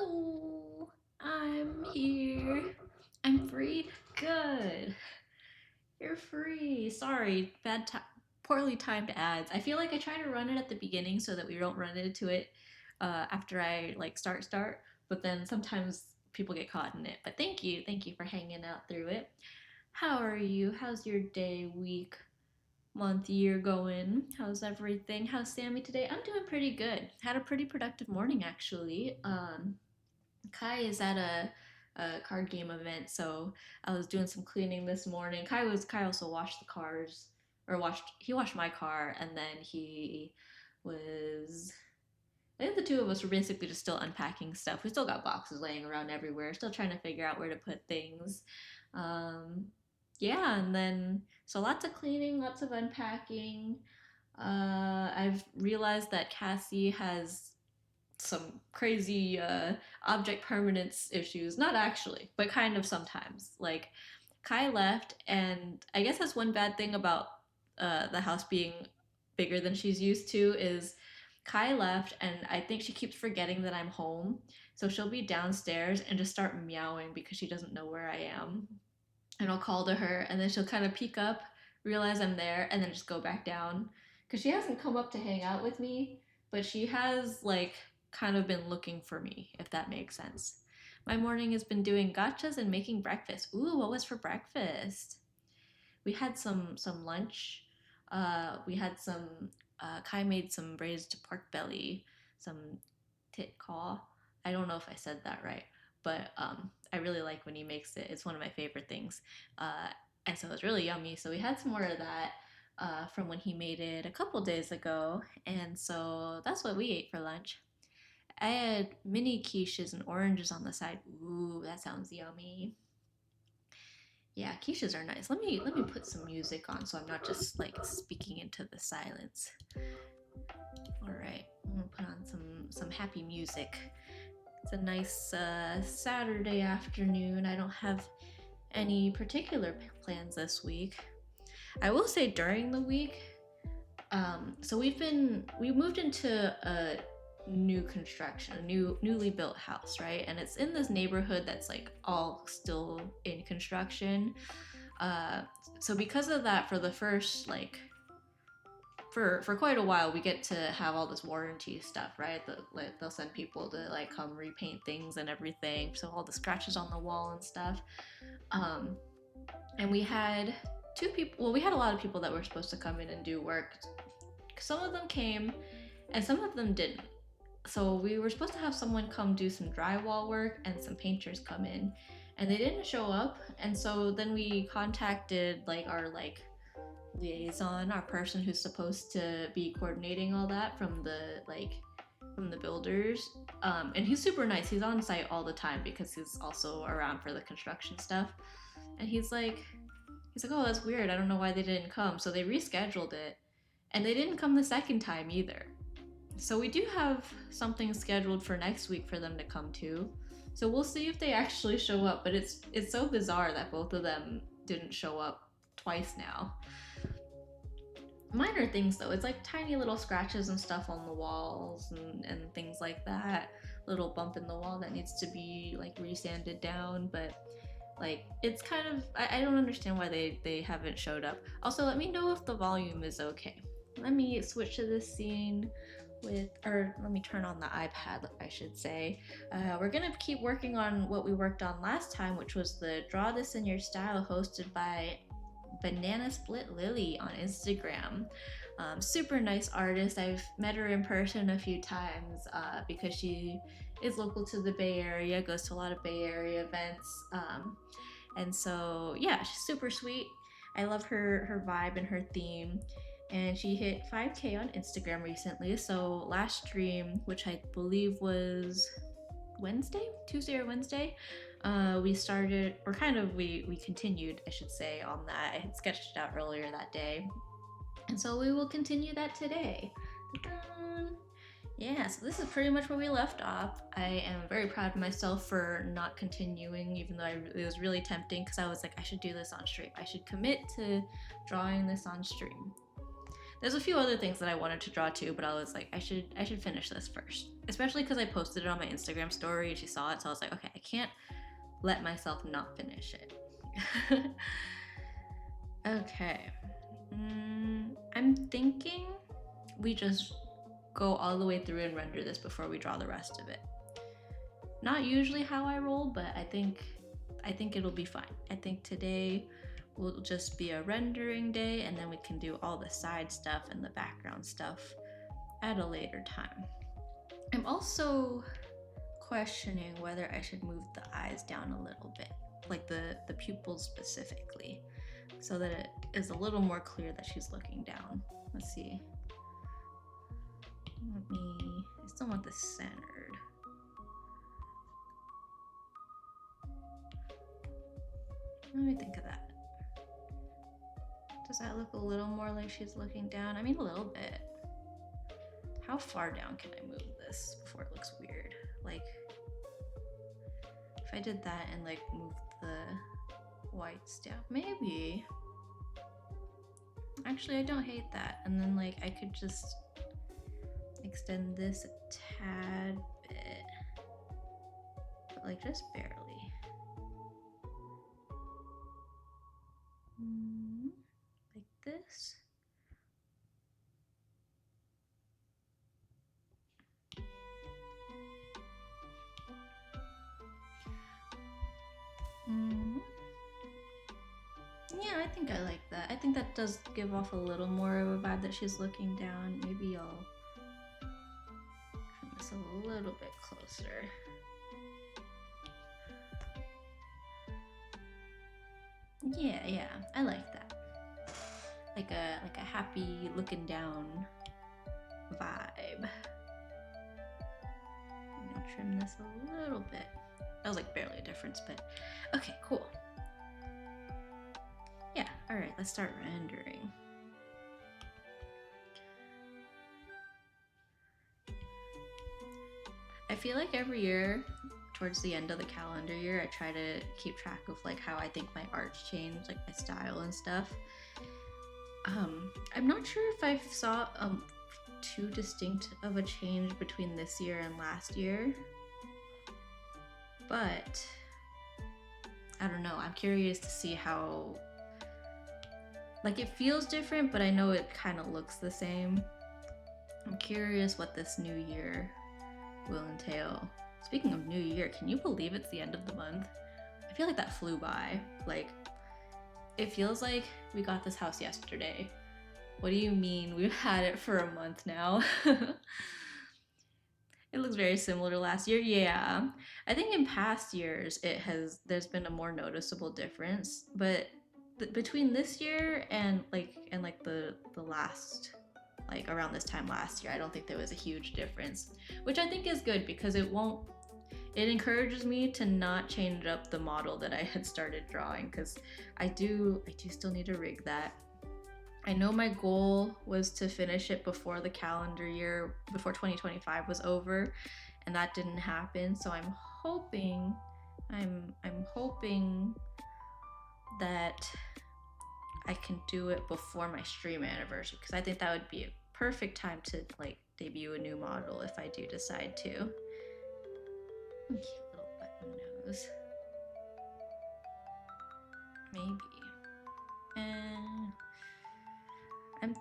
Hello, I'm here. I'm free. Good. You're free. Sorry, bad time. Poorly timed ads. I feel like I try to run it at the beginning so that we don't run into it after I like start. But then sometimes people get caught in it. But thank you for hanging out through it. How are you? How's your day, week, month, year going? How's everything? How's Sammy today? I'm doing pretty good. Had a pretty productive morning actually. Kai is at a card game event, so I was doing some cleaning this morning. Kai also washed the cars, or washed my car, and then he was. I think the two of us were basically just still unpacking stuff. We still got boxes laying around everywhere, still trying to figure out where to put things. Um, yeah, and then so lots of cleaning, lots of unpacking. I've realized that Cassie has some crazy object permanence issues. Not actually, but kind of sometimes. Like Kai left, and I guess that's one bad thing about the house being bigger than she's used to is Kai left, and I think she keeps forgetting that I'm home. So she'll be downstairs and just start meowing because she doesn't know where I am. And I'll call to her, and then she'll kind of peek up, realize I'm there, and then just go back down. Because she hasn't come up to hang out with me, but she has, like, kind of been looking for me, if that makes sense. My morning has been doing gotchas and making breakfast. Ooh, what was for breakfast? We had some lunch. We had some. Kai made some braised pork belly, some tit caw. I don't know if I said that right, but I really like when he makes it. It's one of my favorite things, uh, and so it was really yummy. So we had some more of that from when he made it a couple days ago, and so that's what we ate for lunch. I had mini quiches and oranges on the side. Ooh, that sounds yummy. Yeah, quiches are nice. Let me put some music on so I'm not just like speaking into the silence. All right, I'm gonna put on some happy music. It's a nice Saturday afternoon. I don't have any particular plans this week. I will say during the week, so we moved into a new construction, a newly built house, right? And it's in this neighborhood that's like all still in construction. Uh, so because of that, for the first for quite a while, we get to have all this warranty stuff, right? Like, they'll send people to like come repaint things and everything, so all the scratches on the wall and stuff. Um, and we had two people. Well, we had a lot of people that were supposed to come in and do work. Some of them came, and some of them didn't. So we were supposed to have someone come do some drywall work and some painters come in, and they didn't show up. And so then we contacted like our liaison, our person who's supposed to be coordinating all that from the builders. And he's super nice. He's on site all the time because he's also around for the construction stuff. And he's like, oh, that's weird. I don't know why they didn't come. So they rescheduled it, and they didn't come the second time either. So we do have something scheduled for next week for them to come to. So we'll see if they actually show up. But it's so bizarre that both of them didn't show up twice now. Minor things though, it's like tiny little scratches and stuff on the walls and things like that. Little bump in the wall that needs to be like resanded down, but like it's kind of I don't understand why they haven't showed up. Also, let me know if the volume is okay. Let me switch to this scene or let me turn on the iPad, I should say. We're gonna keep working on what we worked on last time, which was the Draw This in Your Style, hosted by Banana Split Lilly on Instagram. Super nice artist. I've met her in person a few times because she is local to the Bay Area, goes to a lot of Bay Area events. And so, yeah, she's super sweet. I love her vibe and her theme. And she hit 5K on Instagram recently. So last stream, which I believe was Tuesday or Wednesday, we started, or kind of we continued, I should say, on that. I had sketched it out earlier that day, and so we will continue that today. Yeah, so this is pretty much where we left off. I am very proud of myself for not continuing, even though it was really tempting because I was like, I should do this on stream. I should commit to drawing this on stream. There's a few other things that I wanted to draw too, but I was like, I should finish this first. Especially because I posted it on my Instagram story and she saw it, so I was like, okay, I can't let myself not finish it. Okay. I'm thinking we just go all the way through and render this before we draw the rest of it. Not usually how I roll, but I think it'll be fine. I think today will just be a rendering day, and then we can do all the side stuff and the background stuff at a later time. I'm also questioning whether I should move the eyes down a little bit, like the pupils specifically, so that it is a little more clear that she's looking down. Let's see. I still want this centered. Let me think of that. Does that look a little more like she's looking down? I mean, a little bit. How far down can I move this before it looks weird? Like, if I did that and like move the whites down, maybe. Actually, I don't hate that. And then like I could just extend this a tad bit, but like just barely. Like this. Yeah, I think I like that. I think that does give off a little more of a vibe that she's looking down. Maybe I'll trim this a little bit closer. Yeah, I like that. Like a happy looking down vibe. I'll trim this a little bit. That was like barely a difference, but okay, cool. Yeah, all right, let's start rendering. I feel like every year towards the end of the calendar year, I try to keep track of like how I think my art's changed, like my style and stuff. I'm not sure if I saw too distinct of a change between this year and last year, but I don't know. I'm curious to see how, like, it feels different, but I know it kind of looks the same. I'm curious what this new year will entail. Speaking of new year, can you believe it's the end of the month? I feel like that flew by. Like, it feels like we got this house yesterday. What do you mean we've had it for a month now? It looks very similar to last year. Yeah. I think in past years there's been a more noticeable difference, but between this year and the last, like around this time last year, I don't think there was a huge difference, which I think is good because it encourages me to not change up the model that I had started drawing, because I do still need to rig that. I know my goal was to finish it before the calendar year, before 2025 was over, and that didn't happen. So I'm hoping that I can do it before my stream anniversary, because I think that would be a perfect time to like debut a new model if I do decide to. Cute little button nose. Maybe. And I'm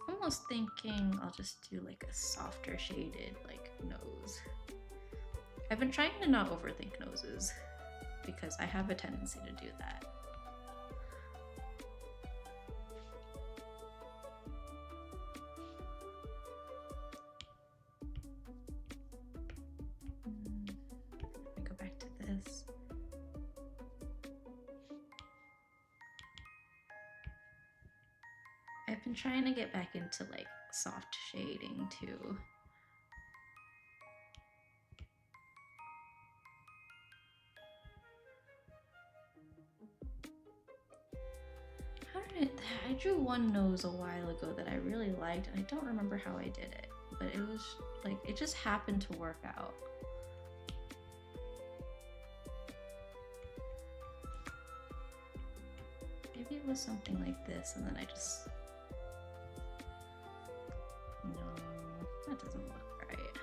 almost thinking I'll just do like a softer shaded like nose. I've been trying to not overthink noses because I have a tendency to do that. Let me go back to this. I've been trying to get back into like soft shading too. I drew one nose a while ago that I really liked, and I don't remember how I did it, but it was like, it just happened to work out. Maybe it was something like this, and then I just That doesn't look right.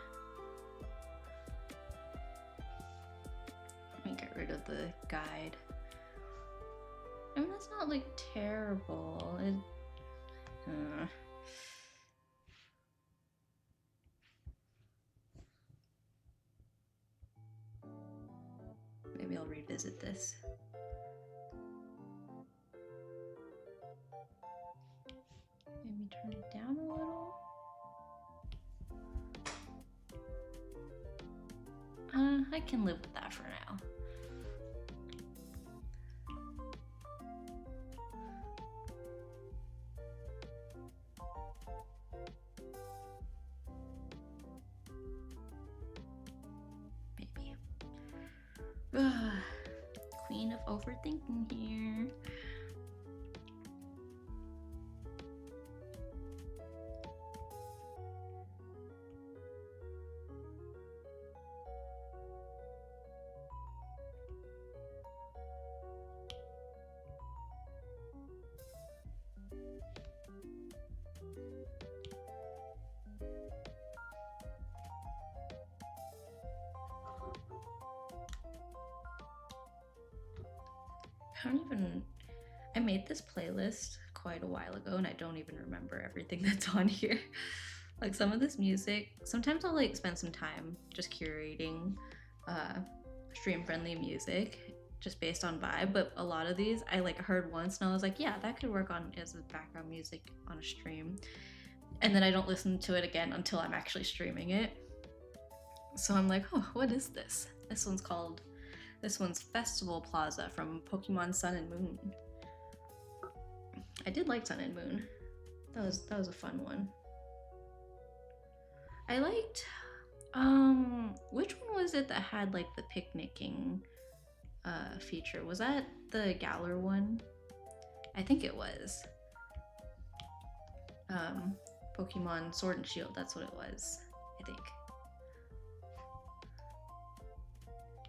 Let me get rid of the guide. I mean, that's not like terrible. Maybe I'll revisit this. Maybe turn it down a little. I can live with that for now. Maybe. Queen of overthinking here. I made this playlist quite a while ago and I don't even remember everything that's on here. Like some of this music, sometimes I'll like spend some time just curating stream friendly music just based on vibe, but a lot of these I like heard once and I was like, yeah, that could work on as background music on a stream. And then I don't listen to it again until I'm actually streaming it. So I'm like, oh, what is this? This one's Festival Plaza from Pokemon Sun and Moon. I did like Sun and Moon. That was a fun one. I liked which one was it that had like the picnicking feature? Was that the Galar one? I think it was. Pokemon Sword and Shield, that's what it was, I think.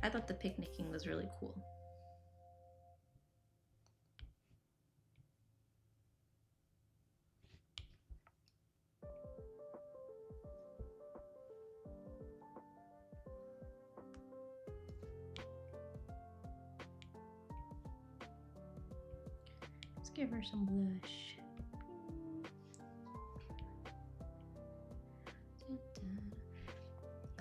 I thought the picnicking was really cool. Let's give her some blush.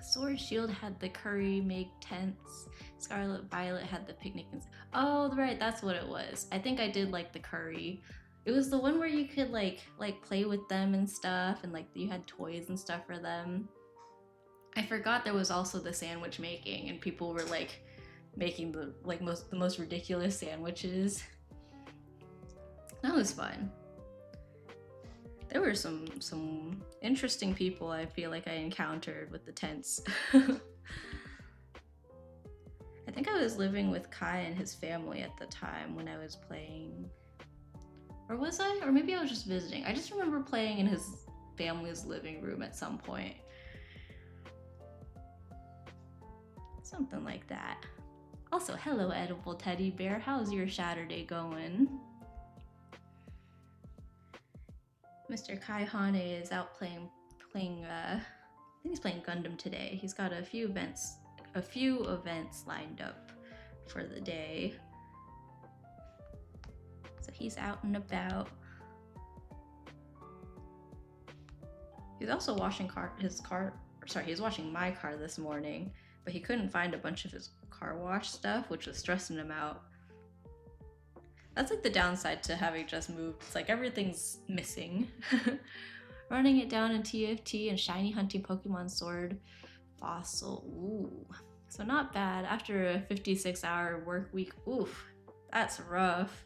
Sword Shield had the curry make tents. Scarlet Violet had the picnic. Oh, right, that's what it was. I think I did like the curry. It was the one where you could like play with them and stuff, and like you had toys and stuff for them. I forgot there was also the sandwich making, and people were like making the most ridiculous sandwiches. That was fun. There were some interesting people I feel like I encountered with the tents. I think I was living with Kai and his family at the time when I was playing. Or was I? Or maybe I was just visiting. I just remember playing in his family's living room at some point. Something like that. Also, hello edible teddy bear. How's your Saturday going? Mr. Kai Hane is out playing I think he's playing Gundam today. He's got a few events lined up for the day. So he's out and about. He's also washing he was washing my car this morning, but he couldn't find a bunch of his car wash stuff, which was stressing him out. That's like the downside to having just moved. It's like everything's missing. Running it down in TFT and shiny hunting Pokemon Sword Fossil. Ooh. So not bad. After a 56-hour work week, oof, that's rough.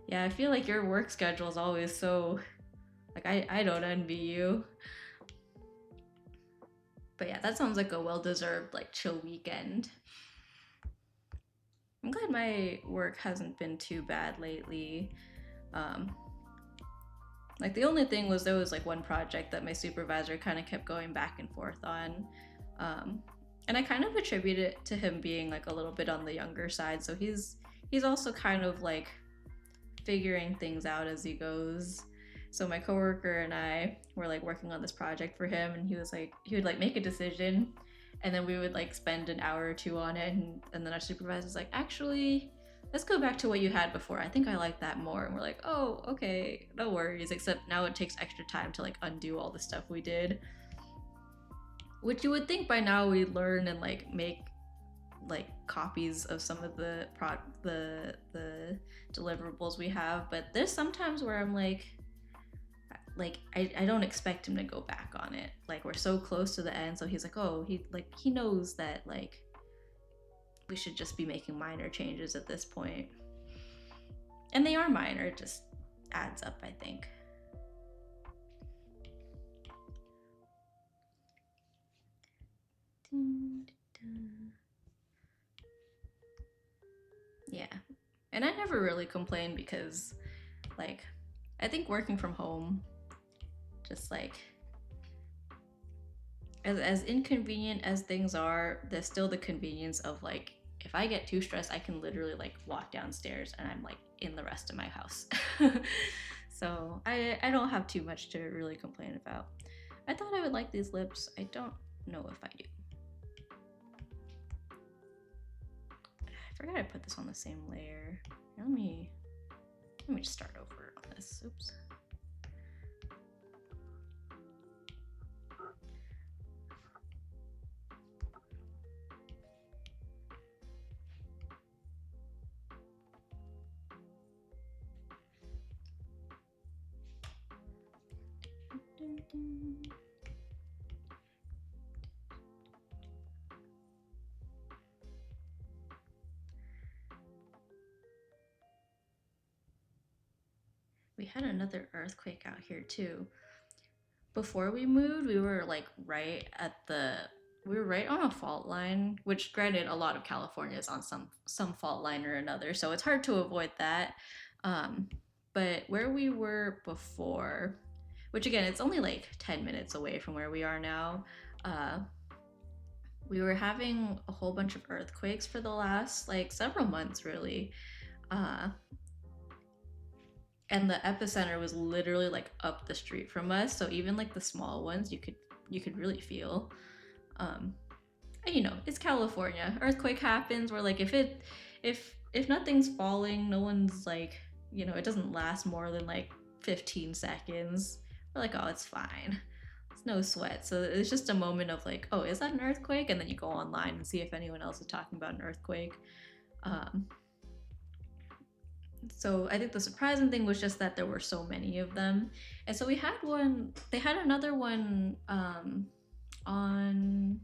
Yeah, I feel like your work schedule is always so, like, I don't envy you. But yeah, that sounds like a well-deserved, like, chill weekend. I'm glad my work hasn't been too bad lately. Like the only thing was there was like one project that my supervisor kind of kept going back and forth on. And I kind of attribute it to him being like a little bit on the younger side. So he's also kind of like figuring things out as he goes. So my coworker and I were like working on this project for him, and he would like make a decision, and then we would like spend an hour or two on it, and then our supervisor's like, actually, let's go back to what you had before. I think I like that more. And we're like, oh, okay, no worries. Except now it takes extra time to like undo all the stuff we did, which you would think by now we'd learn and like make like copies of some of the deliverables we have. But there's sometimes where I'm like I don't expect him to go back on it. Like we're so close to the end, so he's like, oh, he knows that like we should just be making minor changes at this point. And they are minor, it just adds up, I think. Yeah. And I never really complain because like I think working from home just like as inconvenient as things are, there's still the convenience of like if I get too stressed, I can literally like walk downstairs and I'm like in the rest of my house. So I don't have too much to really complain about. I thought I would like these lips. I don't know if I do. I forgot I put this on the same layer. Let me just start over on this. Oops. We had another earthquake out here too. Before we moved, we were like right on a fault line, which granted a lot of California is on some fault line or another, so it's hard to avoid that. But where we were before, which again, it's only like 10 minutes away from where we are now, we were having a whole bunch of earthquakes for the last like several months, really. And the epicenter was literally like up the street from us, so even like the small ones you could really feel. And, you know, it's California. Earthquake happens where like if nothing's falling, no one's like, you know, it doesn't last more than like 15 seconds. We're like, oh, it's fine. It's no sweat. So it's just a moment of like, oh, is that an earthquake? And then you go online and see if anyone else is talking about an earthquake. So I think the surprising thing was just that there were so many of them. And so they had another one on,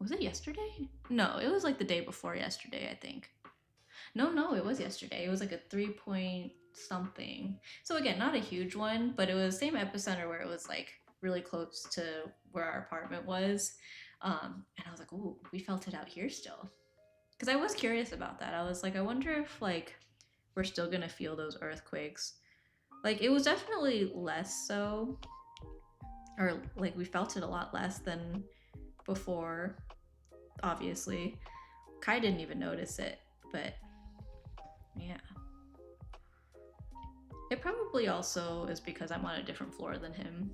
was it yesterday? No, it was like the day before yesterday, I think. No, it was yesterday. It was like a 3 point something. So again, not a huge one, but it was same epicenter where it was like really close to where our apartment was. And I was like, ooh, we felt it out here still. Because I was curious about that. I was like, I wonder if like we're still gonna feel those earthquakes. Like it was definitely less so, or like we felt it a lot less than before. Obviously, Kai didn't even notice it, but yeah. It probably also is because I'm on a different floor than him.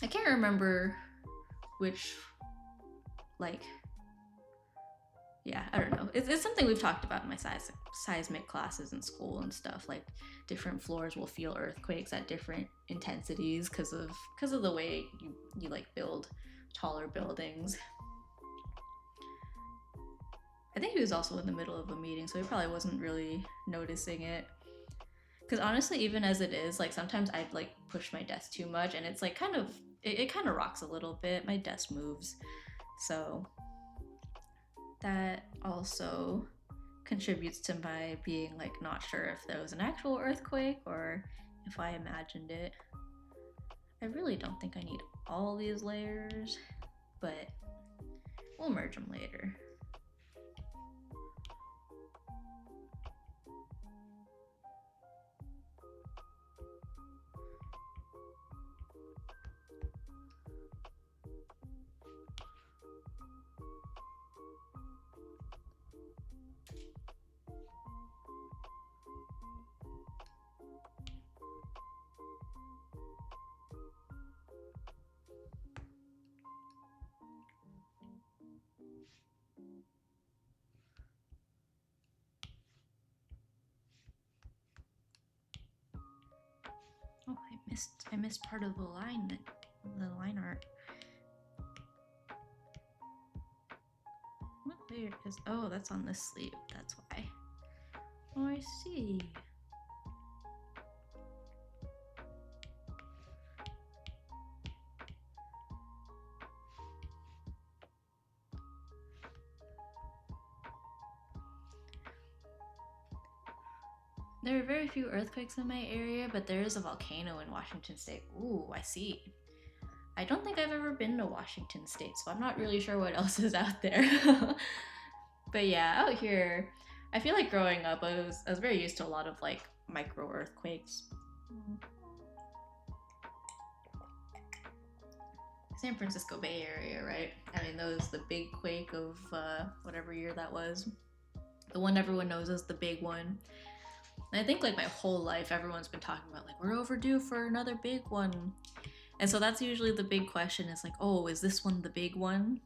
I can't remember which, like, yeah, I don't know. It's something we've talked about in my seismic classes in school and stuff. Like different floors will feel earthquakes at different intensities because of the way you like build taller buildings. I think he was also in the middle of a meeting, so he probably wasn't really noticing it. Because honestly, even as it is, like sometimes I'd like push my desk too much, and it's like it kind of rocks a little bit. My desk moves, so that also contributes to my being like not sure if there was an actual earthquake or if I imagined it. I really don't think I need all these layers, but we'll merge them later. missed part of the line art. What layer is? Oh, that's on this sleeve. That's why. Oh, I see. There are very few earthquakes in my area, but there is a volcano in Washington State. Ooh, I see. I don't think I've ever been to Washington State, so I'm not really sure what else is out there. But yeah, out here, I feel like growing up, I was very used to a lot of like micro earthquakes. San Francisco Bay Area, right? I mean, that was the big quake of whatever year that was. The one everyone knows as the big one. And I think like my whole life, everyone's been talking about like, we're overdue for another big one. And so that's usually the big question is like, oh, is this one the big one?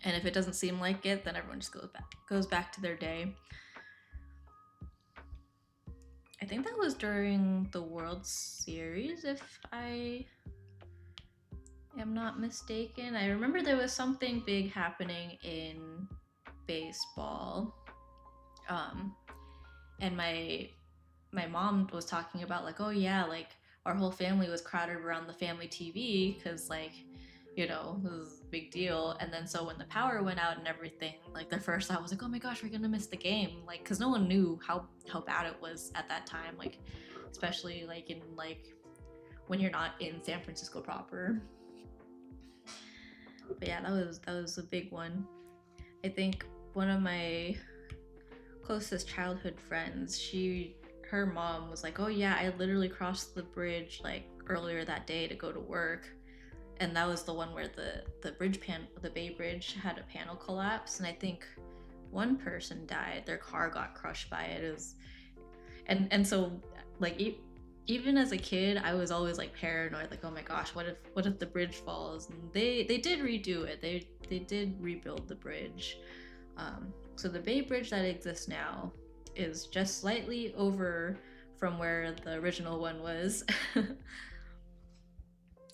And if it doesn't seem like it, then everyone just goes back to their day. I think that was during the World Series, if I am not mistaken. I remember there was something big happening in baseball. And my mom was talking about like, oh yeah, like our whole family was crowded around the family TV because like, you know, it was a big deal. And then so when the power went out and everything, like the first thought was like, oh my gosh, we're gonna miss the game, like because no one knew how bad it was at that time, like especially like in like when you're not in San Francisco proper. But yeah, that was a big one. I think one of my closest childhood friends, her mom was like, oh yeah, I literally crossed the bridge like earlier that day to go to work, and that was the one where the Bay Bridge had a panel collapse, and I think one person died. Their car got crushed by it. It was, and so like even as a kid, I was always like paranoid, like, oh my gosh, what if the bridge falls? And they did redo it. They did rebuild the bridge. So the Bay Bridge that exists now is just slightly over from where the original one was.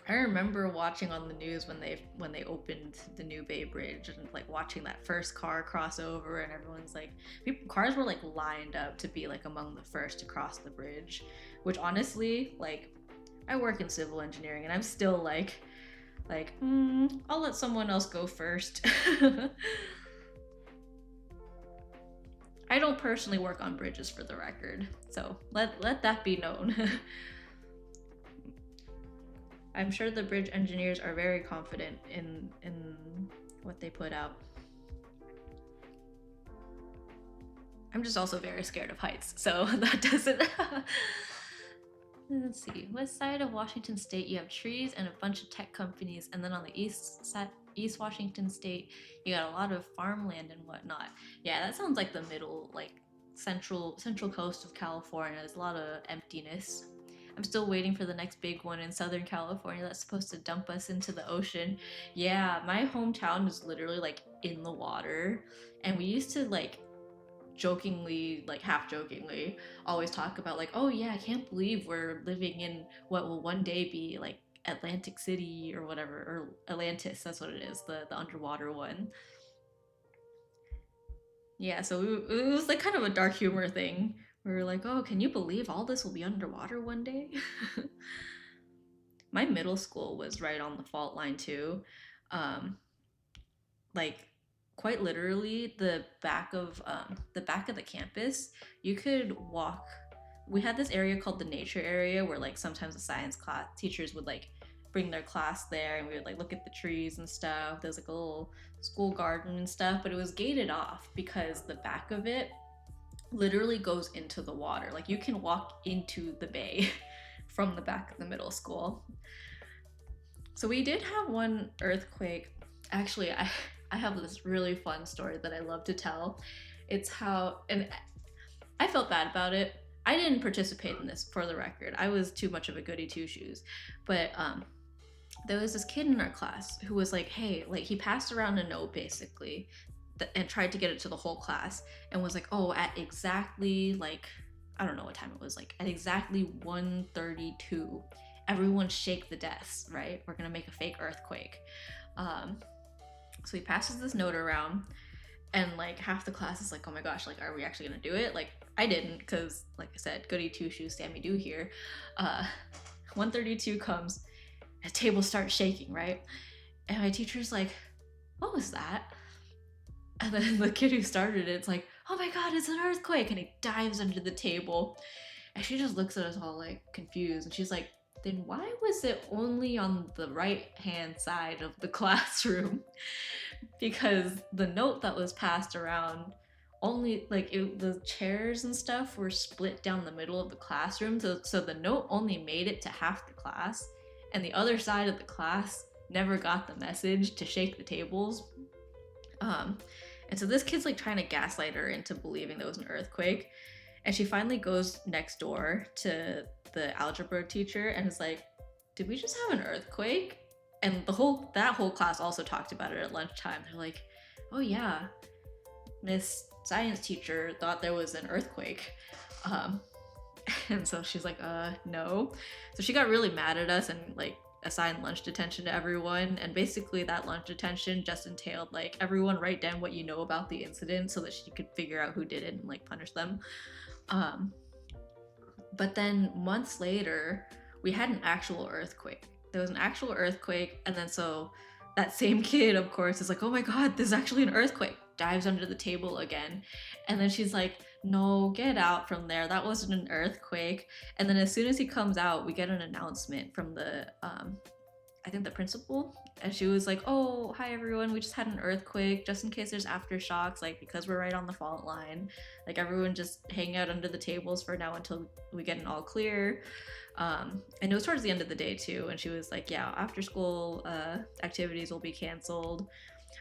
I remember watching on the news when they opened the new Bay Bridge and like watching that first car cross over, and everyone's like, cars were like lined up to be like among the first to cross the bridge, which honestly, like, I work in civil engineering and I'm still like I'll let someone else go first. I don't personally work on bridges, for the record, so let that be known. I'm sure the bridge engineers are very confident in what they put out. I'm just also very scared of heights, so that doesn't. Let's see. West side of Washington State, you have trees and a bunch of tech companies, and then on the East Washington State, you got a lot of farmland and whatnot. Yeah, that sounds like the middle, like central coast of California. There's a lot of emptiness. I'm still waiting for the next big one in Southern California that's supposed to dump us into the ocean. Yeah, my hometown is literally like in the water, and we used to like jokingly, like half jokingly, always talk about like, oh yeah, I can't believe we're living in what will one day be like Atlantic City or whatever, or Atlantis, that's what it is, the underwater one. Yeah, so it was like kind of a dark humor thing. We were like, oh, can you believe all this will be underwater one day? My middle school was right on the fault line too. Like quite literally the back of the campus, you could walk. We had this area called the nature area where like sometimes the science class teachers would like bring their class there, and we would like look at the trees and stuff. There's like a little school garden and stuff, but it was gated off because the back of it literally goes into the water. Like you can walk into the bay from the back of the middle school. So we did have one earthquake. Actually, I have this really fun story that I love to tell. It's how, and I felt bad about it. I didn't participate in this, for the record. I was too much of a goody two shoes. But there was this kid in our class who was like, hey, like he passed around a note basically and tried to get it to the whole class, and was like, oh, at exactly like, I don't know what time it was, like at exactly 1:32, everyone shake the desks, right? We're gonna make a fake earthquake. So he passes this note around, and like half the class is like, oh my gosh, like, are we actually gonna do it? Like, I didn't, because like I said, goody two shoes, Sammy do here. 132 comes, the table starts shaking, right? And my teacher's like, what was that? And then the kid who started it's like, oh my god, it's an earthquake, and he dives under the table. And she just looks at us all like confused, and she's like, then why was it only on the right hand side of the classroom? Because the note that was passed around only like the chairs and stuff were split down the middle of the classroom, so the note only made it to half the class, and the other side of the class never got the message to shake the tables. And so this kid's like trying to gaslight her into believing there was an earthquake, and she finally goes next door to the algebra teacher and is like, did we just have an earthquake? And that whole class also talked about it at lunchtime. They're like, oh yeah, Miss Science teacher thought there was an earthquake. And so she's like, no. So she got really mad at us and like assigned lunch detention to everyone. And basically that lunch detention just entailed like, everyone write down what you know about the incident so that she could figure out who did it and like punish them. But then months later, we had an actual earthquake. There was an actual earthquake, and then so that same kid, of course, is like, oh my god, there's actually an earthquake. Dives under the table again. And then she's like, no, get out from there. That wasn't an earthquake. And then as soon as he comes out, we get an announcement from the, I think the principal. And she was like, oh, hi everyone, we just had an earthquake, just in case there's aftershocks, like because we're right on the fault line. Like everyone just hang out under the tables for now until we get an all clear. And it was towards the end of the day too, and she was like, yeah, after school activities will be canceled.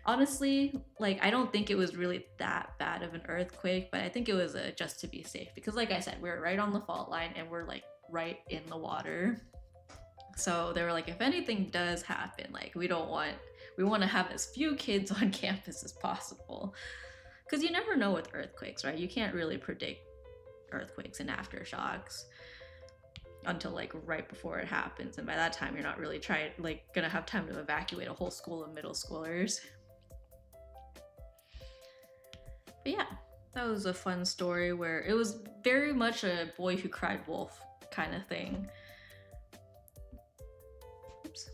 Honestly, like I don't think it was really that bad of an earthquake, but I think it was just to be safe, because like I said, we're right on the fault line and we're like right in the water. So they were like, if anything does happen, like we want to have as few kids on campus as possible, because you never know with earthquakes, right? You can't really predict earthquakes and aftershocks until like right before it happens, and by that time you're not really gonna have time to evacuate a whole school of middle schoolers. But yeah, that was a fun story where it was very much a boy who cried wolf kind of thing. Oops.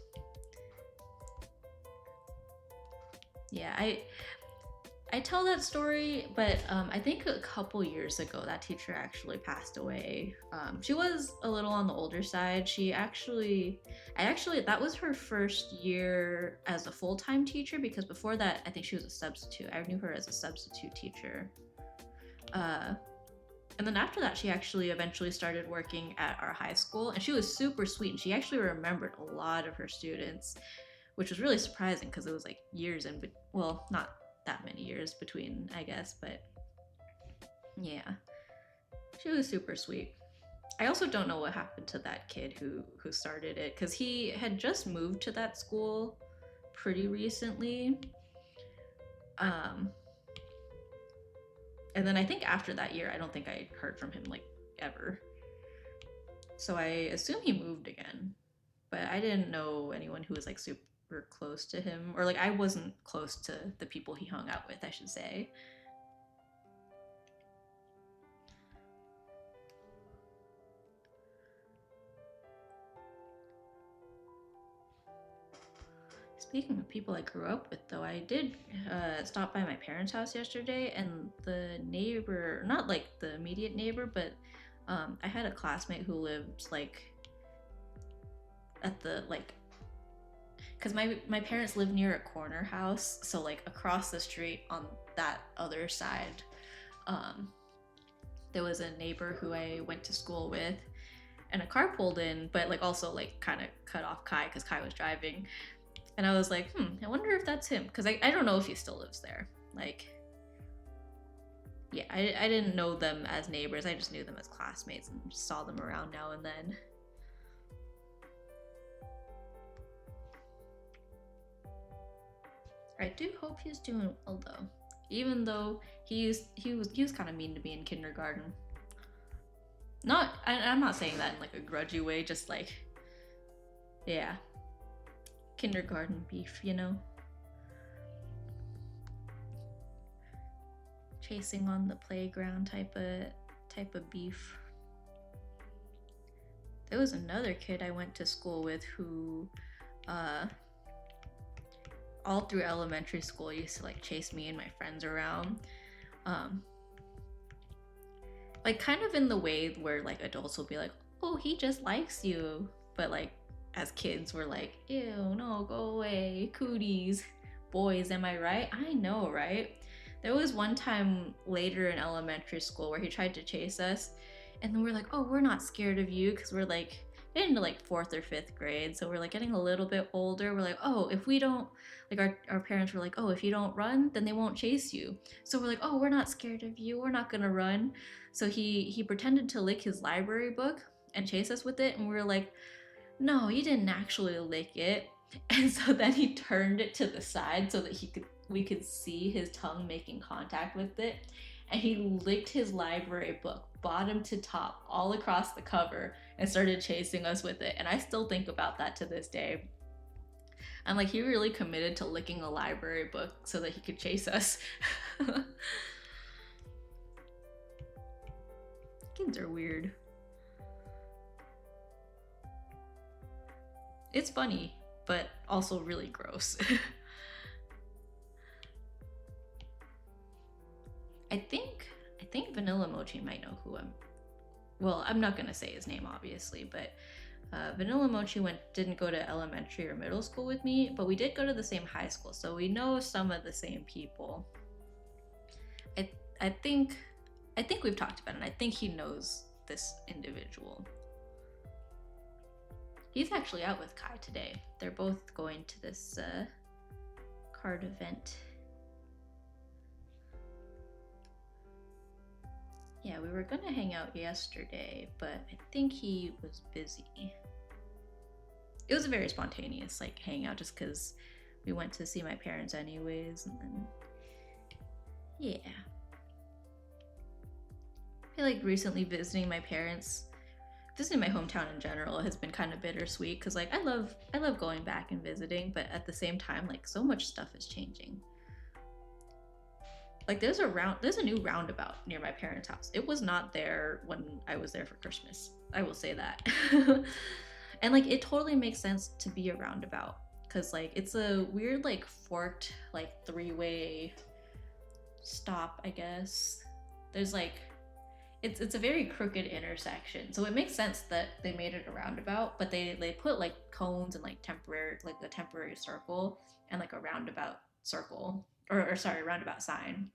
Yeah, I tell that story, but I think a couple years ago that teacher actually passed away. She was a little on the older side. That was her first year as a full-time teacher, because before that I think she was a substitute. I knew her as a substitute teacher. And then after that she actually eventually started working at our high school, and she was super sweet, and she actually remembered a lot of her students, which was really surprising because it was like years well, not that many years between, I guess, but yeah, she was super sweet. I also don't know what happened to that kid who started it, because he had just moved to that school pretty recently. And then I think after that year, I don't think I heard from him like ever. So I assume he moved again, but I didn't know anyone who was like super close to him, or like I wasn't close to the people he hung out with, I should say. Speaking of people I grew up with, though, I did stop by my parents' house yesterday, and the neighbor, not like the immediate neighbor, but I had a classmate who lived like at the like, because my parents live near a corner house, so like across the street on that other side, there was a neighbor who I went to school with, and a car pulled in, but like also like kind of cut off Kai because Kai was driving. And I was like, I wonder if that's him, because I don't know if he still lives there. Like, yeah, I didn't know them as neighbors. I just knew them as classmates and just saw them around now and then. I do hope he's doing well, though. Even though he was kind of mean to me in kindergarten. I'm not saying that in like a grudgy way, just like Yeah, kindergarten beef, you know? Chasing on the playground type of beef. There was another kid I went to school with who all through elementary school used to like chase me and my friends around. Um, like kind of in the way where like adults will be like, "Oh, he just likes you," but like as kids we're like, "Ew, no, go away, cooties, boys." Am I right? I know, right? There was one time later in elementary school where he tried to chase us, and then we're like, "Oh, we're not scared of you," because we're like into like fourth or fifth grade, so we're like getting a little bit older. We're like, "Oh, if we don't," like our parents were like, "Oh, if you don't run, then they won't chase you." So we're like, "Oh, we're not scared of you. We're not gonna run." So he pretended to lick his library book and chase us with it, and we were like, "No, you didn't actually lick it." And so then he turned it to the side so that we could see his tongue making contact with it, and he licked his library book bottom to top all across the cover and started chasing us with it. And I still think about that to this day. I'm like, he really committed to licking a library book so that he could chase us. Kids are weird. It's funny, but also really gross. I think Vanilla Mochi might know who I'm. Well, I'm not gonna say his name obviously, but Vanilla Mochi didn't go to elementary or middle school with me, but we did go to the same high school, so we know some of the same people. I I think I think we've talked about it. And I think he knows this individual. He's actually out with Kai today. They're both going to this card event. Yeah, we were gonna hang out yesterday, but I think he was busy. It was a very spontaneous like hangout just because we went to see my parents anyways, and then yeah. I feel like recently visiting my hometown in general has been kind of bittersweet because like I love going back and visiting, but at the same time like so much stuff is changing. Like there's a new roundabout near my parents' house. It was not there when I was there for Christmas. I will say that. And like it totally makes sense to be a roundabout because like it's a weird like forked like three-way stop, I guess. There's like it's a very crooked intersection, so it makes sense that they made it a roundabout, but they put like cones and like a temporary circle and like a roundabout circle or sorry roundabout sign,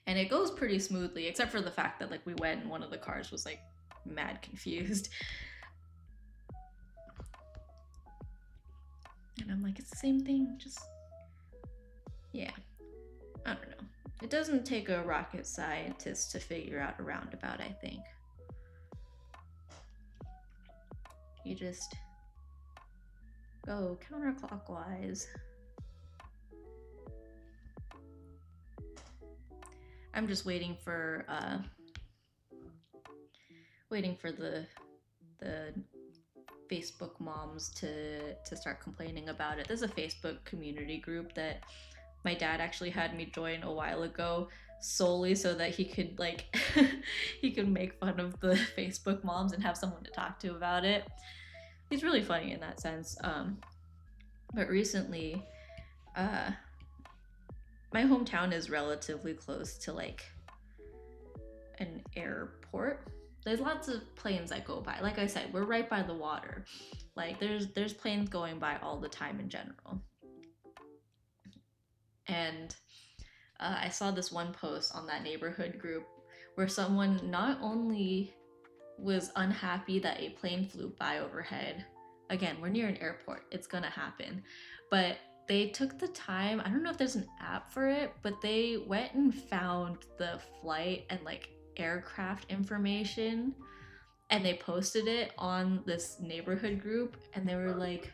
and it goes pretty smoothly except for the fact that like we went and one of the cars was like mad confused, and I'm like, it's the same thing, just yeah, I don't know. It doesn't take a rocket scientist to figure out a roundabout, I think. You just go counterclockwise. I'm just waiting for the Facebook moms to start complaining about it. There's a Facebook community group that my dad actually had me join a while ago solely so that he could like he could make fun of the Facebook moms and have someone to talk to about it. He's really funny in that sense. But recently, my hometown is relatively close to like an airport. There's lots of planes that go by. Like I said, we're right by the water. Like there's planes going by all the time in general. And I saw this one post on that neighborhood group where someone not only was unhappy that a plane flew by overhead. Again, we're near an airport, it's gonna happen. But they took the time, I don't know if there's an app for it, but they went and found the flight and like aircraft information and they posted it on this neighborhood group and they were like,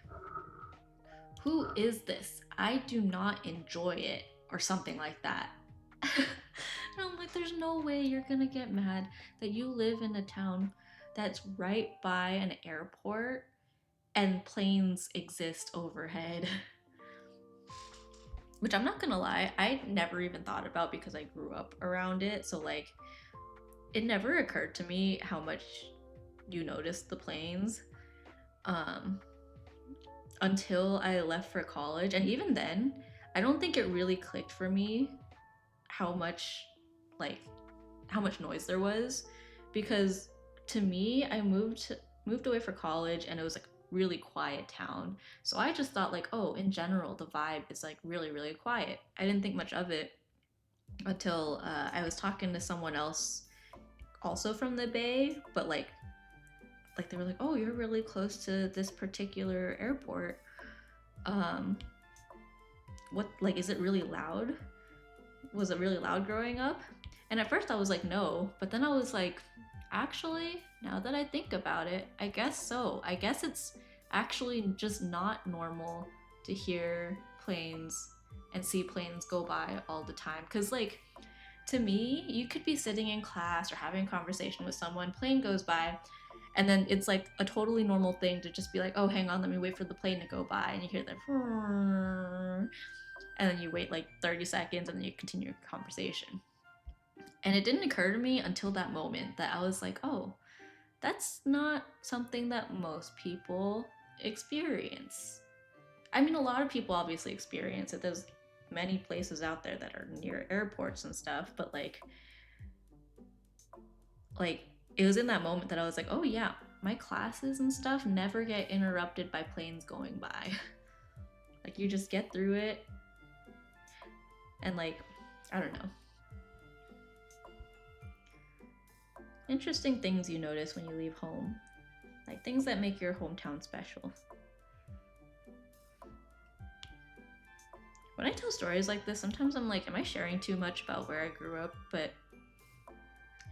who is this? I do not enjoy it, or something like that. And I'm like, there's no way you're gonna get mad that you live in a town that's right by an airport and planes exist overhead. Which I'm not gonna lie, I never even thought about because I grew up around it. So like, it never occurred to me how much you notice the planes um, until I left for college. And even then, I don't think it really clicked for me how much like how much noise there was, because to me, I moved away for college and it was like really quiet town. So I just thought like, oh, in general, the vibe is like really, really quiet. I didn't think much of it until I was talking to someone else also from the Bay, but like they were like, oh, you're really close to this particular airport. Um, what like is it really loud? Was it really loud growing up? And at first I was like, no, but then I was like, actually, now that I think about it, I guess so. I guess it's actually just not normal to hear planes and see planes go by all the time. Because, like, to me, you could be sitting in class or having a conversation with someone, plane goes by, and then it's like a totally normal thing to just be like, oh, hang on, let me wait for the plane to go by, and you hear the and then you wait like 30 seconds and then you continue your conversation. And it didn't occur to me until that moment that I was like, oh, that's not something that most people experience. I mean, a lot of people obviously experience it. There's many places out there that are near airports and stuff, but like it was in that moment that I was like, oh yeah, my classes and stuff never get interrupted by planes going by. Like you just get through it and like I don't know. Interesting things you notice when you leave home. Like things that make your hometown special. When I tell stories like this, sometimes I'm like, am I sharing too much about where I grew up? But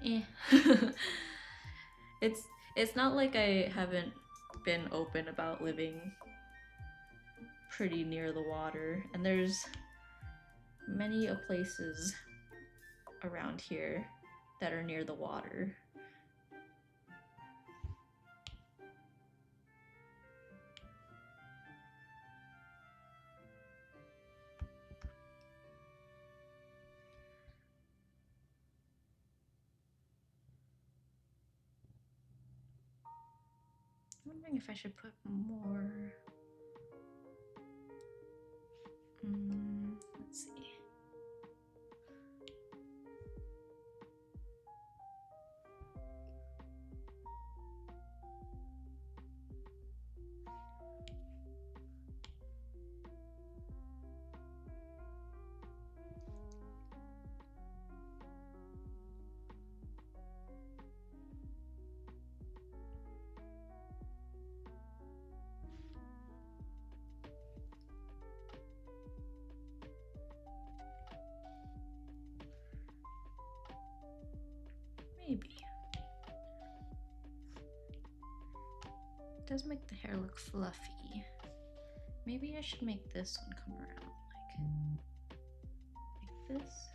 eh. it's it's not like I haven't been open about living pretty near the water, and there's many places around here that are near the water. I'm wondering if I should put more. Let's see. Maybe. It does make the hair look fluffy. Maybe I should make this one come around like this.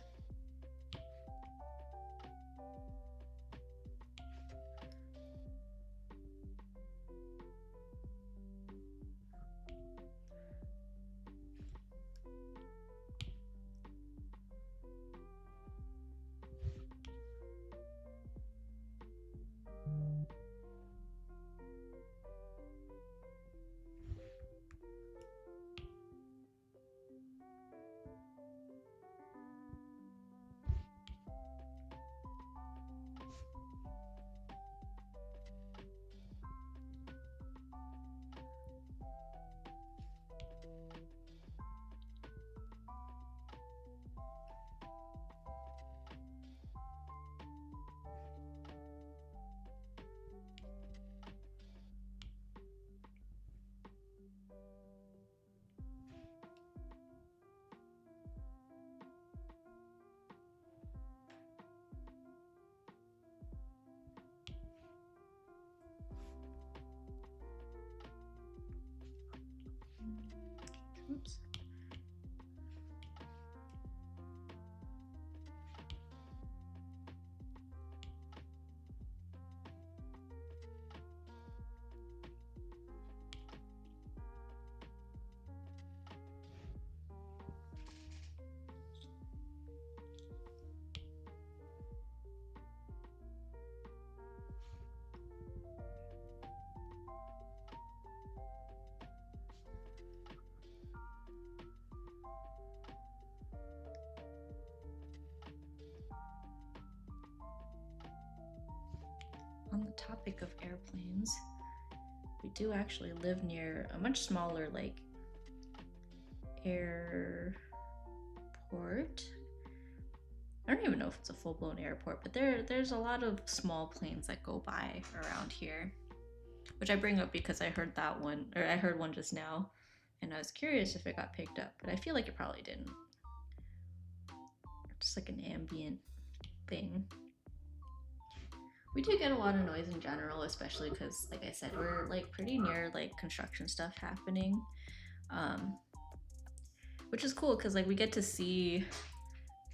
topic of airplanes, we do actually live near a much smaller like airport. I don't even know if it's a full-blown airport, but there's a lot of small planes that go by around here, which I bring up because I heard that one, or I heard one just now, and I was curious if it got picked up, but I feel like it probably didn't. Just like an ambient thing. We do get a lot of noise in general, especially because, like I said, we're like pretty near like construction stuff happening, which is cool because like we get to see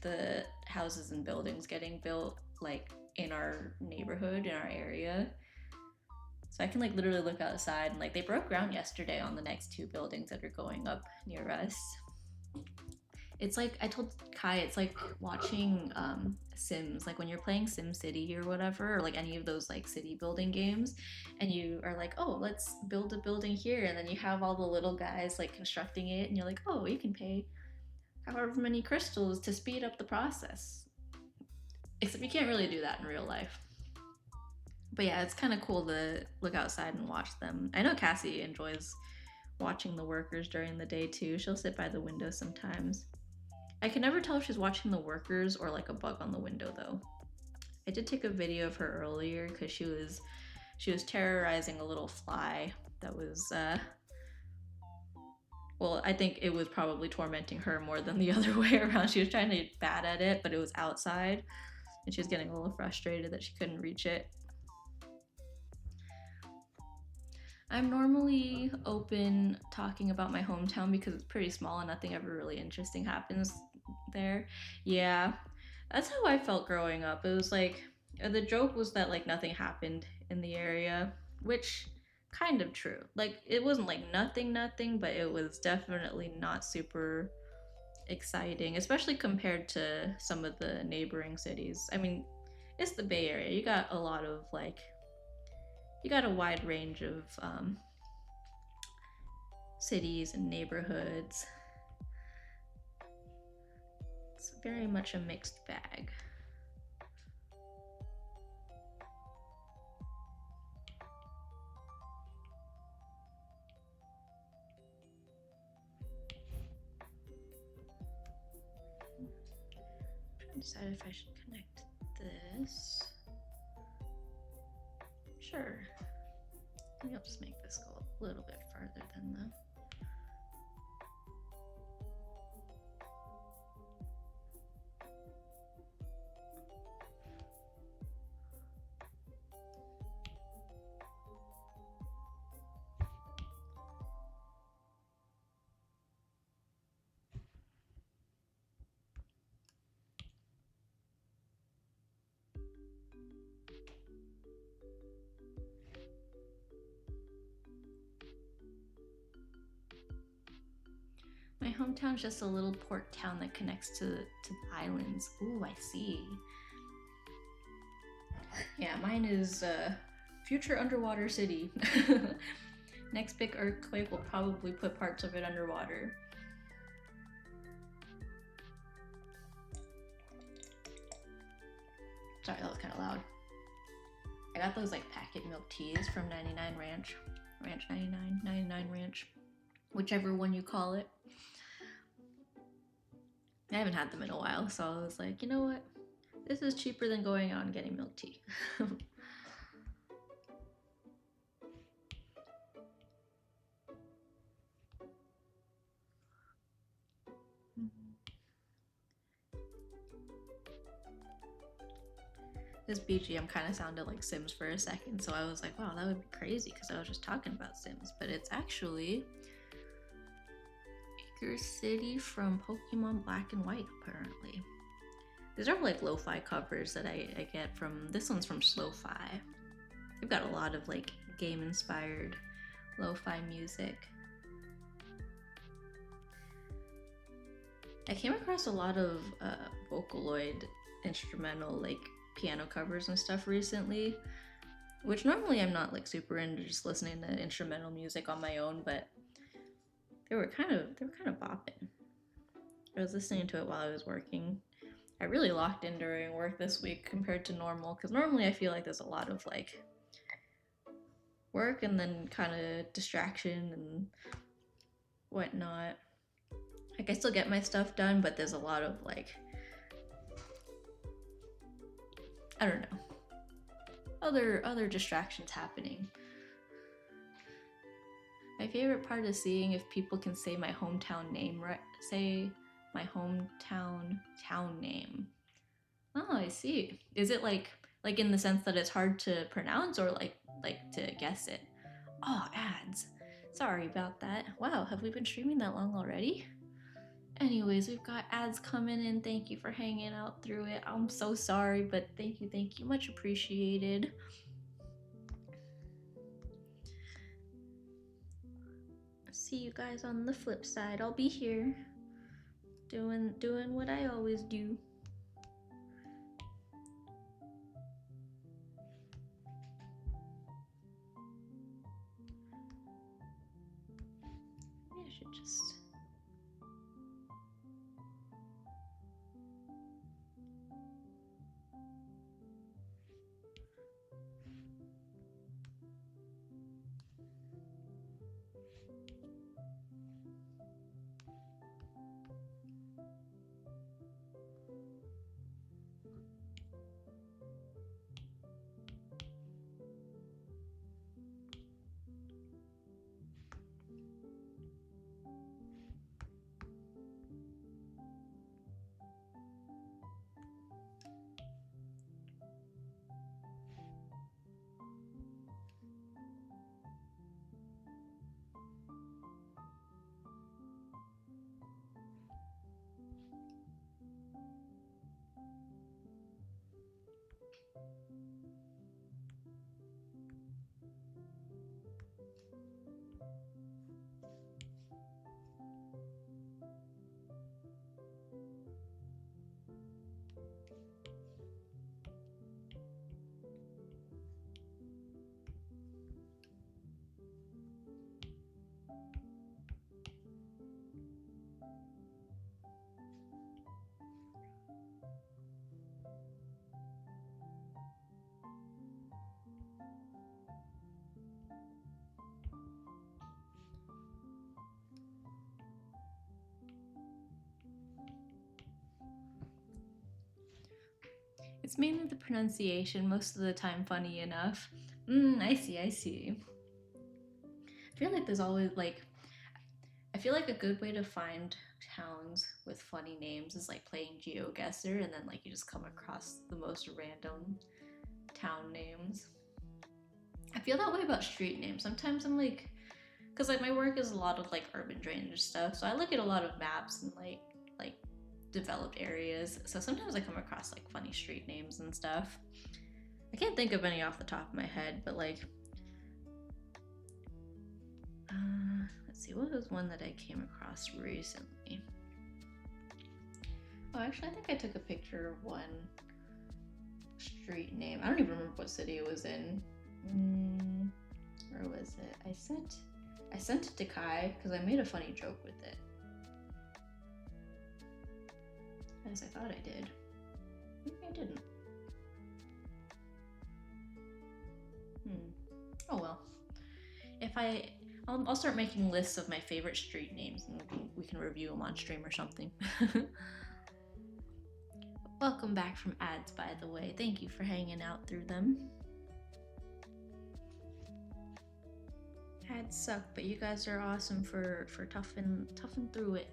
the houses and buildings getting built like in our neighborhood, in our area. So I can like literally look outside and like they broke ground yesterday on the next 2 buildings that are going up near us. It's like, I told Kai, it's like watching Sims, like when you're playing Sim City or whatever, or like any of those like city building games, and you are like, oh, let's build a building here, and then you have all the little guys like constructing it, and you're like, oh, you can pay however many crystals to speed up the process. Except you can't really do that in real life. But yeah, it's kind of cool to look outside and watch them. I know Cassie enjoys watching the workers during the day too. She'll sit by the window sometimes. I can never tell if she's watching the workers or like a bug on the window though. I did take a video of her earlier because she was terrorizing a little fly that was well, I think it was probably tormenting her more than the other way around. She was trying to get bad at it, but it was outside, and she was getting a little frustrated that she couldn't reach it. I'm normally open talking about my hometown because it's pretty small and nothing ever really interesting happens there. Yeah, that's how I felt growing up. It was like, the joke was that like nothing happened in the area, which kind of true. Like it wasn't like nothing, but it was definitely not super exciting, especially compared to some of the neighboring cities. I mean, it's the Bay Area. You got a lot of like, you got a wide range of cities and neighborhoods. It's very much a mixed bag. I'm trying to decide if I should connect this. Sure. I think I'll just make this go a little bit farther than the... My hometown's just a little port town that connects to the islands. Ooh, I see. Yeah, mine is future underwater city. Next big earthquake will probably put parts of it underwater. Sorry, that was kind of loud. I got those like packet milk teas from 99 Ranch. Ranch 99, 99 Ranch. Whichever one you call it. I haven't had them in a while, so I was like, you know what? This is cheaper than going out and getting milk tea. This BGM kind of sounded like Sims for a second, so I was like, wow, that would be crazy because I was just talking about Sims, but it's actually Acre City from Pokemon Black and White, apparently. These are like lo-fi covers that I get from, this one's from Slow-Fi. They've got a lot of like game-inspired lo-fi music. I came across a lot of Vocaloid instrumental like piano covers and stuff recently, which normally I'm not like super into just listening to instrumental music on my own, but they were kind of bopping. I was listening to it while I was working. I really locked in during work this week compared to normal, because normally I feel like there's a lot of like work and then kind of distraction and whatnot. Like I still get my stuff done, but there's a lot of like, I don't know, other distractions happening. My favorite part is seeing if people can say my hometown name right. Say my hometown town name. Oh, I see. Is it like in the sense that it's hard to pronounce or like to guess it? Oh, ads. Sorry about that. Wow, have we been streaming that long already? Anyways, we've got ads coming in. Thank you for hanging out through it. I'm so sorry, but thank you. Much appreciated. See you guys on the flip side. I'll be here doing what I always do. Maybe I should just It's mainly the pronunciation, most of the time funny enough. I see. I feel like there's always like, I feel like a good way to find towns with funny names is like playing GeoGuessr and then like you just come across the most random town names. I feel that way about street names. Sometimes I'm like, because like my work is a lot of like urban drainage stuff, so I look at a lot of maps and like developed areas. So sometimes I come across like funny street names and stuff. I can't think of any off the top of my head, but like, let's see, what was one that I came across recently? Oh, actually, I think I took a picture of one street name. I don't even remember what city it was in. Where was it? I sent it to Kai because I made a funny joke with it. As I thought I did. Maybe I didn't. Oh well. I'll start making lists of my favorite street names and we can review them on stream or something. Welcome back from ads, by the way. Thank you for hanging out through them. Ads suck, but you guys are awesome for toughing through it.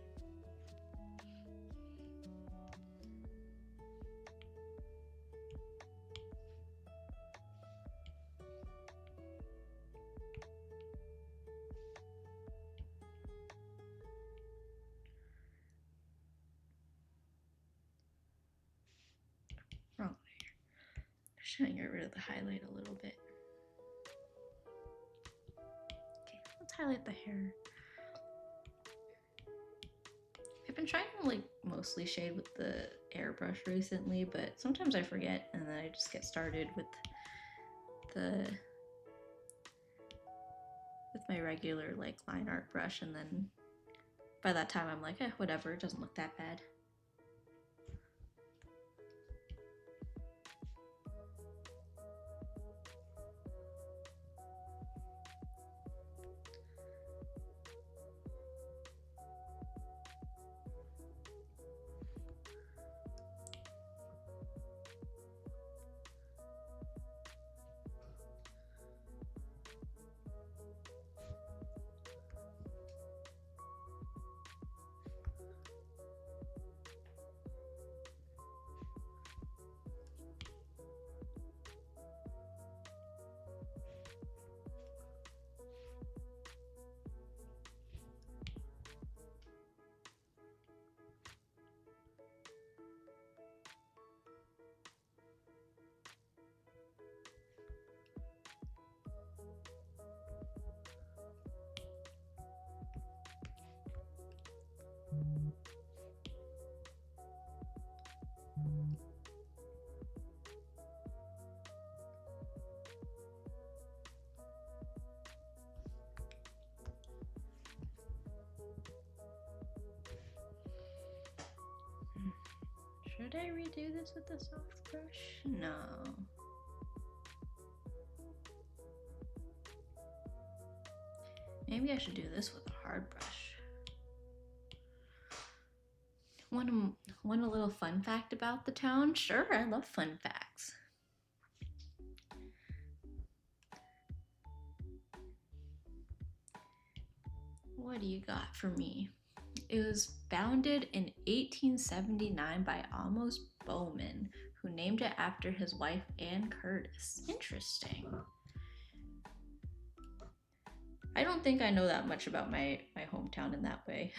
Wrong layer. Just trying to get rid of the highlight a little bit. Okay, let's highlight the hair. I've been trying to like mostly shade with the airbrush recently, but sometimes I forget and then I just get started with my regular like line art brush, and then by that time I'm like, whatever, it doesn't look that bad. I redo this with a soft brush? No. Maybe I should do this with a hard brush. Want a little fun fact about the town? Sure, I love fun facts. What do you got for me? It was founded in 1879 by Amos Bowman, who named it after his wife Anne Curtis. Interesting. I don't think I know that much about my hometown in that way.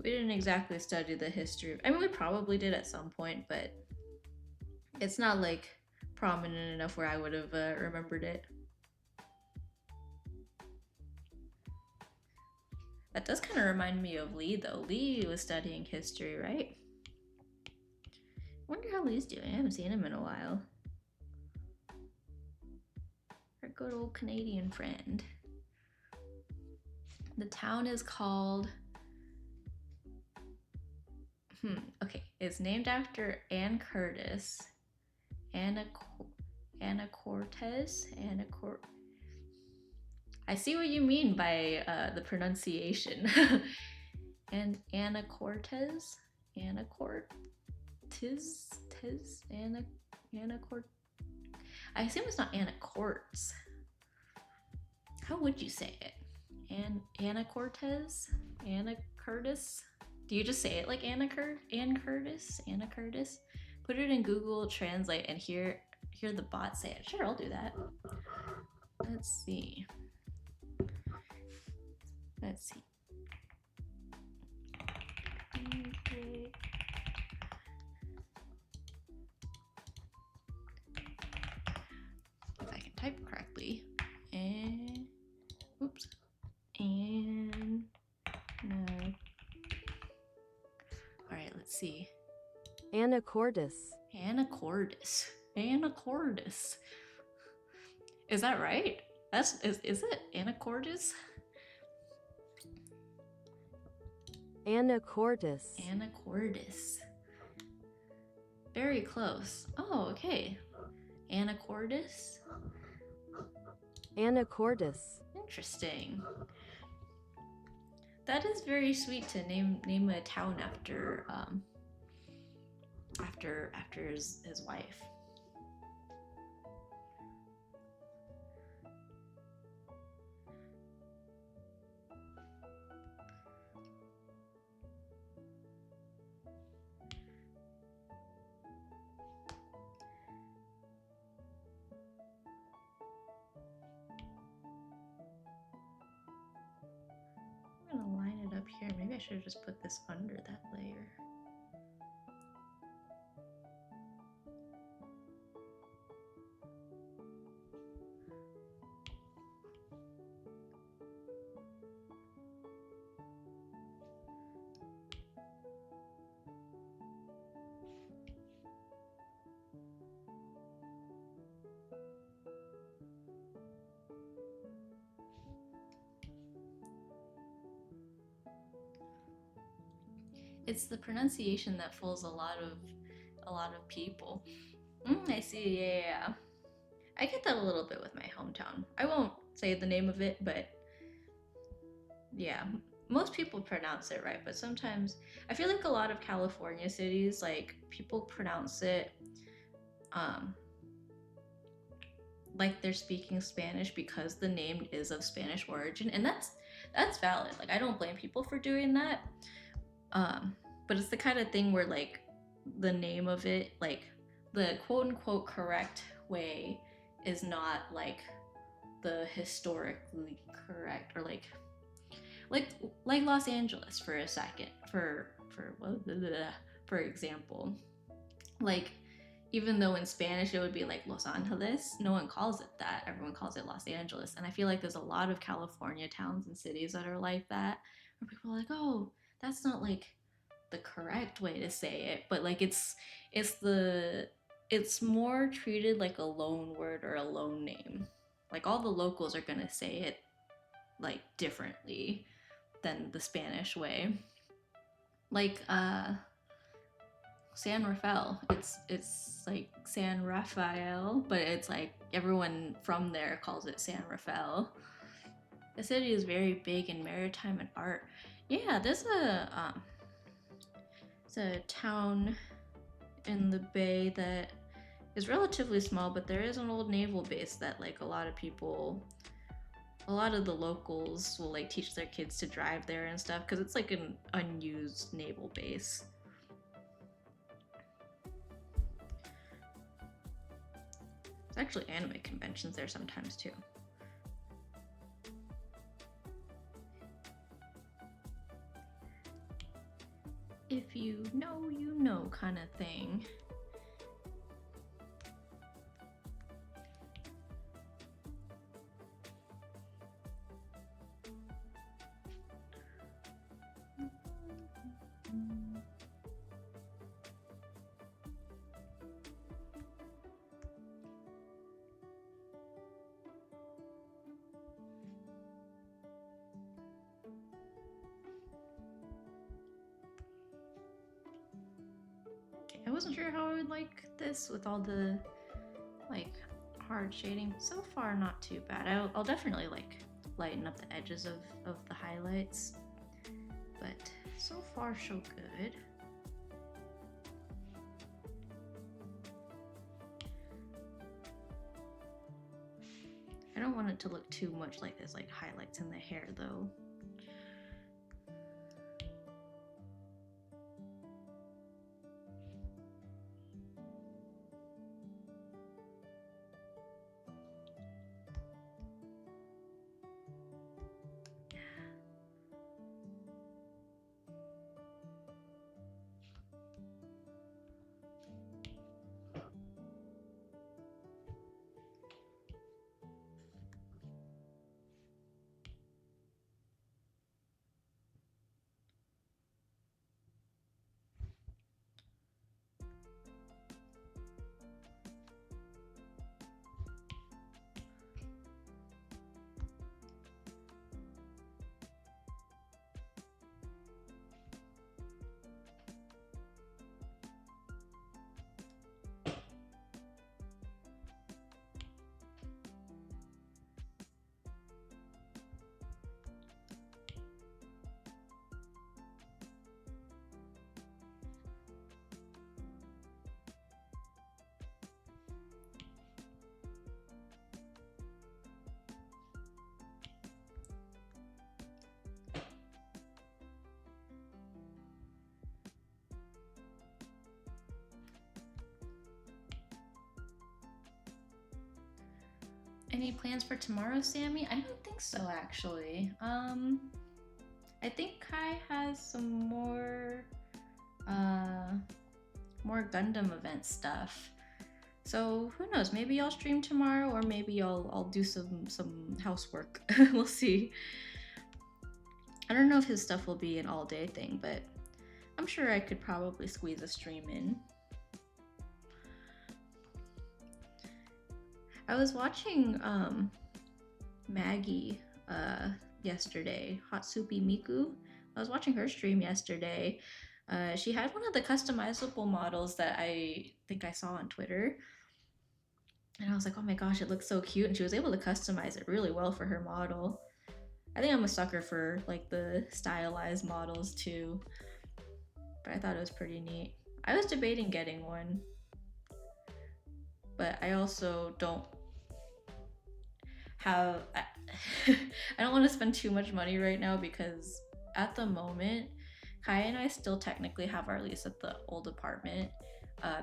We didn't exactly study the history. I mean, we probably did at some point, but it's not like prominent enough where I would have remembered it. That does kind of remind me of Lee, though. Lee was studying history, right? Wonder how Lee's doing. I haven't seen him in a while. Our good old Canadian friend. The town is called... okay, it's named after Anne Curtis. Anna Cortez? I see what you mean by the pronunciation. And Anna Cortez? Anna Cortez? Anna Cort... I assume it's not Anna Quartz. How would you say it? Anna Cortez? Anna Curtis? Do you just say it like Anne Curtis? Anna Curtis? Put it in Google Translate and hear the bot say it. Sure, I'll do that. Let's see. Okay. If I can type correctly. And oops. And no. All right, let's see. Anacortes. Is that right? Is it Anacortes? Anacortes. Very close. Oh, okay. Anacortes. Interesting. That is very sweet to name a town after his wife. I'm gonna line it up here. Maybe I should have just put this under that layer. It's the pronunciation that fools a lot of people. I see. Yeah. I get that a little bit with my hometown. I won't say the name of it, but yeah, most people pronounce it right. But sometimes I feel like a lot of California cities, like people pronounce it like they're speaking Spanish because the name is of Spanish origin, and that's valid. Like, I don't blame people for doing that. But it's the kind of thing where, like, the name of it, like, the quote-unquote correct way is not, like, the historically correct, or, like Los Angeles for a second, for example. Like, even though in Spanish it would be, like, Los Angeles, no one calls it that. Everyone calls it Los Angeles. And I feel like there's a lot of California towns and cities that are like that, where people are like, oh, that's not, like, the correct way to say it, but like it's more treated like a loan word or a loan name. Like, all the locals are gonna say it like differently than the Spanish way. like San Rafael. It's like San Rafael, but it's like everyone from there calls it San Rafael. The city is very big in maritime and art. Yeah, there's it's a town in the bay that is relatively small, but there is an old naval base that like a lot of the locals will like teach their kids to drive there and stuff because it's like an unused naval base. There's actually anime conventions there sometimes too. If you know kind of thing. I wasn't sure how I would like this with all the like hard shading. So far, not too bad. I'll definitely like lighten up the edges of the highlights, but so far so good. I don't want it to look too much like there's like highlights in the hair though. Any plans for tomorrow, Sammy? I don't think so, actually. I think Kai has some more Gundam event stuff. So who knows? Maybe I'll stream tomorrow, or maybe I'll do some housework. We'll see. I don't know if his stuff will be an all day thing, but I'm sure I could probably squeeze a stream in. I was watching Maggie yesterday, Hatsupi Miku. I was watching her stream yesterday. She had one of the customizable models that I think I saw on Twitter. And I was like, oh my gosh, it looks so cute. And she was able to customize it really well for her model. I think I'm a sucker for like the stylized models too. But I thought it was pretty neat. I was debating getting one. But I also don't have I don't want to spend too much money right now because at the moment Kai and I still technically have our lease at the old apartment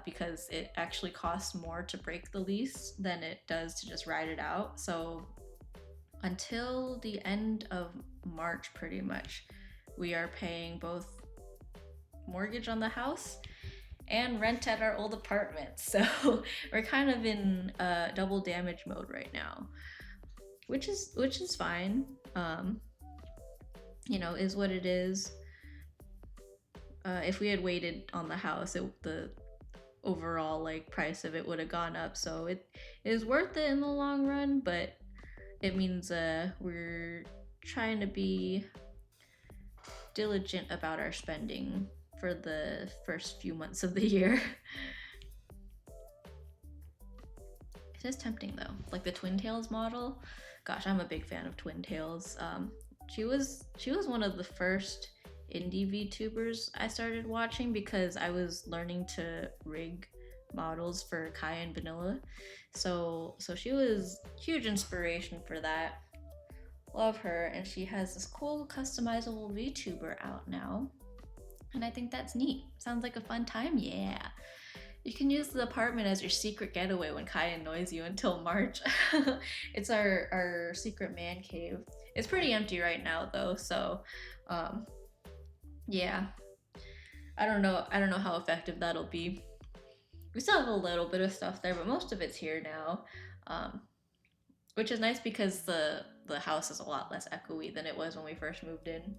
because it actually costs more to break the lease than it does to just ride it out. So until the end of March pretty much we are paying both mortgage on the house and rent at our old apartment. So we're kind of in double damage mode right now, which is fine. You know, is what it is. If we had waited on the house, the overall like price of it would have gone up. So it is worth it in the long run, but it means we're trying to be diligent about our spending for the first few months of the year. It is tempting though, like the Twin Tails model. Gosh, I'm a big fan of Twin Tails. She was one of the first indie VTubers I started watching because I was learning to rig models for Kai and Vanilla. So she was huge inspiration for that. Love her, and she has this cool customizable VTuber out now. And I think that's neat. Sounds like a fun time, yeah. You can use the apartment as your secret getaway when Kai annoys you until March. It's our secret man cave. It's pretty empty right now though, so yeah. I don't know how effective that'll be. We still have a little bit of stuff there, but most of it's here now. Um, which is nice because the house is a lot less echoey than it was when we first moved in.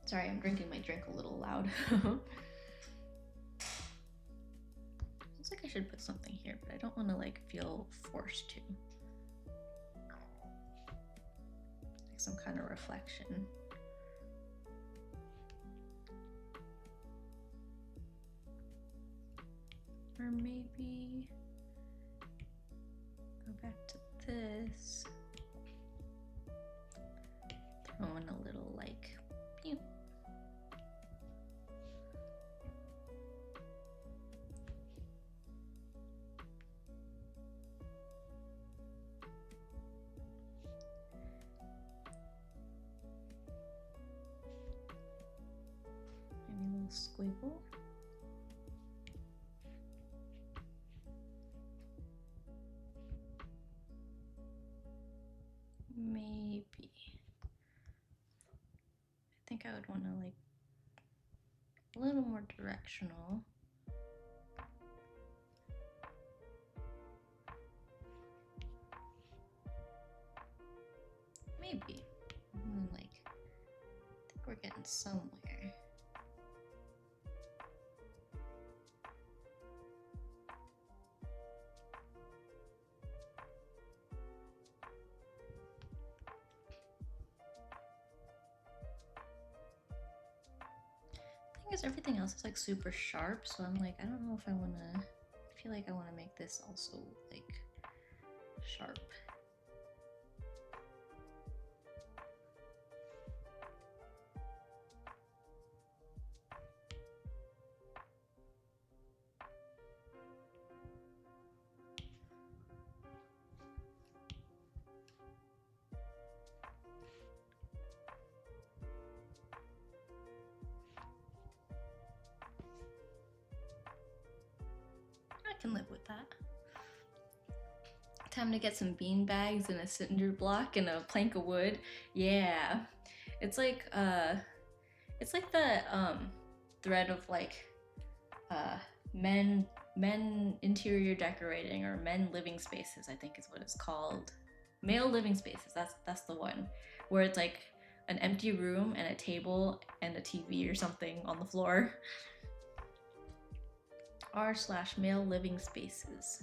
Sorry, I'm drinking my drink a little loud. Looks like I should put something here, but I don't want to like feel forced to. Like some kind of reflection. Or maybe go back to this. Throw in a little like pew. Maybe a little squiggle. Maybe. I think I would want to like a little more directional. Maybe. Like, I think we're getting somewhere. Because everything else is like super sharp, so I'm like, I don't know if I want to. I feel like I want to make this also like sharp. I can live with that. Time to get some bean bags and a cinder block and a plank of wood. Yeah. It's like the thread of like men interior decorating, or men living spaces, I think is what it's called. Male living spaces. That's the one. Where it's like an empty room and a table and a TV or something on the floor. r/male living spaces.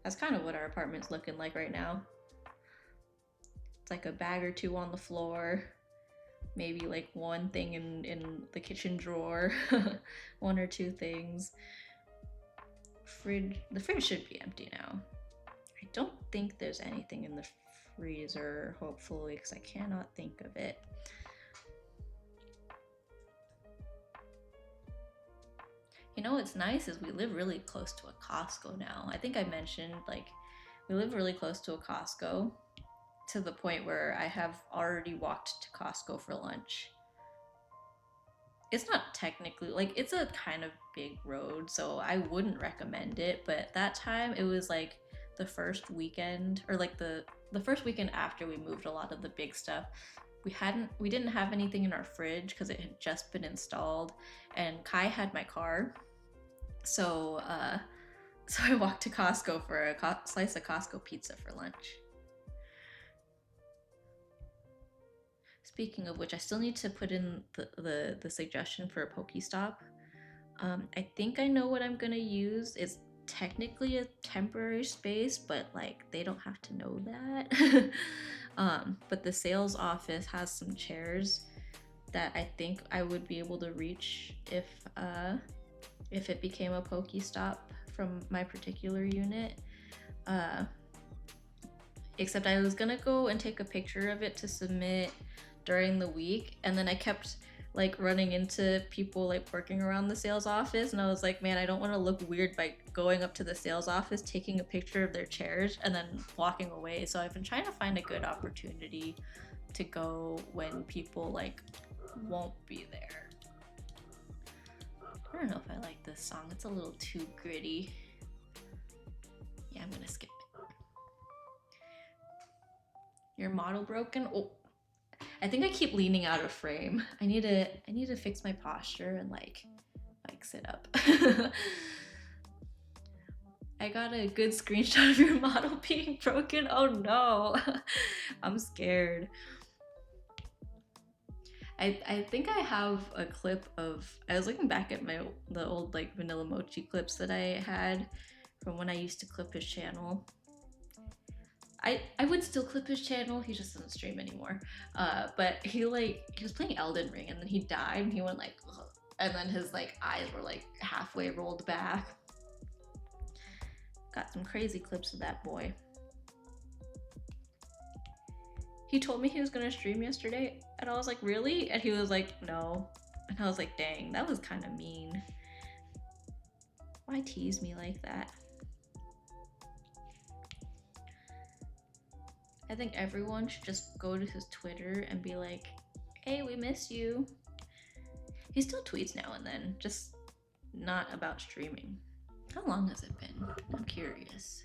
That's kind of what our apartment's looking like right now. It's like a bag or two on the floor, maybe like one thing in the kitchen drawer, one or two things. The fridge should be empty now. I don't think there's anything in the freezer, hopefully, because I cannot think of it. You know what's nice is we live really close to a Costco now. I think I mentioned like we live really close to a Costco, to the point where I have already walked to Costco for lunch. It's not technically like, it's a kind of big road, so I wouldn't recommend it, but that time it was like the first weekend, or like the first weekend after we moved a lot of the big stuff. We didn't have anything in our fridge because it had just been installed, and Kai had my car. So I walked to Costco for a slice of Costco pizza for lunch. Speaking of which, I still need to put in the suggestion for a Pokestop. I think I know what I'm gonna use. It's technically a temporary space, but like they don't have to know that. But the sales office has some chairs that I think I would be able to reach if it became a Pokestop from my particular unit. Uh, except I was gonna go and take a picture of it to submit during the week, and then I kept like running into people like working around the sales office, and I was like, man, I don't want to look weird by going up to the sales office, taking a picture of their chairs, and then walking away. So I've been trying to find a good opportunity to go when people like won't be there. I don't know if I like this song. It's a little too gritty. Yeah, I'm gonna skip it. Your model broken? Oh, I think I keep leaning out of frame. I need to fix my posture and like sit up. I got a good screenshot of your model being broken. Oh no. I'm scared. I think I have a clip of, I was looking back at the old like Vanilla Mochi clips that I had from when I used to clip his channel. I would still clip his channel, he just doesn't stream anymore. But he was playing Elden Ring and then he died and he went like, ugh, and then his like eyes were like halfway rolled back. Got some crazy clips of that boy. He told me he was gonna stream yesterday and I was like, really? And he was like, no. And I was like, dang, that was kind of mean. Why tease me like that? I think everyone should just go to his Twitter and be like, hey, we miss you. He still tweets now and then, just not about streaming. How long has it been? I'm curious.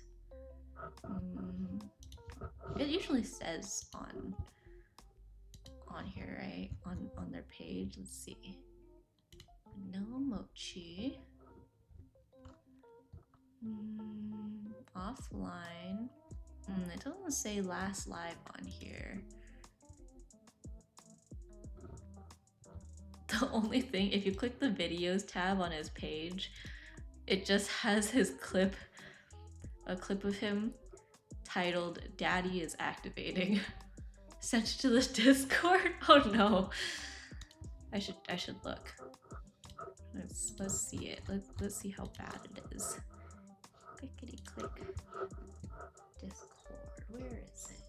It usually says on here, right? On their page. Let's see. Vanilla Mochi. Offline. It doesn't say last live on here. The only thing, if you click the videos tab on his page, it just has his clip, a clip of him titled "Daddy is activating." Sent to the Discord. Oh no. I should look. Let's see it. Let's see how bad it is. Clickety click. Discord. Where is it?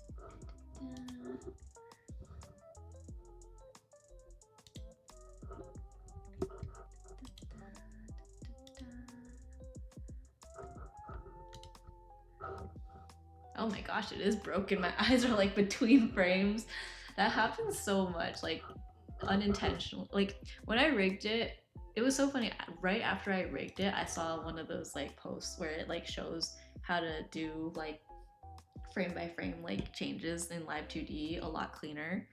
Oh my gosh, it is broken. My eyes are like between frames. That happens so much, like unintentional. Like when I rigged it, it was so funny. Right after I rigged it, I saw one of those like posts where it like shows how to do like frame by frame like changes in Live 2D a lot cleaner.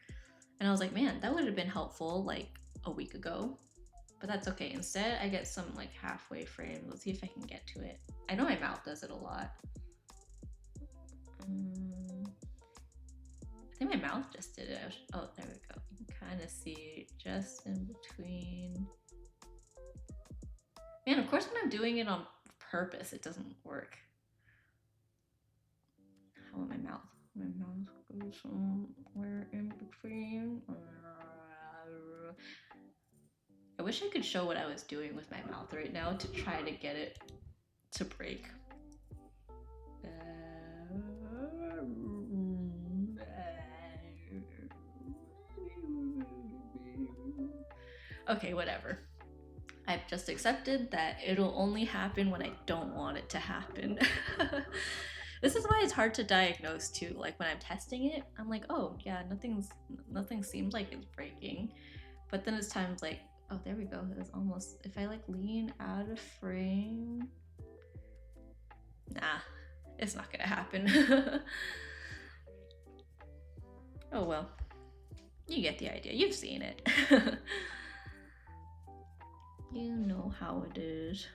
And I was like, man, that would have been helpful like a week ago. But that's okay. Instead, I get some like halfway frame. Let's see if I can get to it. I know my mouth does it a lot. I think my mouth just did it. Oh, there we go. You can kind of see just in between. Man, of course, when I'm doing it on purpose, it doesn't work. How about my mouth? My mouth goes somewhere in between. I wish I could show what I was doing with my mouth right now to try to get it to break. Okay, whatever. I've just accepted that it'll only happen when I don't want it to happen. This is why it's hard to diagnose too. Like when I'm testing it, I'm like, oh yeah, nothing seems like it's breaking. But then it's times like, oh, there we go. It's almost, if I like lean out of frame, nah, it's not gonna happen. Oh well, you get the idea. You've seen it. You know how it is.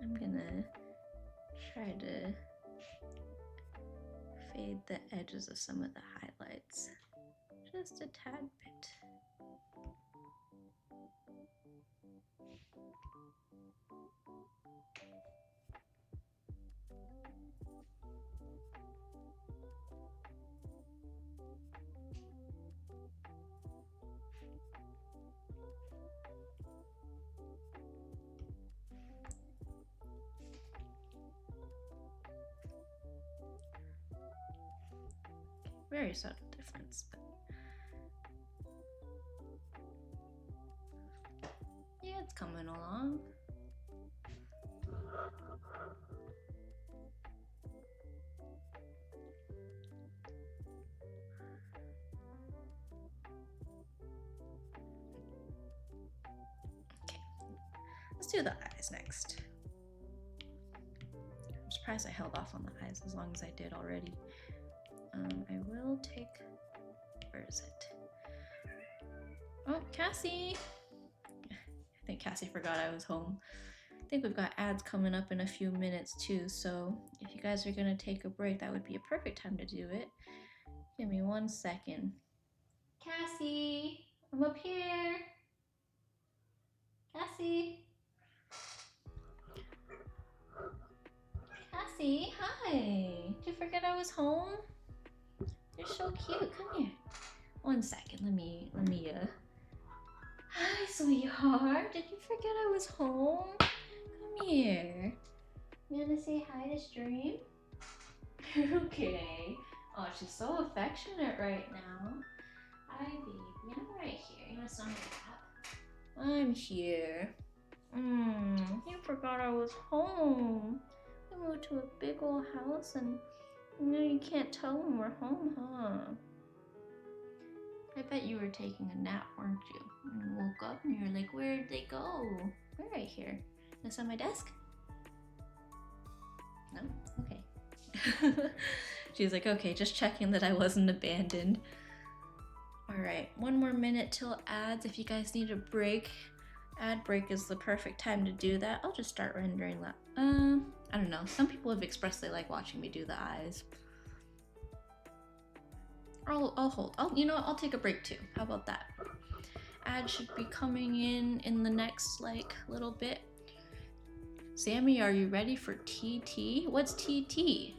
I'm gonna try to fade the edges of some of the highlights just a tad bit. very subtle difference. But yeah, it's coming along. Okay, let's do the eyes next. I'm surprised I held off on the eyes as long as I did already. I will take, where is it? Oh, Cassie! I think Cassie forgot I was home. I think we've got ads coming up in a few minutes too, so if you guys are gonna take a break, that would be a perfect time to do it. Give me 1 second. Cassie, I'm up here. Cassie. Cassie, hi. Did you forget I was home? You're so cute. Come here. 1 second. Let me. Hi, sweetheart. Did you forget I was home? Come here. You wanna say hi to Stream? Okay. Oh, she's so affectionate right now. Hi, baby. I'm right here. You wanna sit on my lap? I'm here. You forgot I was home. We moved to a big old house and you can't tell when we're home, huh? I bet you were taking a nap, weren't you? And you woke up and you were like, where'd they go? They're right here. This on my desk? No? Okay. She's like, okay, just checking that I wasn't abandoned. Alright, 1 more minute till ads. If you guys need a break, ad break is the perfect time to do that. I'll just start rendering that. I don't know. Some people have expressed they like watching me do the eyes. I'll hold. You know what? I'll take a break too. How about that? Ad should be coming in the next little bit. Sammy, are you ready for TT? What's TT?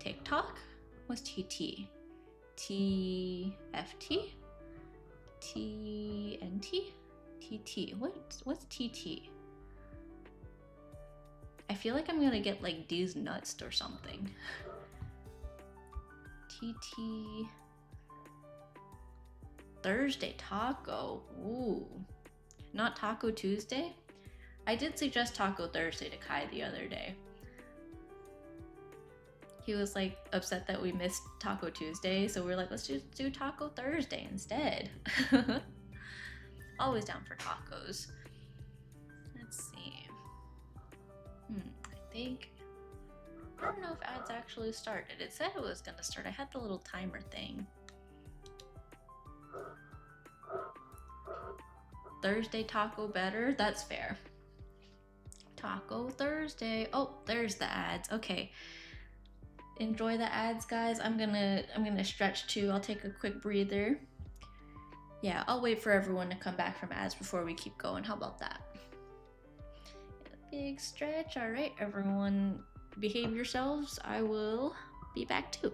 TikTok? What's TT? TFT? TNT? TT. What's TT? I feel like I'm gonna get D's nuts or something. TT Thursday taco. Ooh. Not Taco Tuesday? I did suggest Taco Thursday to Kai the other day. He was upset that we missed Taco Tuesday, so we're like, let's just do Taco Thursday instead. Always down for tacos. Let's see. I don't know if ads actually started. It said it was gonna start. I had the little timer thing. Thursday taco better? That's fair. Taco Thursday. Oh, there's the ads. Okay. Enjoy the ads, guys. I'm gonna stretch too. I'll take a quick breather. Yeah, I'll wait for everyone to come back from ads before we keep going. How about that? A big stretch. All right, everyone, behave yourselves. I will be back too.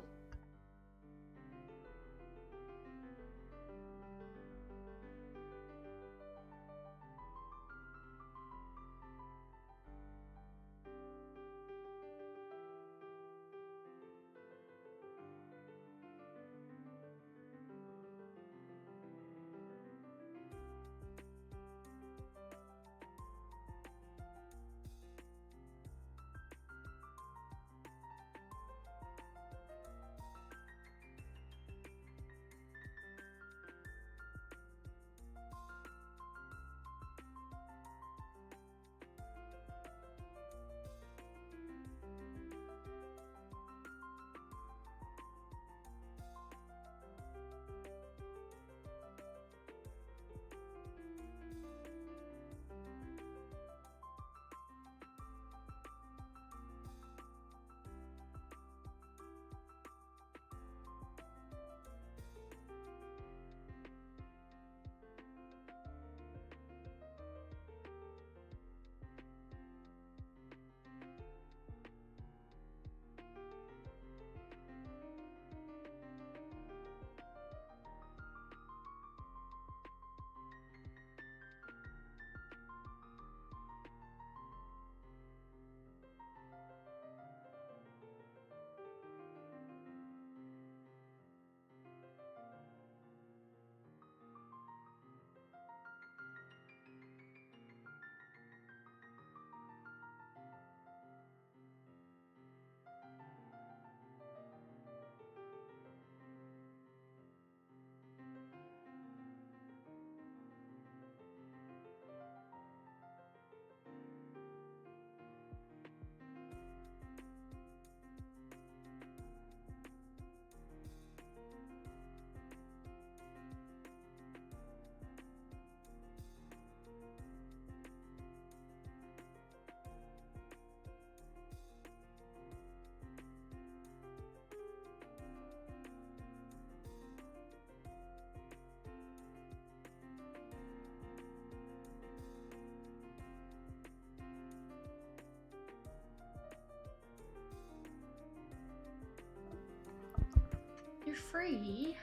You're free.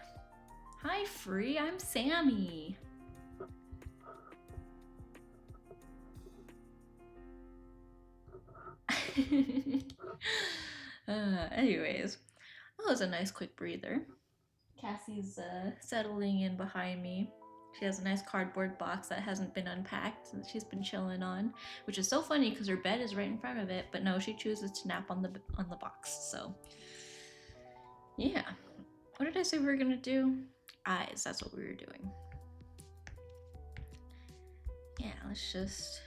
Hi, free. I'm Sammy. Anyways, that was a nice quick breather. Cassie's settling in behind me. She has a nice cardboard box that hasn't been unpacked and she's been chilling on, which is so funny because her bed is right in front of it. But no, she chooses to nap on the box. So yeah, what did I say we were gonna do? Eyes. That's what we were doing. Yeah, let's just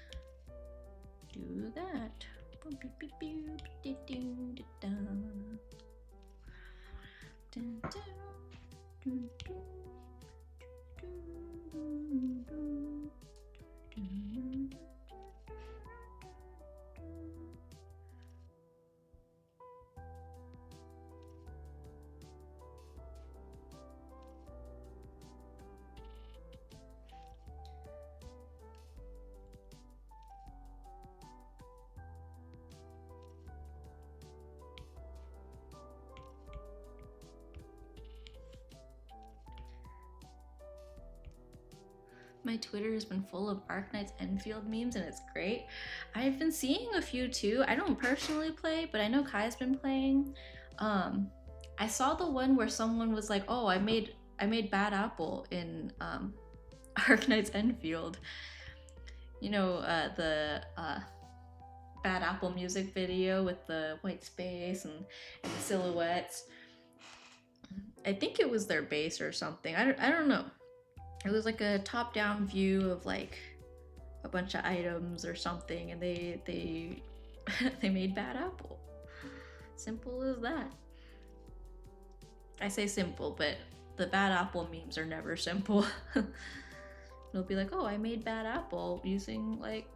do that. My Twitter has been full of Arknight's Enfield memes and it's great. I've been seeing a few too. I don't personally play, but I know Kai's been playing. I saw the one where someone was like, "Oh, I made Bad Apple in Arknight's Enfield." You know, the Bad Apple music video with the white space and the silhouettes. I think it was their base or something. I don't know. It was like a top-down view of like a bunch of items or something, and they they made Bad Apple. Simple as that. I say simple, but the Bad Apple memes are never simple. It'll be like, oh, I made Bad Apple using like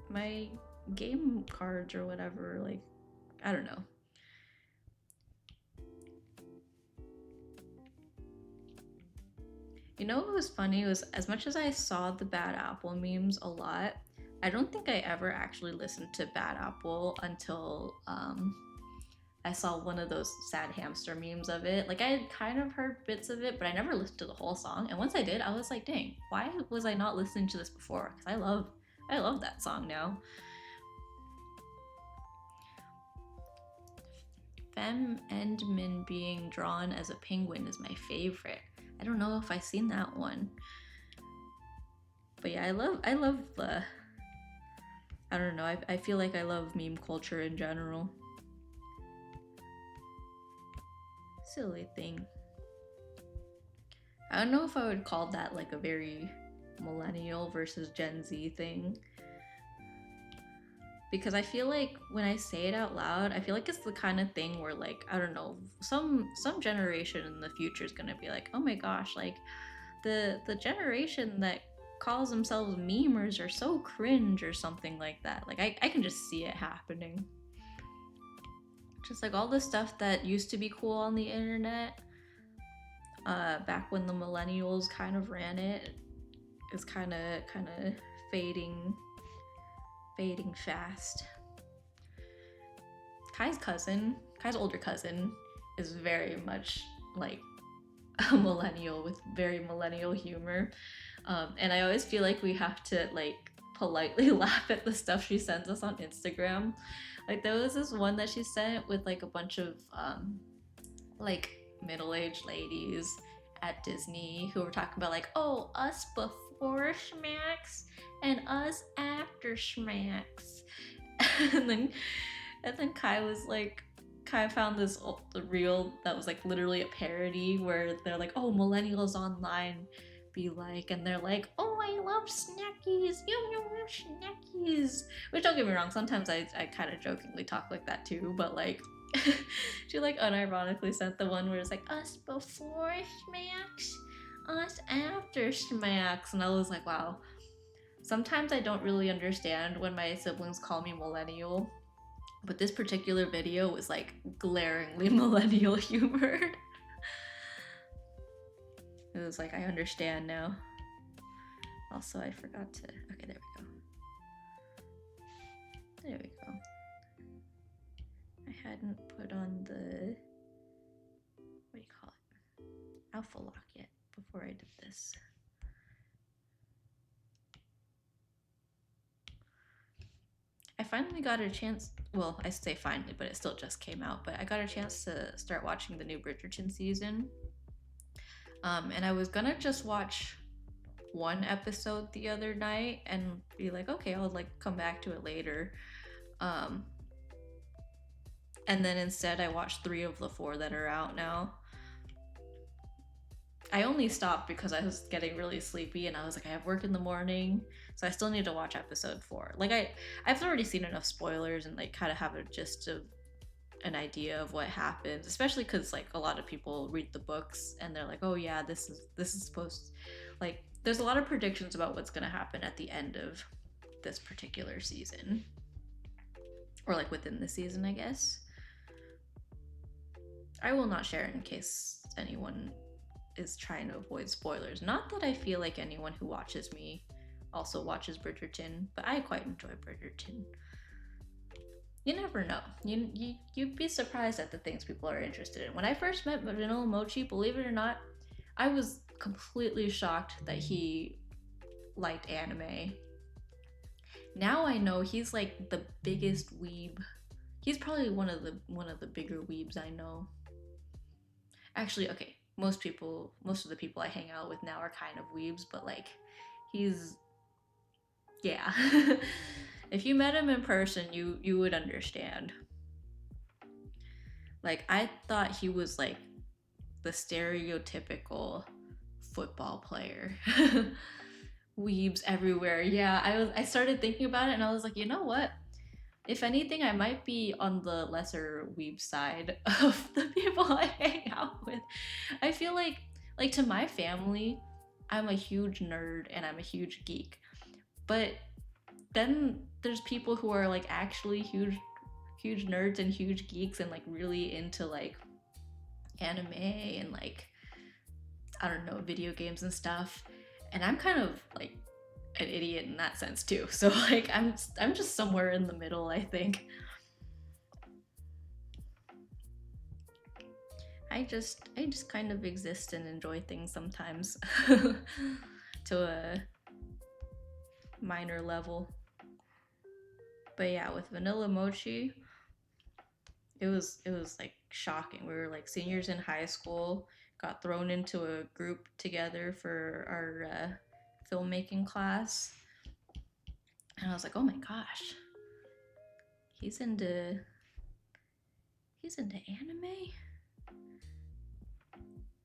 my game cards or whatever. Like, I don't know. You know what was funny was, as much as I saw the Bad Apple memes a lot, I don't think I ever actually listened to Bad Apple until I saw one of those sad hamster memes of it. Like I had kind of heard bits of it, but I never listened to the whole song. And once I did, I was like, dang, why was I not listening to this before? Because I love that song now. Femme Endman being drawn as a penguin is my favorite. I don't know if I've seen that one. But yeah, I love the I don't know, I feel like I love meme culture in general. Silly thing. I don't know if I would call that like a very millennial versus Gen Z thing. Because I feel like when I say it out loud, I feel like it's the kind of thing where like, I don't know, some generation in the future is gonna be like, oh my gosh, like the generation that calls themselves memers are so cringe or something like that. Like I can just see it happening. Just like all the stuff that used to be cool on the internet, back when the millennials kind of ran it, is kind of fading fast. Kai's older cousin, is very much like a millennial with very millennial humor. And I always feel like we have to like politely laugh at the stuff she sends us on Instagram. Like there was this one that she sent with like a bunch of like middle-aged ladies at Disney who were talking about like, oh, us before Schmacks and us after Schmacks. and then Kai found this reel that was like literally a parody where they're like, oh, millennials online be like, and they're like, oh, I love snackies, yum snackies. Which, don't get me wrong, sometimes I kind of jokingly talk like that too, but like she like unironically sent the one where it's like us before Schmacks, us after Schmacks, and I was like, wow. Sometimes I don't really understand when my siblings call me millennial, but this particular video was like glaringly millennial humor. It was like, I understand now. Also, I forgot to. Okay, there we go. There we go. I hadn't put on the. What do you alpha lock yet before I did this. I finally got a chance, well, I say finally, but it still just came out, but I got a chance to start watching the new Bridgerton season. And I was gonna just watch one episode the other night and be like, okay, I'll like come back to it later. Um, and then instead I watched 3 of the 4 that are out now. I only stopped because I was getting really sleepy and I was like, I have work in the morning, so I still need to watch episode 4. Like I've already seen enough spoilers and like kind of have a gist of an idea of what happens, especially because like a lot of people read the books and they're like, oh yeah, this is supposed, like there's a lot of predictions about what's going to happen at the end of this particular season, or like within the season, I guess. I will not share it in case anyone is trying to avoid spoilers. Not that I feel like anyone who watches me also watches Bridgerton, but I quite enjoy Bridgerton. You never know. You'd be surprised at the things people are interested in. When I first met Vanilla Mochi, believe it or not, I was completely shocked that he liked anime. Now I know he's like the biggest weeb. He's probably one of the bigger weebs I know. Actually, okay, most of the people I hang out with now are kind of weebs, but like he's, yeah. If you met him in person, you would understand. Like I thought he was like the stereotypical football player. Weebs everywhere. Yeah, I started thinking about it and I was like, you know what? If anything, I might be on the lesser weeb side of the people I hang out with. I feel like to my family, I'm a huge nerd and I'm a huge geek. But then there's people who are like actually huge nerds and huge geeks and like really into like anime and like, I don't know, video games and stuff. And I'm kind of like an idiot in that sense too. So like I'm just somewhere in the middle, I think. I just kind of exist and enjoy things sometimes to a minor level. But yeah, with Vanilla Mochi, it was like shocking. We were like seniors in high school, got thrown into a group together for our filmmaking class, and I was like, oh my gosh, he's into anime.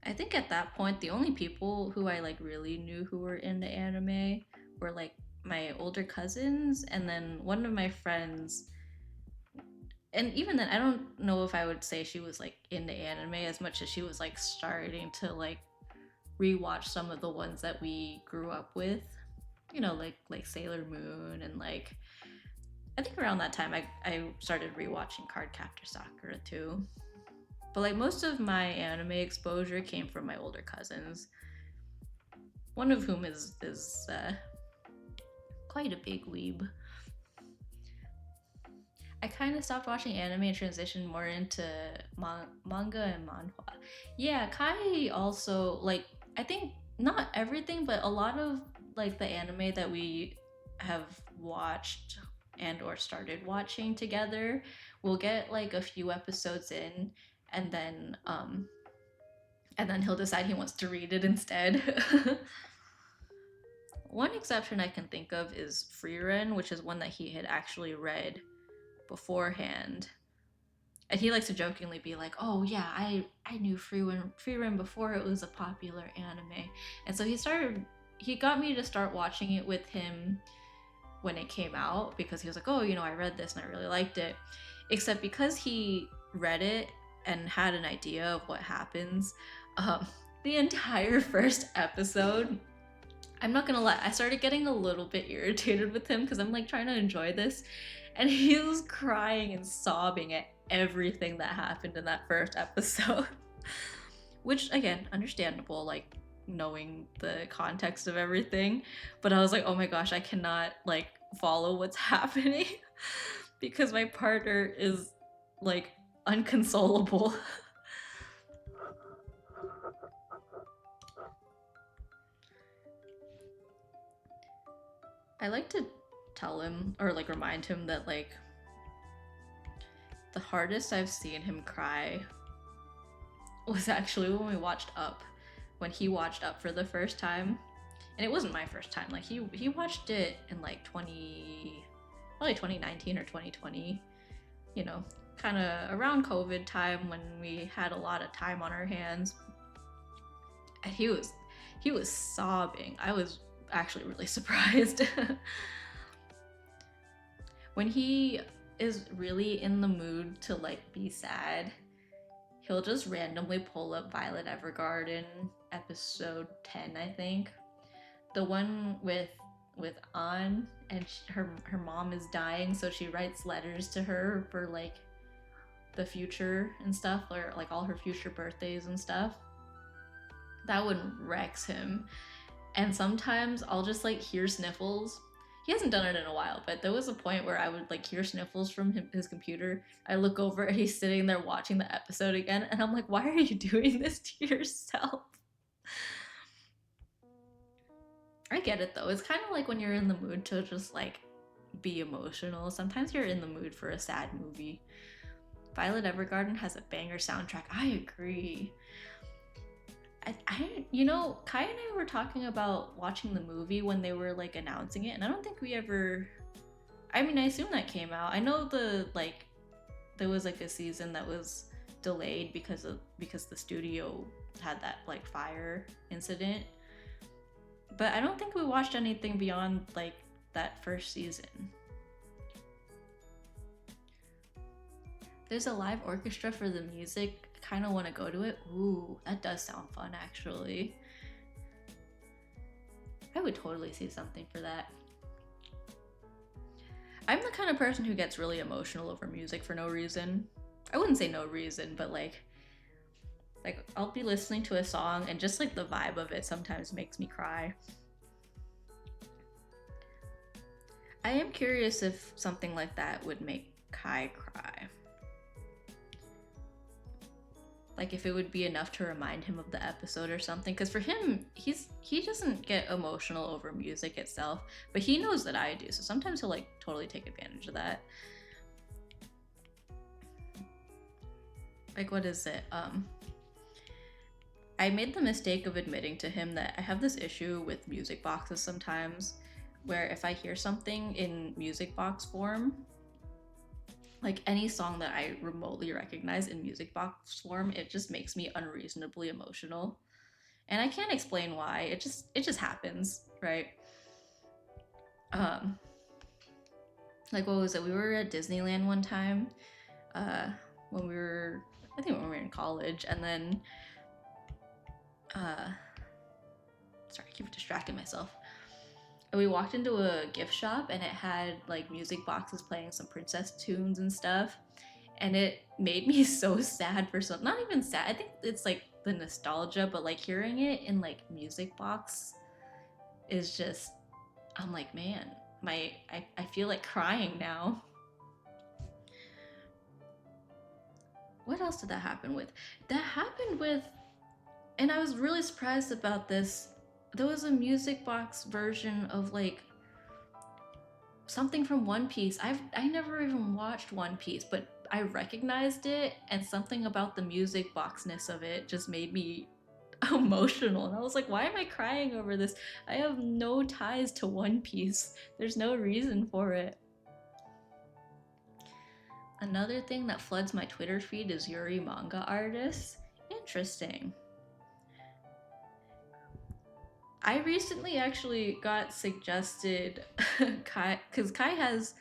I think at that point the only people who I like really knew who were into anime were like my older cousins and then one of my friends. And even then I don't know if I would say she was like into anime as much as she was like starting to like rewatch some of the ones that we grew up with, you know, like Sailor Moon and like I think around that time I started rewatching Cardcaptor Sakura too. But like most of my anime exposure came from my older cousins, one of whom is quite a big weeb. I kind of stopped watching anime and transitioned more into manga and manhwa. Yeah, Kai also, like, I think not everything, but a lot of like the anime that we have watched and or started watching together, we'll get like a few episodes in and then he'll decide he wants to read it instead. One exception I can think of is Freeren, which is one that he had actually read beforehand. And he likes to jokingly be like, oh yeah, I knew Freeren before it was a popular anime. And so he got me to start watching it with him when it came out because he was like, oh, you know, I read this and I really liked it. Except because he read it and had an idea of what happens, the entire first episode, I'm not gonna lie, I started getting a little bit irritated with him because I'm like trying to enjoy this and he was crying and sobbing at everything that happened in that first episode. Which, again, understandable, like knowing the context of everything. But I was like, oh my gosh, I cannot like follow what's happening because my partner is like unconsolable. I like to tell him or like remind him that like the hardest I've seen him cry was actually when we watched Up, when he watched Up for the first time. And it wasn't my first time. Like he watched it in like 2019 or 2020, you know, kind of around COVID time when we had a lot of time on our hands. And he was sobbing. I was actually really surprised. When he is really in the mood to like be sad, he'll just randomly pull up Violet Evergarden episode 10, I think. The one with An, and her mom is dying, so she writes letters to her for like the future and stuff, or like all her future birthdays and stuff. That one wrecks him. And sometimes I'll just like hear sniffles. He hasn't done it in a while, but there was a point where I would like hear sniffles from his computer. I look over and he's sitting there watching the episode again, and I'm like, why are you doing this to yourself? I get it though. It's kind of like when you're in the mood to just like be emotional. Sometimes you're in the mood for a sad movie. Violet Evergarden has a banger soundtrack. I agree. You know, Kai and I were talking about watching the movie when they were like announcing it, and I don't think we ever. I mean, I assume that came out. I know there was like a season that was delayed because the studio had that like fire incident, but I don't think we watched anything beyond like that first season. There's a live orchestra for the music. Kind of want to go to it. Ooh, that does sound fun actually. I would totally see something for that. I'm the kind of person who gets really emotional over music for no reason. I wouldn't say no reason, but like I'll be listening to a song and just like the vibe of it sometimes makes me cry. I am curious if something like that would make Kai cry. Like if it would be enough to remind him of the episode or something, because for him he doesn't get emotional over music itself, but he knows that I do, so sometimes he'll like totally take advantage of that. Like what is it, I made the mistake of admitting to him that I have this issue with music boxes sometimes, where if I hear something in music box form, like any song that I remotely recognize in music box form, it just makes me unreasonably emotional. And I can't explain why. It just happens, right? Um like what was it? We were at Disneyland one time, when we were I think when we were in college, and then sorry, I keep distracting myself. We walked into a gift shop and it had like music boxes playing some princess tunes and stuff, and it made me so sad for some, not even sad, I think it's like the nostalgia, but like hearing it in like music box is just, I'm like, man, I feel like crying now. What else did that happen with? That happened with, and I was really surprised about this. There was a music box version of like something from One Piece. I never even watched One Piece, but I recognized it, and something about the music boxness of it just made me emotional. And I was like, why am I crying over this? I have no ties to One Piece. There's no reason for it. Another thing that floods my Twitter feed is Yuri manga artists. Interesting. I recently actually got suggested Kai, because Kai has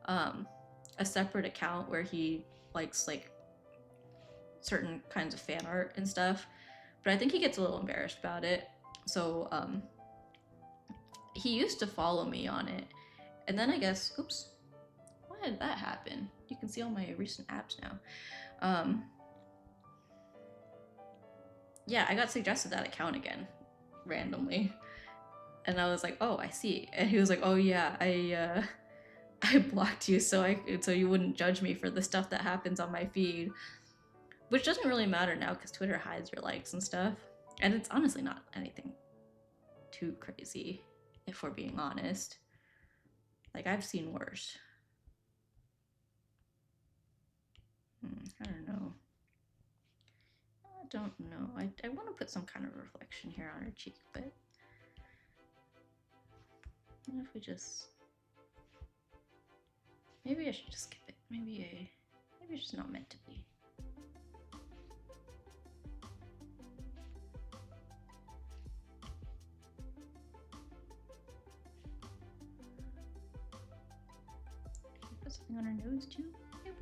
a separate account where he likes like certain kinds of fan art and stuff, but I think he gets a little embarrassed about it. So he used to follow me on it, and then I guess, oops, why did that happen? You can see all my recent apps now. Yeah, I got suggested that account again randomly, and I was like, oh, I see. And he was like, oh yeah, I blocked you so you wouldn't judge me for the stuff that happens on my feed, which doesn't really matter now because Twitter hides your likes and stuff, and it's honestly not anything too crazy if we're being honest. Like, I've seen worse. I don't know. I don't know. I want to put some kind of reflection here on her cheek, but what if we just... Maybe I should just skip it. Maybe it's just not meant to be. Put something on her nose too. Yep.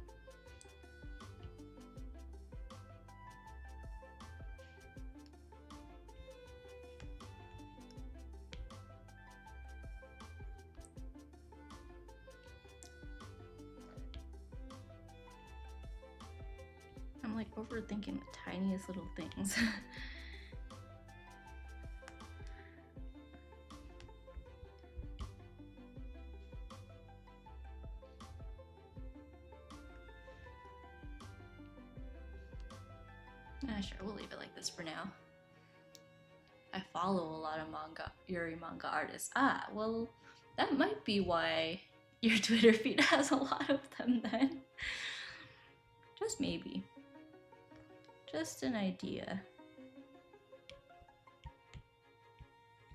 I'm like overthinking the tiniest little things. Sure, we'll leave it like this for now. I follow a lot of Yuri manga artists. Ah, well, that might be why your Twitter feed has a lot of them then. Just maybe. Just an idea.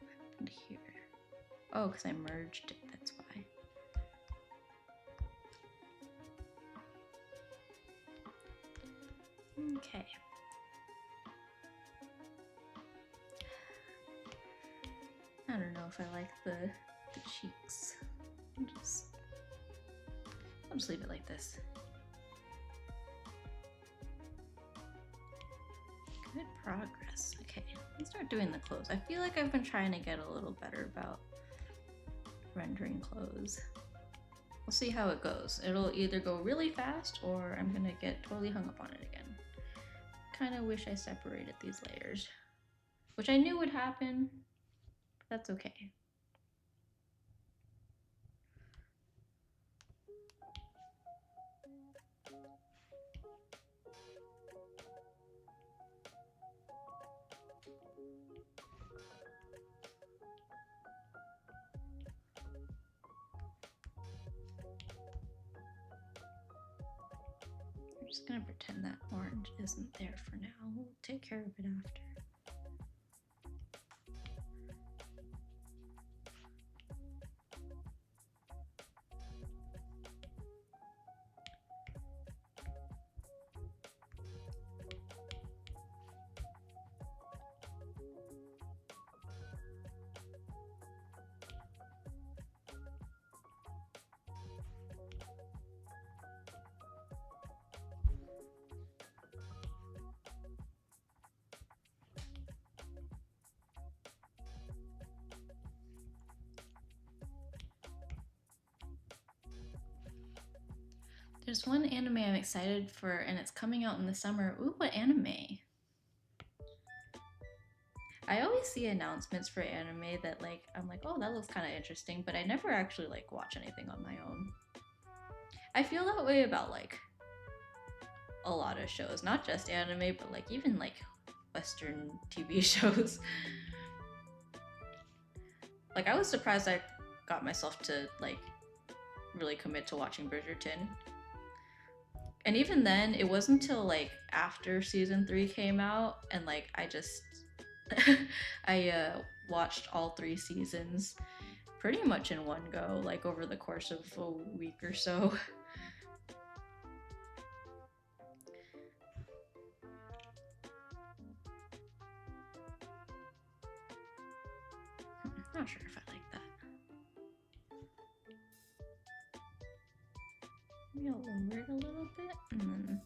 What happened here? Oh, because I merged it, that's why. Okay. I don't know if I like the cheeks. I'll just leave it like this. Good progress. Okay, let's start doing the clothes. I feel like I've been trying to get a little better about rendering clothes. We'll see how it goes. It'll either go really fast or I'm gonna get totally hung up on it again. Kind of wish I separated these layers, which I knew would happen. That's okay. I'm just gonna pretend that orange isn't there for now. We'll take care of it after. There's one anime I'm excited for, and it's coming out in the summer. Ooh, what anime? I always see announcements for anime that like I'm like, oh, that looks kind of interesting, but I never actually like watch anything on my own. I feel that way about like a lot of shows, not just anime, but like even like Western TV shows. Like I was surprised I got myself to like really commit to watching Bridgerton. And even then, it wasn't until like after season 3 came out, and like I just I watched all 3 seasons pretty much in one go, like over the course of a week or so. Not sure if I like that. Maybe I'll lower it a little bit and then...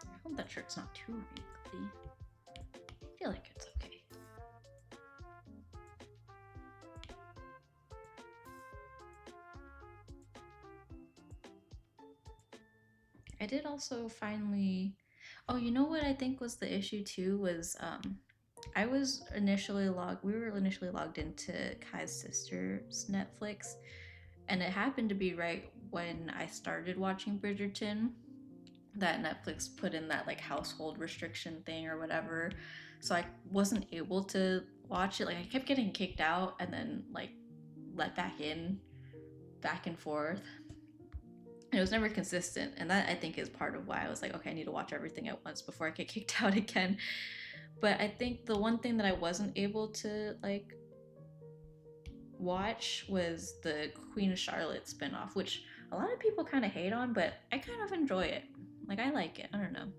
I hope that shirt's not too wrinkly. I feel like it's okay. I did also finally. Oh, you know what I think was the issue too was I was initially logged. We were initially logged into Kai's sister's Netflix, and it happened to be right when I started watching Bridgerton that Netflix put in that like household restriction thing or whatever. So I wasn't able to watch it. Like I kept getting kicked out and then like let back in, back and forth. And it was never consistent, and that I think is part of why I was like, okay, I need to watch everything at once before I get kicked out again. But I think the one thing that I wasn't able to like watch was the Queen Charlotte spinoff, which a lot of people kind of hate on, but I kind of enjoy it. Like I like it. I don't know.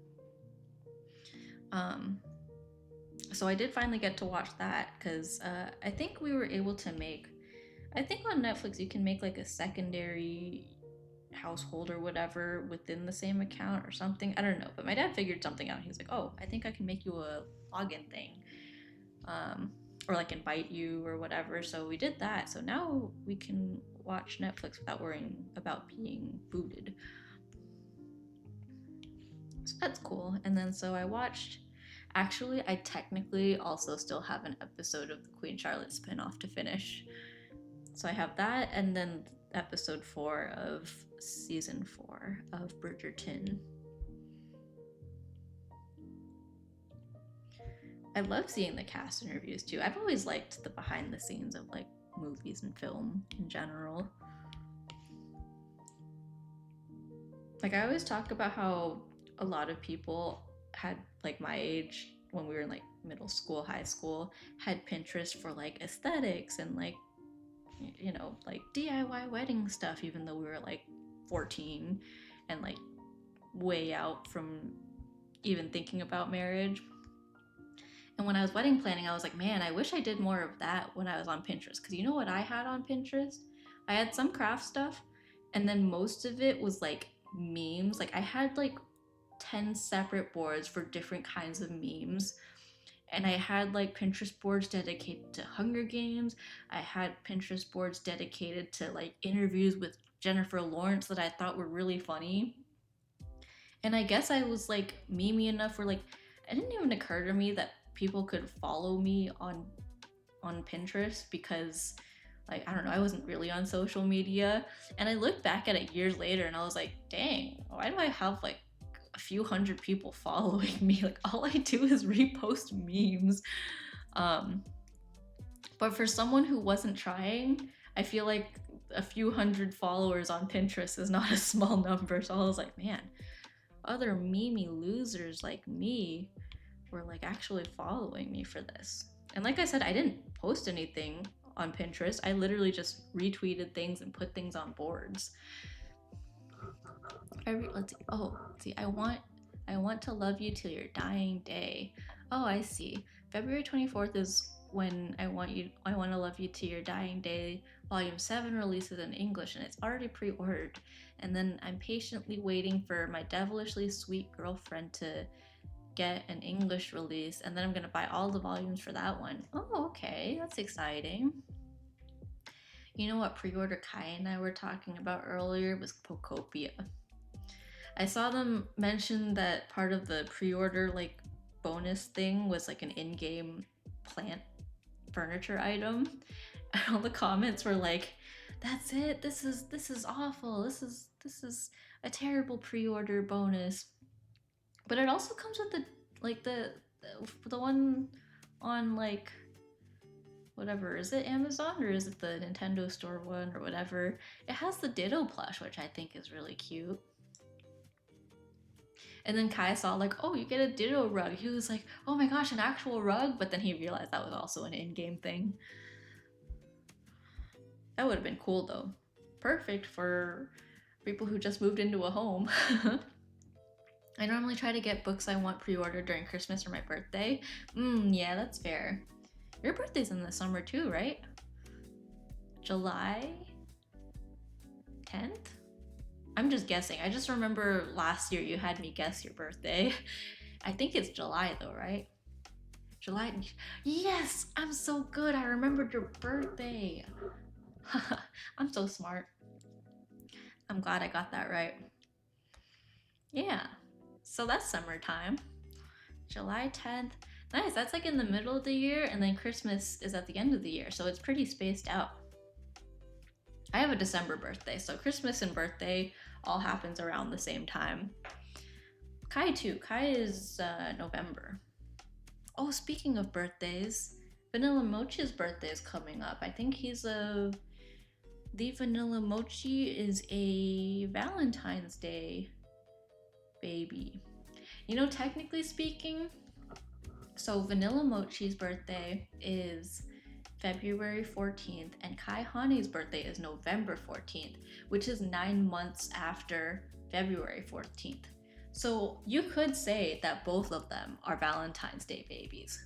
Um, so I did finally get to watch that because I think we were able to make. I think on Netflix you can make like a secondary household or whatever within the same account or something. I don't know, but my dad figured something out. He was like, "Oh, I think I can make you a login thing, or like invite you or whatever." So we did that. So now we can watch Netflix without worrying about being booted. So that's cool. And then so I watched. Actually, I technically also still have an episode of the Queen Charlotte spinoff to finish. So I have that, and then episode 4 of season 4 of Bridgerton. I love seeing the cast interviews too. I've always liked the behind the scenes of like movies and film in general. Like I always talk about how a lot of people had like my age when we were in like middle school, high school, had Pinterest for like aesthetics and like like DIY wedding stuff even though we were like 14 and like way out from even thinking about marriage. And when I was wedding planning, I was like, man, I wish I did more of that when I was on Pinterest. Because you know what I had on Pinterest? I had some craft stuff, and then most of it was like memes. Like I had like 10 separate boards for different kinds of memes. And I had like Pinterest boards dedicated to Hunger Games. I had Pinterest boards dedicated to like interviews with Jennifer Lawrence that I thought were really funny. And I guess I was like memey enough where like it didn't even occur to me that people could follow me on Pinterest because like I don't know, I wasn't really on social media. And I looked back at it years later and I was like, dang, why do I have like a few hundred people following me? Like all I do is repost memes. Um but for someone who wasn't trying, I feel like a few hundred followers on Pinterest is not a small number. So I was like, man, other memey losers like me were like actually following me for this. And like I said, I didn't post anything on Pinterest. I literally just retweeted things and put things on boards. Let's see. Oh, see, I want to love you till your dying day. Oh, I see. February 24th is when I want to love you to your dying day. Volume 7 releases in English and it's already pre-ordered. And then I'm patiently waiting for my devilishly sweet girlfriend to get an English release, and then I'm gonna buy all the volumes for that one. Oh, okay, that's exciting. You know what pre-order Kai and I were talking about earlier was Pocopia. I saw them mention that part of the pre-order like bonus thing was like an in-game plant furniture item, and all the comments were like, "That's it. This is awful. This is a terrible pre-order bonus." But it also comes with the like the one on like whatever, is it Amazon or is it the Nintendo store one or whatever? It has the Ditto plush, which I think is really cute. And then Kai saw like, oh, you get a Ditto rug. He was like, oh my gosh, an actual rug. But then he realized that was also an in-game thing. That would have been cool though. Perfect for people who just moved into a home. I normally try to get books I want pre-ordered during Christmas or my birthday. Yeah, that's fair. Your birthday's in the summer too, right? July 10th? I'm just guessing. I just remember last year you had me guess your birthday. I think it's July though, right? July. Yes, I'm so good. I remembered your birthday. I'm so smart. I'm glad I got that right. Yeah. So that's summertime. July 10th. Nice. That's like in the middle of the year, and then Christmas is at the end of the year, so it's pretty spaced out. I have a December birthday, so Christmas and birthday all happens around the same time. Kai too. Kai is November. Oh, speaking of birthdays, Vanilla Mochi's birthday is coming up. I think he's a. The Vanilla Mochi is a Valentine's Day baby. You know, technically speaking, so Vanilla Mochi's birthday is February 14th, and Kai Hane's birthday is November 14th, which is 9 months after February 14th. So you could say that both of them are Valentine's Day babies.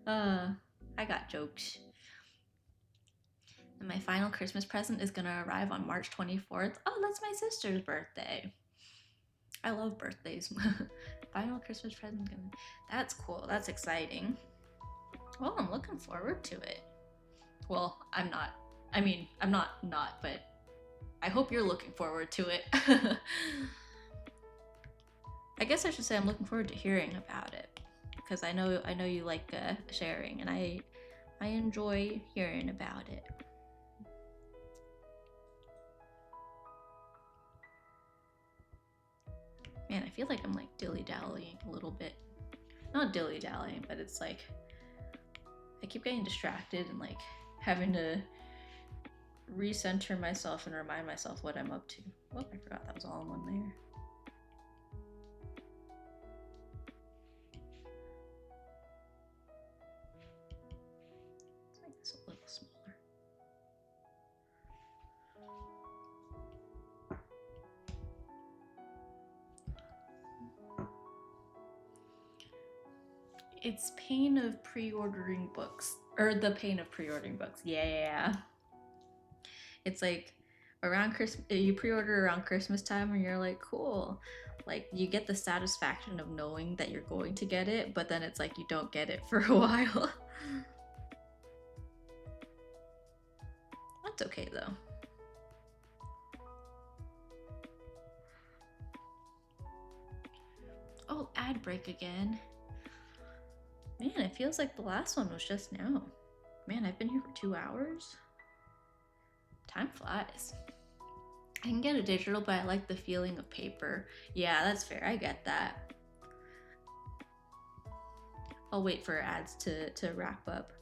uh, I got jokes. And my final Christmas present is gonna arrive on March 24th. Oh, that's my sister's birthday. I love birthdays. Final Christmas present. That's cool. That's exciting. Well, I'm looking forward to it. Well, I'm not. I mean, I'm not, but I hope you're looking forward to it. I guess I should say I'm looking forward to hearing about it, because I know you like sharing, and I enjoy hearing about it. Man, I feel like I'm like dilly-dallying a little bit. Not dilly-dallying, but it's like I keep getting distracted and like having to recenter myself and remind myself what I'm up to. Oh, I forgot that was all in one layer. Let's make this a little smaller. It's pain of pre-ordering books, or the pain of pre-ordering books. Yeah. It's like around Christmas, you pre-order around Christmas time, and you're like, cool. Like you get the satisfaction of knowing that you're going to get it, but then it's like you don't get it for a while. That's okay though. Oh, ad break again. Man, it feels like the last one was just now. Man, I've been here for 2 hours. Time flies. I can get a digital, but I like the feeling of paper. Yeah, that's fair. I get that. I'll wait for ads to wrap up.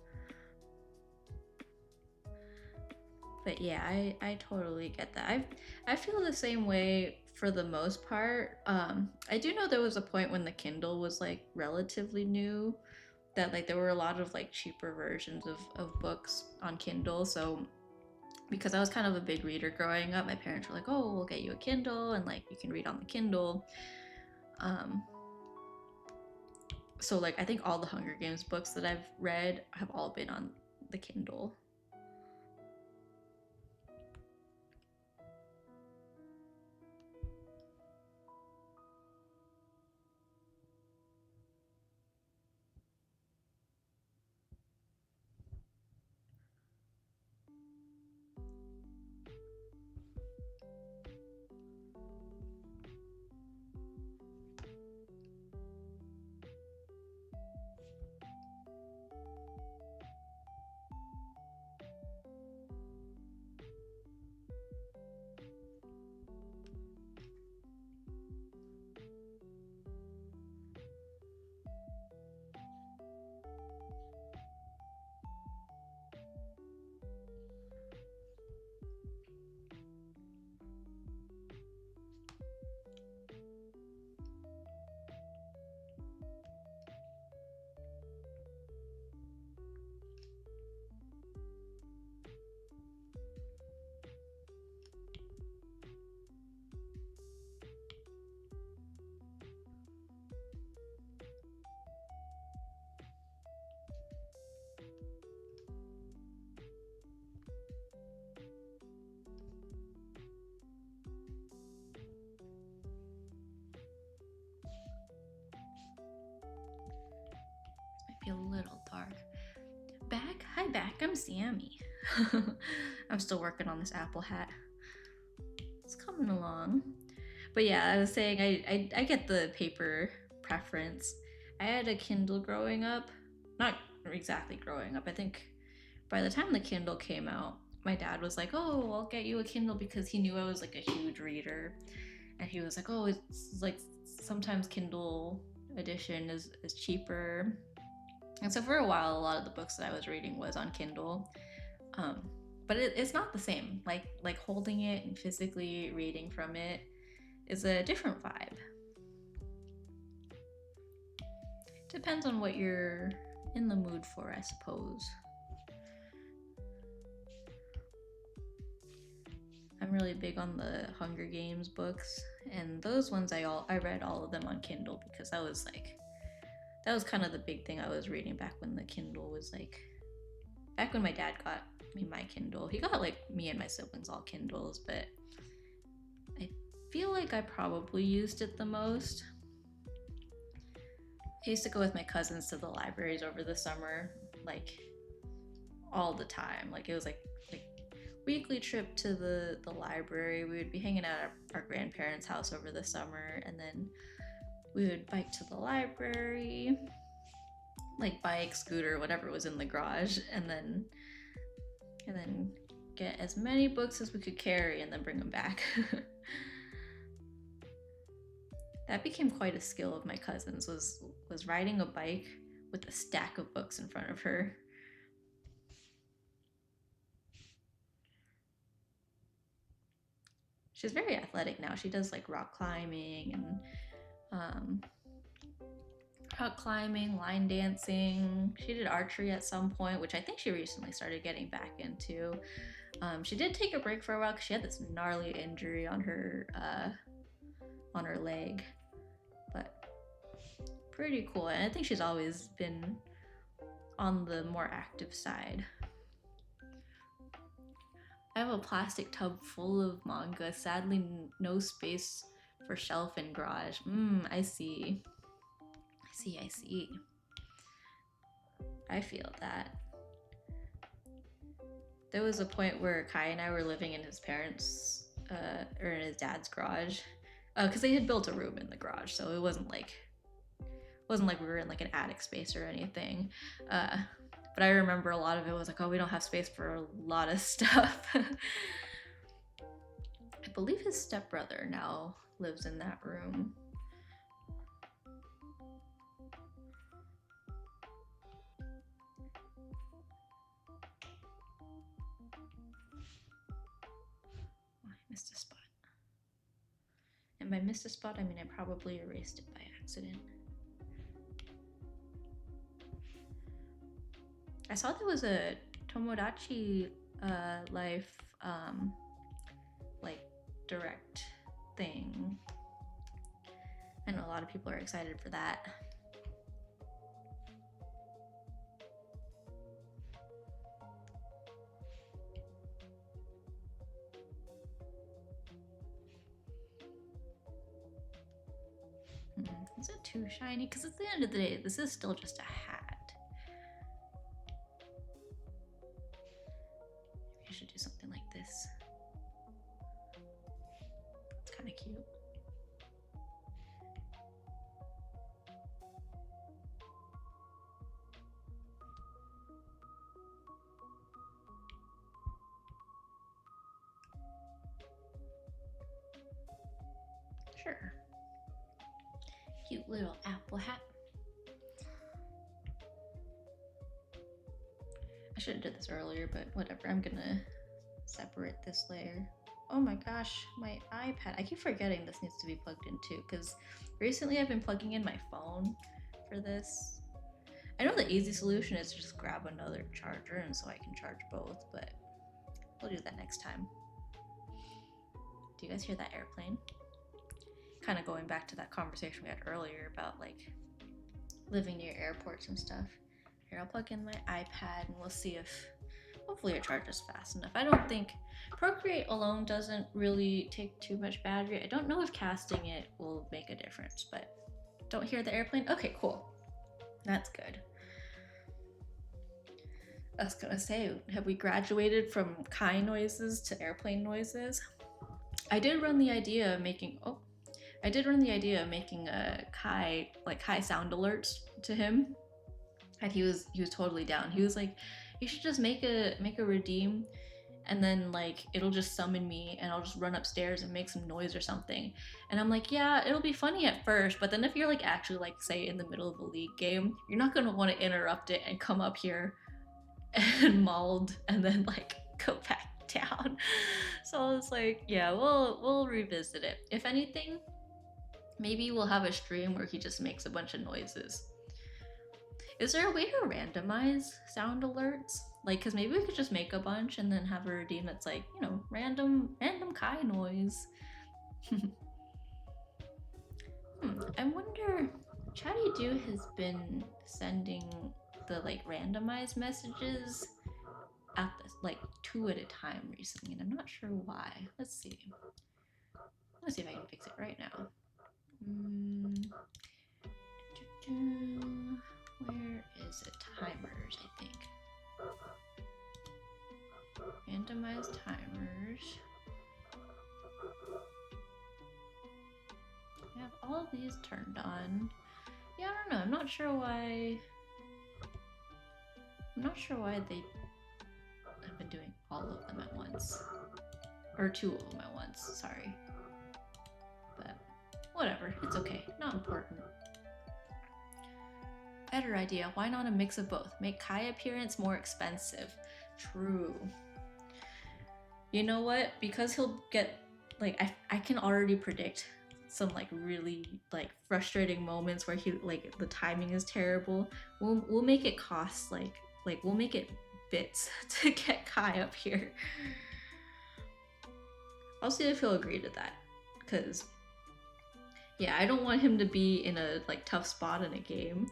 But yeah, I totally get that. I feel the same way for the most part. I do know there was a point when the Kindle was like relatively new, that like there were a lot of like cheaper versions of books on Kindle. So because I was kind of a big reader growing up, my parents were like, oh, we'll get you a Kindle and like you can read on the Kindle. So like I think all the Hunger Games books that I've read have all been on the Kindle. This might be a little dark. Back? Hi, back. I'm Sammy. I'm still working on this Apple hat. It's coming along. But yeah, I was saying I get the paper preference. I had a Kindle growing up. Not exactly growing up. I think by the time the Kindle came out, my dad was like, "Oh, I'll get you a Kindle," because he knew I was like a huge reader. And he was like, "Oh, it's like sometimes Kindle edition is cheaper." And so for a while, a lot of the books that I was reading was on Kindle. Um, but it's not the same. Like holding it and physically reading from it is a different vibe. Depends on what you're in the mood for, I suppose. I'm really big on the Hunger Games books, and those ones I read all of them on Kindle because that was kind of the big thing I was reading back when the Kindle was like back when my dad got me my Kindle. He got like me and my siblings all Kindles, but I feel like I probably used it the most. I used to go with my cousins to the libraries over the summer, like all the time. Like it was like weekly trip to the library. We would be hanging out at our grandparents' house over the summer, and then we would bike to the library, like bike, scooter, whatever was in the garage, and then get as many books as we could carry, and then bring them back. That became quite a skill of my cousins. Was riding a bike with a stack of books in front of her. She's very athletic now. She does like rock climbing and rock climbing, line dancing. She did archery at some point, which I think she recently started getting back into. She did take a break for a while because she had this gnarly injury on her leg, but pretty cool. And I think she's always been on the more active side. I have a plastic tub full of manga. Sadly, no space for shelf in garage. I see. I see. I feel that. There was a point where Kai and I were living in his parents' or in his dad's garage, because they had built a room in the garage, so it wasn't like we were in like an attic space or anything. But I remember a lot of it was like, oh, we don't have space for a lot of stuff. I believe his stepbrother now lives in that room. Oh, I missed a spot. And by missed a spot, I mean I probably erased it by accident. I saw there was a Tomodachi Life like direct thing. I know a lot of people are excited for that. Is it too shiny? Because at the end of the day, this is still just a hat. Maybe I should do something like this. It's kind of cute. Sure. Cute little apple hat. I should have did this earlier, but whatever. I'm gonna separate this layer. Oh my gosh, my iPad. I keep forgetting this needs to be plugged in too, because recently I've been plugging in my phone for this. I know the easy solution is to just grab another charger and so I can charge both, but we'll do that next time. Do you guys hear that airplane? Kind of going back to that conversation we had earlier about like living near airports and stuff. Here, I'll plug in my iPad and we'll see if hopefully it charges fast enough. I don't think Procreate alone doesn't really take too much battery. I don't know if casting it will make a difference, but don't hear the airplane? Okay, cool. That's good. I was gonna say, have we graduated from Kai noises to airplane noises? I did run the idea of making. Oh, I did run the idea of making a Kai sound alerts to him, and he was totally down. He was like, "You should just make a redeem, and then like it'll just summon me, and I'll just run upstairs and make some noise or something." And I'm like, "Yeah, it'll be funny at first, but then if you're like actually like say in the middle of a league game, you're not gonna want to interrupt it and come up here and mauled and then like go back down." So I was like, yeah, we'll revisit it. If anything, maybe we'll have a stream where he just makes a bunch of noises. Is there a way to randomize sound alerts? Like, cause maybe we could just make a bunch and then have a redeem that's like, random Kai noise. I wonder. Chatty Do has been sending the like randomized messages at this like 2 at a time recently, and I'm not sure why. Let's see. Let's see if I can fix it right now. Where is it? Timers, I think. Randomized timers. I have all of these turned on. Yeah, I don't know. I'm not sure why they have been doing all of them at once. Or 2 of them at once, sorry. But whatever, it's okay. Not important. Better idea. Why not a mix of both? Make Kai appearance more expensive. True. You know what? Because he'll get like I can already predict some like really like frustrating moments where he like the timing is terrible. We'll make it cost like we'll make it bits to get Kai up here. I'll see if he'll agree to that, because yeah, I don't want him to be in a like tough spot in a game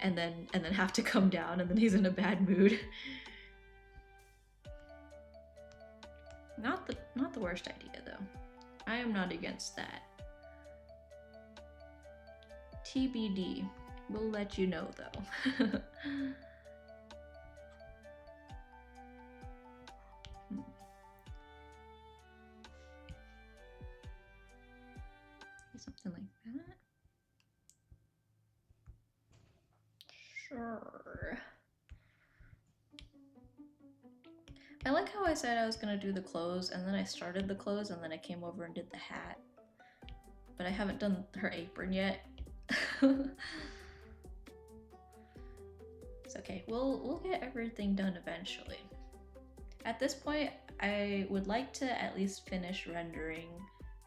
and then have to come down and then he's in a bad mood. Not the worst idea though. I am not against that. TBD. We'll let you know though. Something like that. Sure. I like how I said I was gonna do the clothes and then I started the clothes and then I came over and did the hat. But I haven't done her apron yet. It's okay. We'll get everything done eventually. At this point, I would like to at least finish rendering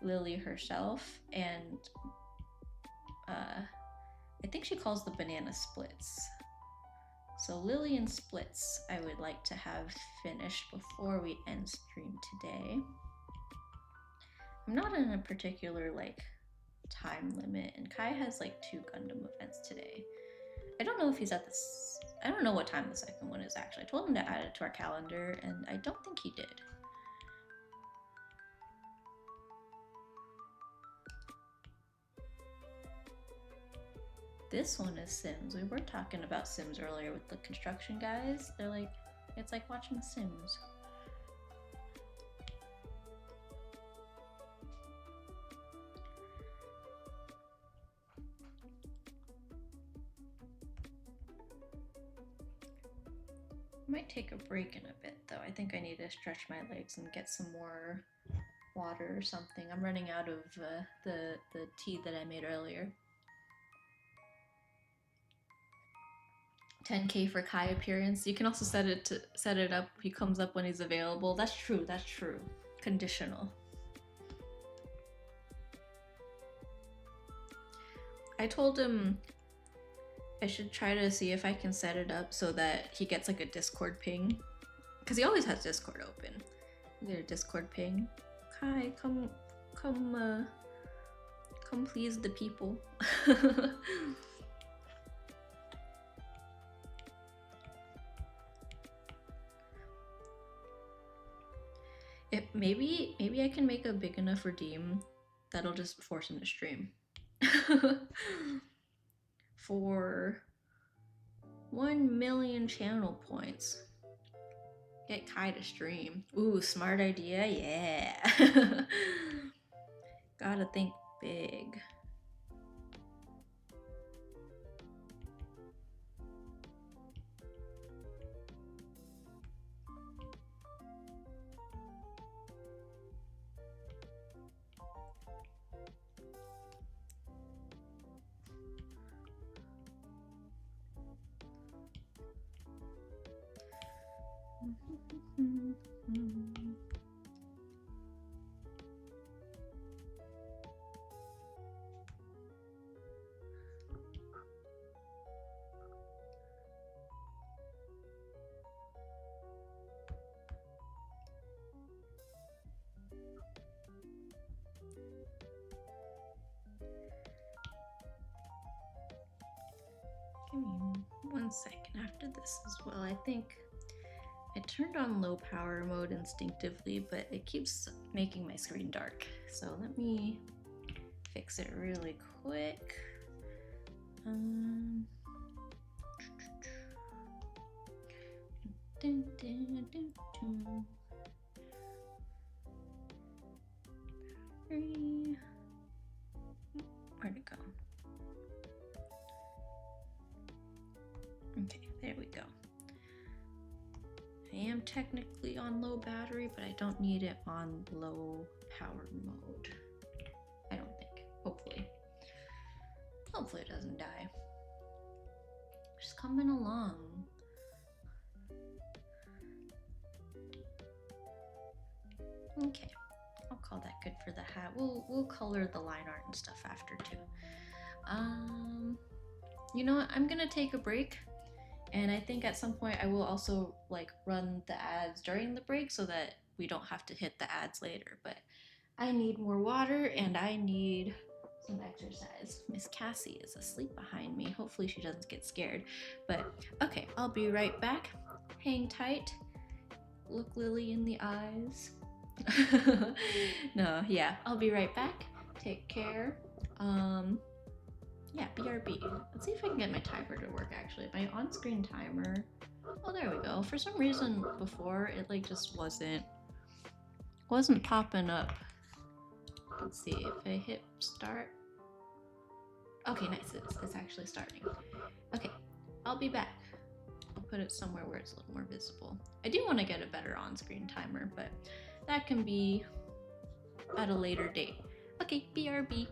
Lilly herself, and I think she calls the banana splits. So Lilly and splits I would like to have finished before we end stream today. I'm not in a particular like time limit, and Kai has like 2 Gundam events today. I don't know if he's at this. I don't know what time the second one is actually. I told him to add it to our calendar, and I don't think he did. This one is Sims. We were talking about Sims earlier with the construction guys. They're like, it's like watching Sims. I might take a break in a bit though. I think I need to stretch my legs and get some more water or something. I'm running out of the tea that I made earlier. 10k for Kai appearance. You can also set it up. He comes up when he's available. That's true. That's true. Conditional. I told him I should try to see if I can set it up so that he gets like a Discord ping, because he always has Discord open. Get a Discord ping. Kai, come please the people. Maybe I can make a big enough redeem that'll just force him to stream. For 1 million channel points. Get Kai to stream. Ooh, smart idea. Yeah. Gotta think big. Give me 1 second after this as well. I think I turned on low power mode instinctively, but it keeps making my screen dark. So let me fix it really quick. Where'd it go? Okay, there we go. I am technically on low battery, but I don't need it on low power mode. I don't think. Hopefully. Hopefully it doesn't die. Just coming along. Okay, I'll call that good for the hat. We'll color the line art and stuff after too. You know what? I'm gonna take a break, and I think at some point I will also like run the ads during the break so that we don't have to hit the ads later. But I need more water and I need some exercise. Miss Cassie is asleep behind me. Hopefully she doesn't get scared. But okay, I'll be right back. Hang tight. Look Lily in the eyes. No, yeah, I'll be right back. Take care. Yeah, BRB. Let's see if I can get my timer to work actually. My on-screen timer. Oh, there we go. For some reason before it like just wasn't popping up. Let's see if I hit start. Okay, nice. It's actually starting. Okay, I'll be back. I'll put it somewhere where it's a little more visible. I do want to get a better on-screen timer, but that can be at a later date. Okay, BRB.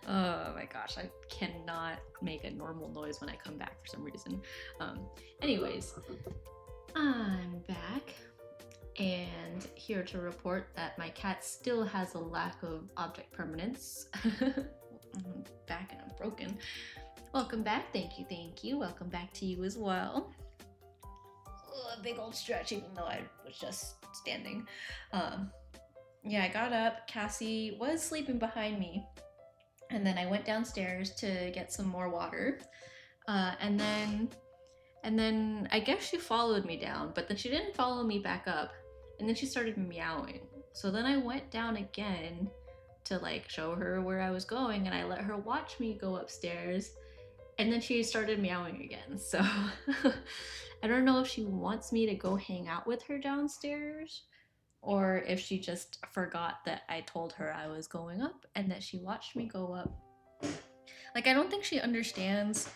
Oh my gosh, I cannot make a normal noise when I come back for some reason. Anyways, I'm back and here to report that my cat still has a lack of object permanence. I'm back and I'm broken. Welcome back. Thank you, thank you. Welcome back to you as well. A big old stretch, even though I was just standing. Yeah, I got up. Cassie was sleeping behind me. And then I went downstairs to get some more water. And then I guess she followed me down, but then she didn't follow me back up. And then she started meowing. So then I went down again to like show her where I was going, and I let her watch me go upstairs. And then she started meowing again. So I don't know if she wants me to go hang out with her downstairs, or if she just forgot that I told her I was going up and that she watched me go up. Like, I don't think she understands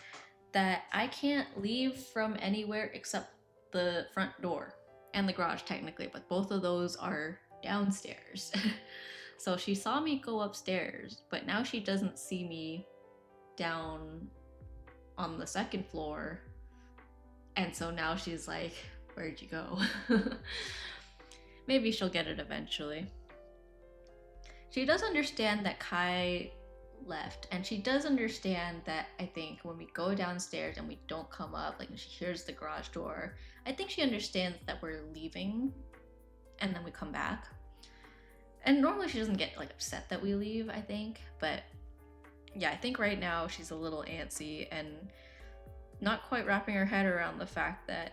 that I can't leave from anywhere except the front door and the garage, technically, but both of those are downstairs. So she saw me go upstairs, but now she doesn't see me down on the second floor. And so now she's like, where'd you go? Maybe she'll get it eventually. She does understand that Kai left, and she does understand that I think when we go downstairs and we don't come up, like she hears the garage door, I think she understands that we're leaving and then we come back. And normally she doesn't get like upset that we leave, I think, but yeah, I think right now she's a little antsy and not quite wrapping her head around the fact that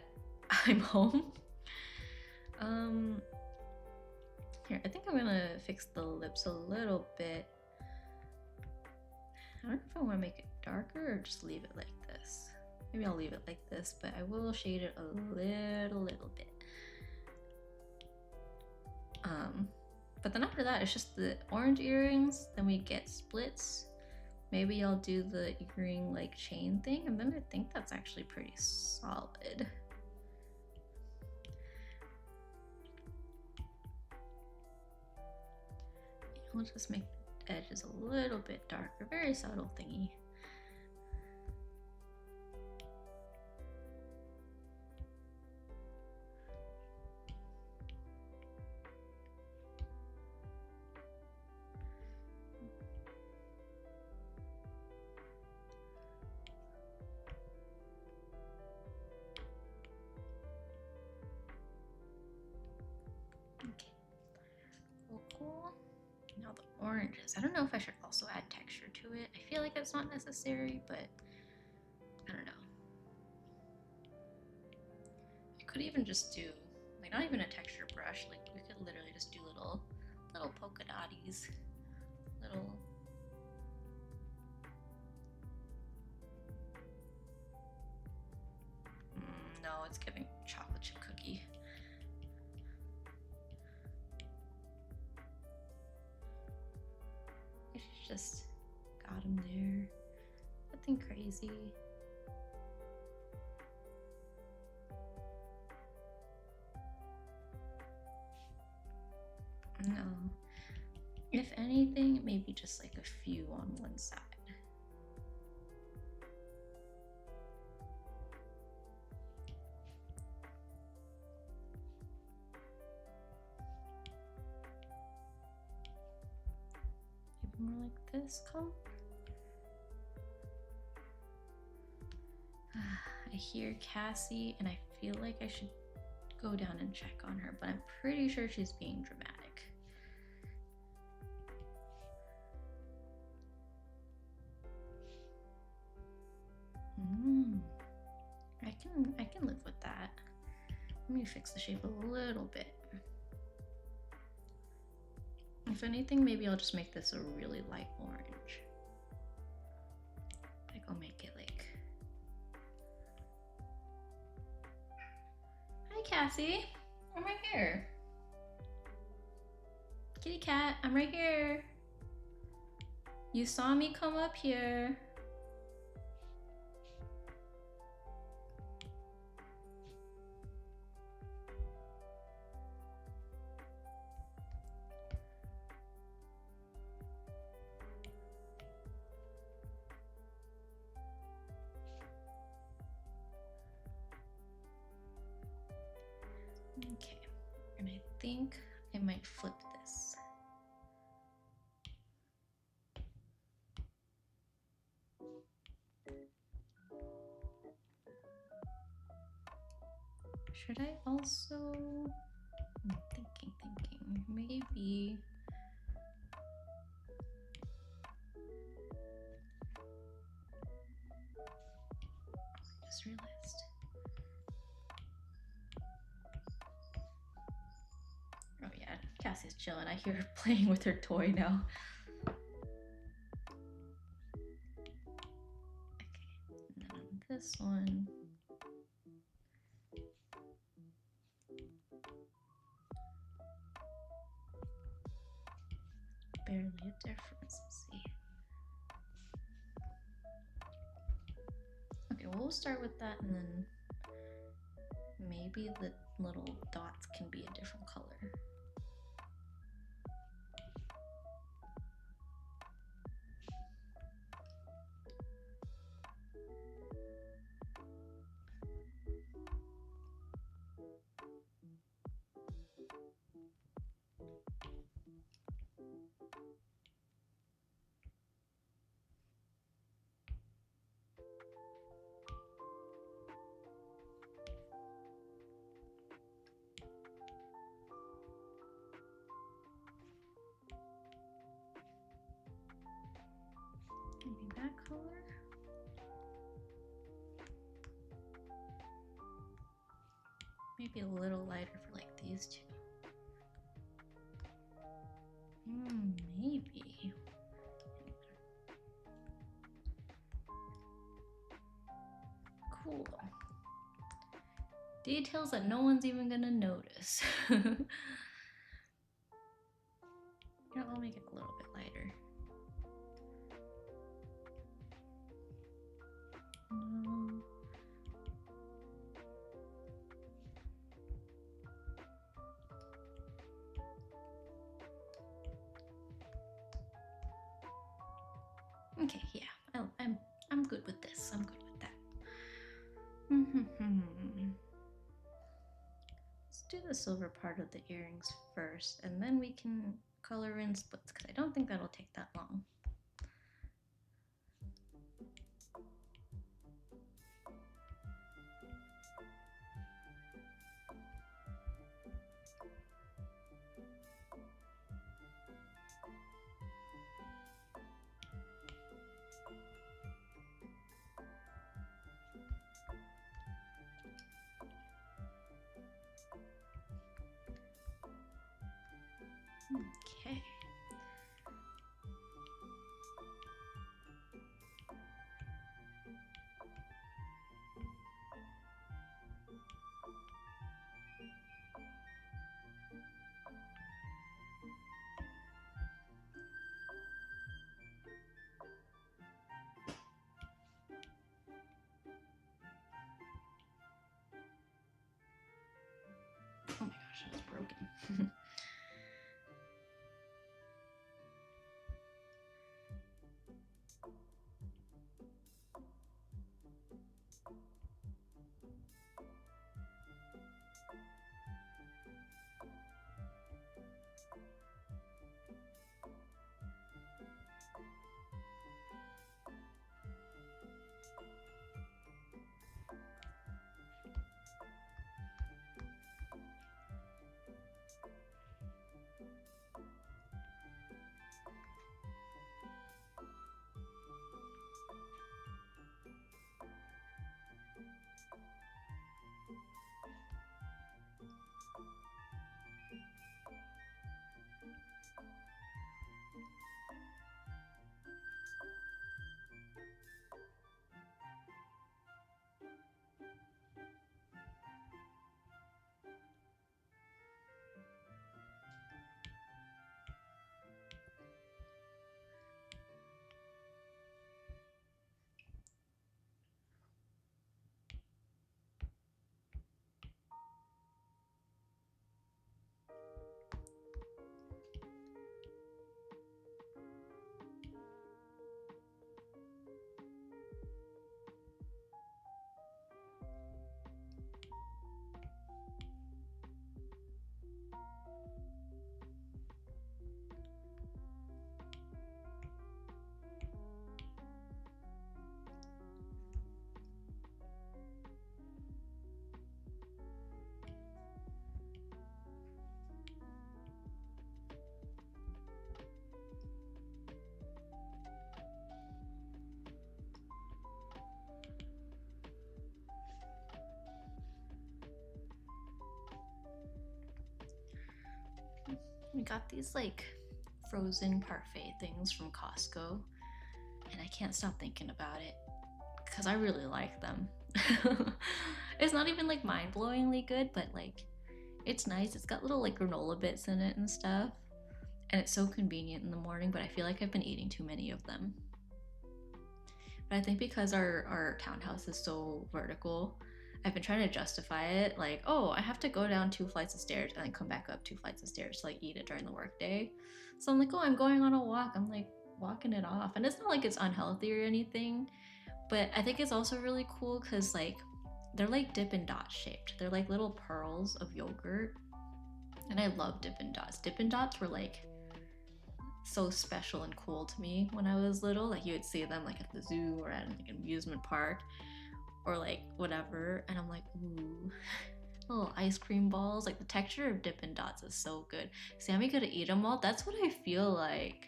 I'm home. Here, I think I'm gonna fix the lips a little bit. I don't know if I want to make it darker or just leave it like this. Maybe I'll leave it like this, but I will shade it a little bit. But then after that, it's just the orange earrings. Then we get splits. Maybe I'll do the earring like chain thing, and then I think that's actually pretty solid. I'll just make the edges a little bit darker, very subtle thingy. Cool. Now the oranges. I don't know if I should also add texture to it. I feel like it's not necessary, but I don't know. I could even just do, like, not even a texture brush. Like, we could literally just do little polka dotties. Little... no, it's giving chocolate chip cookie. Just got him there. Nothing crazy. No. If anything, maybe just like a few on one side. More like this color. I hear Cassie and I feel like I should go down and check on her, but I'm pretty sure she's being dramatic. I can live with that. Let me fix the shape a little bit. If anything, maybe I'll just make this a really light orange. Like, I'll make it like... Hi, Cassie. I'm right here. Kitty cat, I'm right here. You saw me come up here. Okay, and I think I might flip this. Should I also, thinking, maybe, I just realized. Oh yeah, Cassie's chilling. I hear her playing with her toy now. Okay, and then on this one, barely a difference. Let's see. Okay, well, we'll start with that, and then maybe the little dots can be a different color. Maybe that color. Maybe a little lighter for like these two. Maybe. Cool. Details that no one's even gonna notice. Here, I'll make it a little bit lighter. No. Okay, yeah, I'm good with this. I'm good with that. Let's do the silver part of the earrings first, and then we can color in splits, because I don't think that'll take that long. Okay. We got these like frozen parfait things from Costco, and I can't stop thinking about it because I really like them. It's not even like mind-blowingly good, but like it's nice. It's got little like granola bits in it and stuff, and it's so convenient in the morning. But I feel like I've been eating too many of them. But I think because our townhouse is so vertical, I've been trying to justify it like, oh, I have to go down 2 flights of stairs and then come back up 2 flights of stairs to like eat it during the workday. So I'm like, oh, I'm going on a walk. I'm like walking it off, and it's not like it's unhealthy or anything, but I think it's also really cool because like they're like Dippin' Dots shaped. They're like little pearls of yogurt, and I love Dippin' Dots. Dippin' Dots were like so special and cool to me when I was little. Like you would see them like at the zoo or at like an amusement park or like whatever, and I'm like, ooh, little ice cream balls. Like the texture of Dippin' Dots is so good. Sammy could eat them all. That's what I feel like.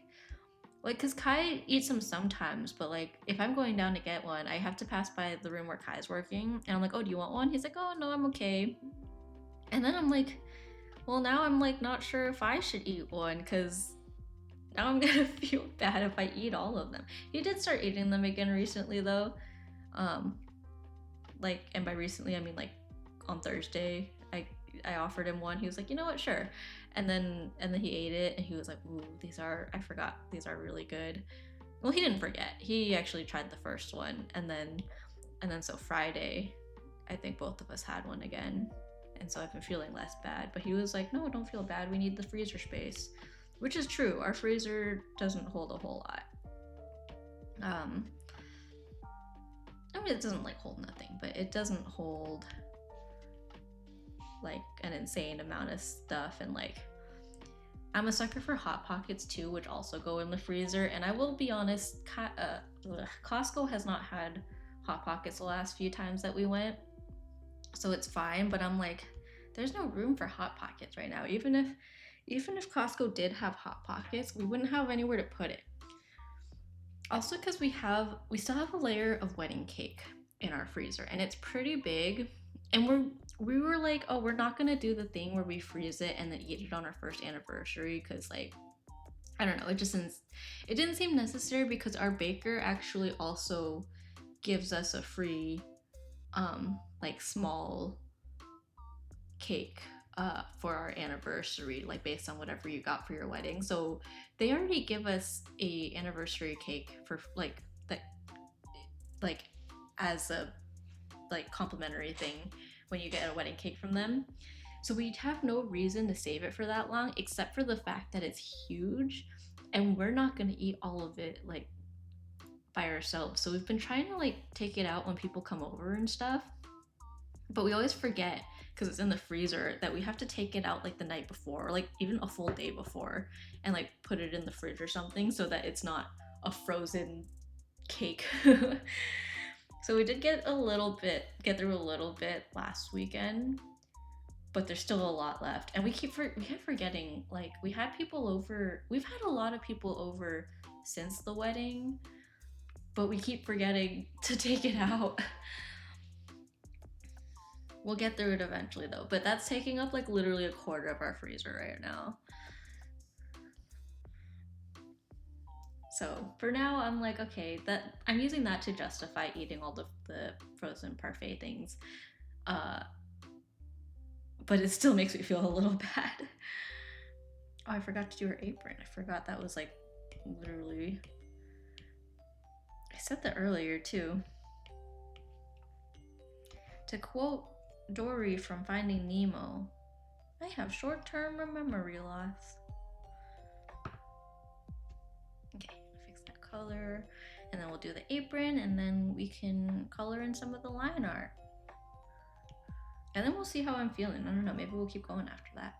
Like, cause Kai eats them sometimes, but like if I'm going down to get one, I have to pass by the room where Kai's working, and I'm like, oh, do you want one? He's like, oh no, I'm okay. And then I'm like, well, now I'm like not sure if I should eat one, cause now I'm gonna feel bad if I eat all of them. He did start eating them again recently though. Um, like, and by recently I mean like on Thursday. I offered him one. He was like, you know what, sure. And then he ate it and he was like, ooh, I forgot, these are really good. Well, he didn't forget. He actually tried the first one, and then so Friday, I think both of us had one again. And so I've been feeling less bad. But he was like, no, don't feel bad. We need the freezer space. Which is true. Our freezer doesn't hold a whole lot. I mean, it doesn't like hold nothing, but it doesn't hold like an insane amount of stuff. And like I'm a sucker for hot pockets too, which also go in the freezer. And I will be honest, Costco has not had hot pockets the last few times that we went, so it's fine. But I'm like, there's no room for hot pockets right now. Even if Costco did have hot pockets, we wouldn't have anywhere to put it. Also, because we still have a layer of wedding cake in our freezer, and it's pretty big. And we were like, oh, we're not gonna do the thing where we freeze it and then eat it on our first anniversary, because like I don't know, it didn't seem necessary, because our baker actually also gives us a free like small cake for our anniversary, like based on whatever you got for your wedding. So they already give us a anniversary cake for like as a like complimentary thing when you get a wedding cake from them. So we'd have no reason to save it for that long, except for the fact that it's huge, and we're not gonna eat all of it like by ourselves. So we've been trying to like take it out when people come over and stuff, but we always forget because it's in the freezer that we have to take it out like the night before, or like even a full day before, and like put it in the fridge or something so that it's not a frozen cake. So we did get through a little bit last weekend, but there's still a lot left, and we keep forgetting. Like we had people over. We've had a lot of people over since the wedding, but we keep forgetting to take it out. We'll get through it eventually though, but that's taking up like literally a quarter of our freezer right now. So for now, I'm like, okay, that I'm using that to justify eating all the frozen parfait things. But it still makes me feel a little bad. Oh, I forgot to do her apron. I forgot that was like literally. I said that earlier too. To quote Dory from Finding Nemo, I have short-term memory loss. Okay, fix that color, and then we'll do the apron, and then we can color in some of the line art. And then we'll see how I'm feeling. I don't know, maybe we'll keep going after that.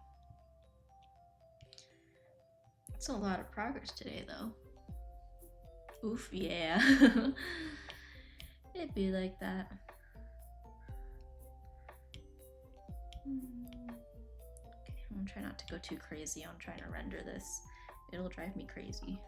It's a lot of progress today though. Oof, yeah. It'd be like that. Okay, I'm gonna try not to go too crazy on trying to render this. It'll drive me crazy.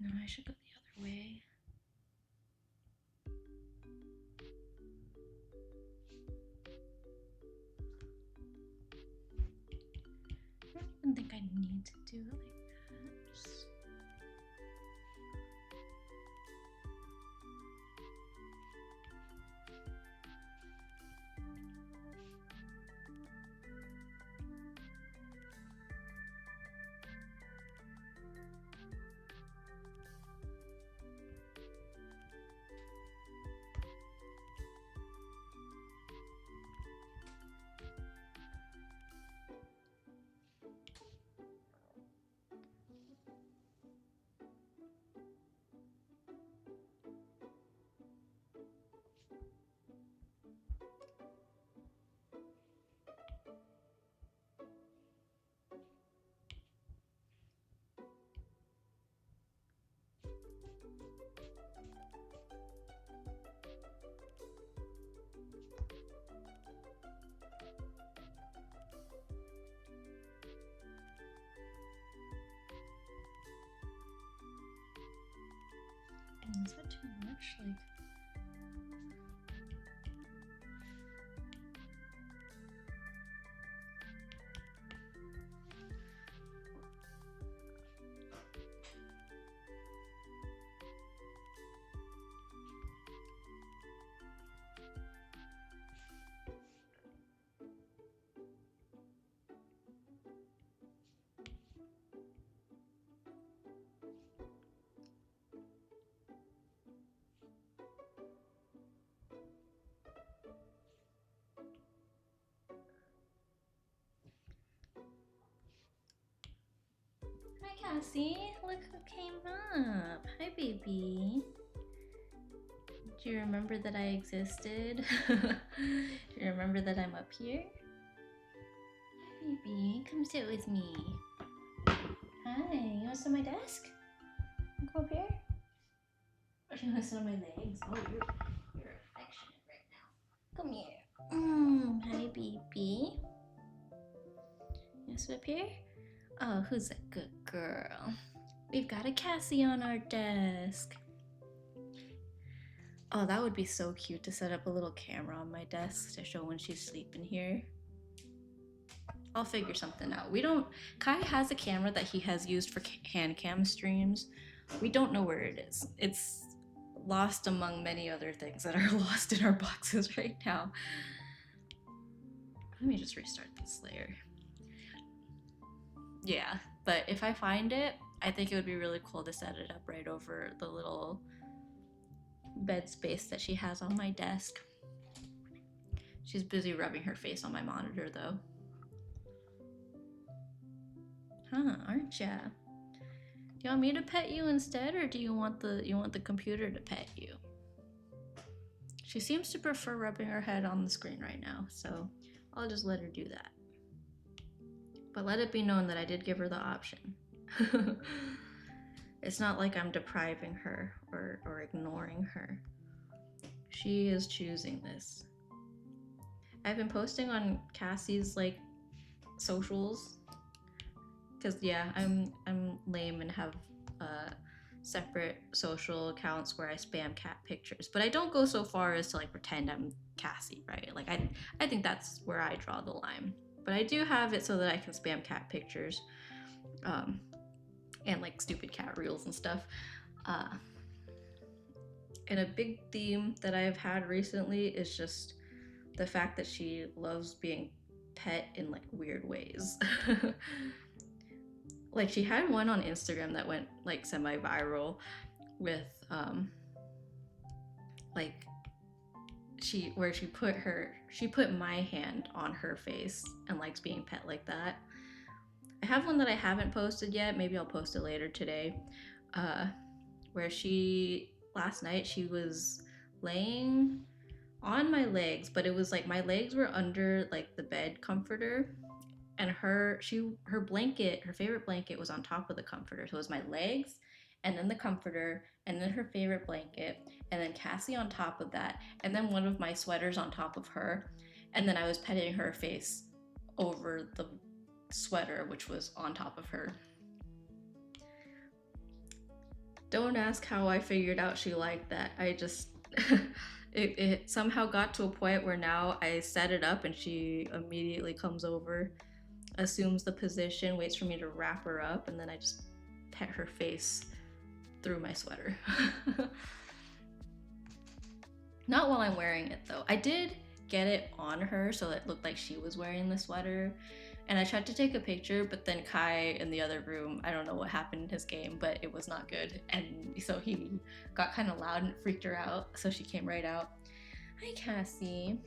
No, I should go the other way. I don't even think I need to do it like that. Just... Is that too much? Like, hi Cassie, look who came up. Hi baby. Do you remember that I existed? Do you remember that I'm up here? Hi baby, come sit with me. Hi, you wanna sit on my desk? Go up here? Or do you wanna sit on my legs? Oh, you're affectionate right now. Come here. Hi baby. You wanna sit up here? Oh, who's a good girl? We've got a Cassie on our desk. Oh, that would be so cute to set up a little camera on my desk to show when she's sleeping here. I'll figure something out. Kai has a camera that he has used for hand cam streams. We don't know where it is. It's lost among many other things that are lost in our boxes right now. Let me just restart this layer. Yeah, but if I find it, I think it would be really cool to set it up right over the little bed space that she has on my desk. She's busy rubbing her face on my monitor though. Huh, aren't ya? Do you want me to pet you instead, or do you want the computer to pet you? She seems to prefer rubbing her head on the screen right now, so I'll just let her do that. But let it be known that I did give her the option. It's not like I'm depriving her or ignoring her. She is choosing this. I've been posting on Cassie's like socials because yeah, I'm lame and have separate social accounts where I spam cat pictures, but I don't go so far as to like pretend I'm Cassie, right? Like I think that's where I draw the line. But I do have it so that I can spam cat pictures, and like stupid cat reels and stuff. And a big theme that I've had recently is just the fact that she loves being pet in like weird ways. Like she had one on Instagram that went like semi-viral with like she put my hand on her face and likes being pet like that. I have one that I haven't posted yet. Maybe I'll post it later today. Where last night she was laying on my legs, but it was like my legs were under like the bed comforter, and her favorite blanket was on top of the comforter. So it was my legs and then the comforter and then her favorite blanket and then Cassie on top of that and then one of my sweaters on top of her, and then I was petting her face over the sweater which was on top of her. Don't ask how I figured out she liked that. I just it somehow got to a point where now I set it up and she immediately comes over, assumes the position, waits for me to wrap her up, and then I just pet her face through my sweater. Not while I'm wearing it though. I did get it on her so it looked like she was wearing the sweater. And I tried to take a picture, but then Kai in the other room, I don't know what happened in his game, but it was not good. And so he got kind of loud and it freaked her out. So she came right out. Hi, Cassie.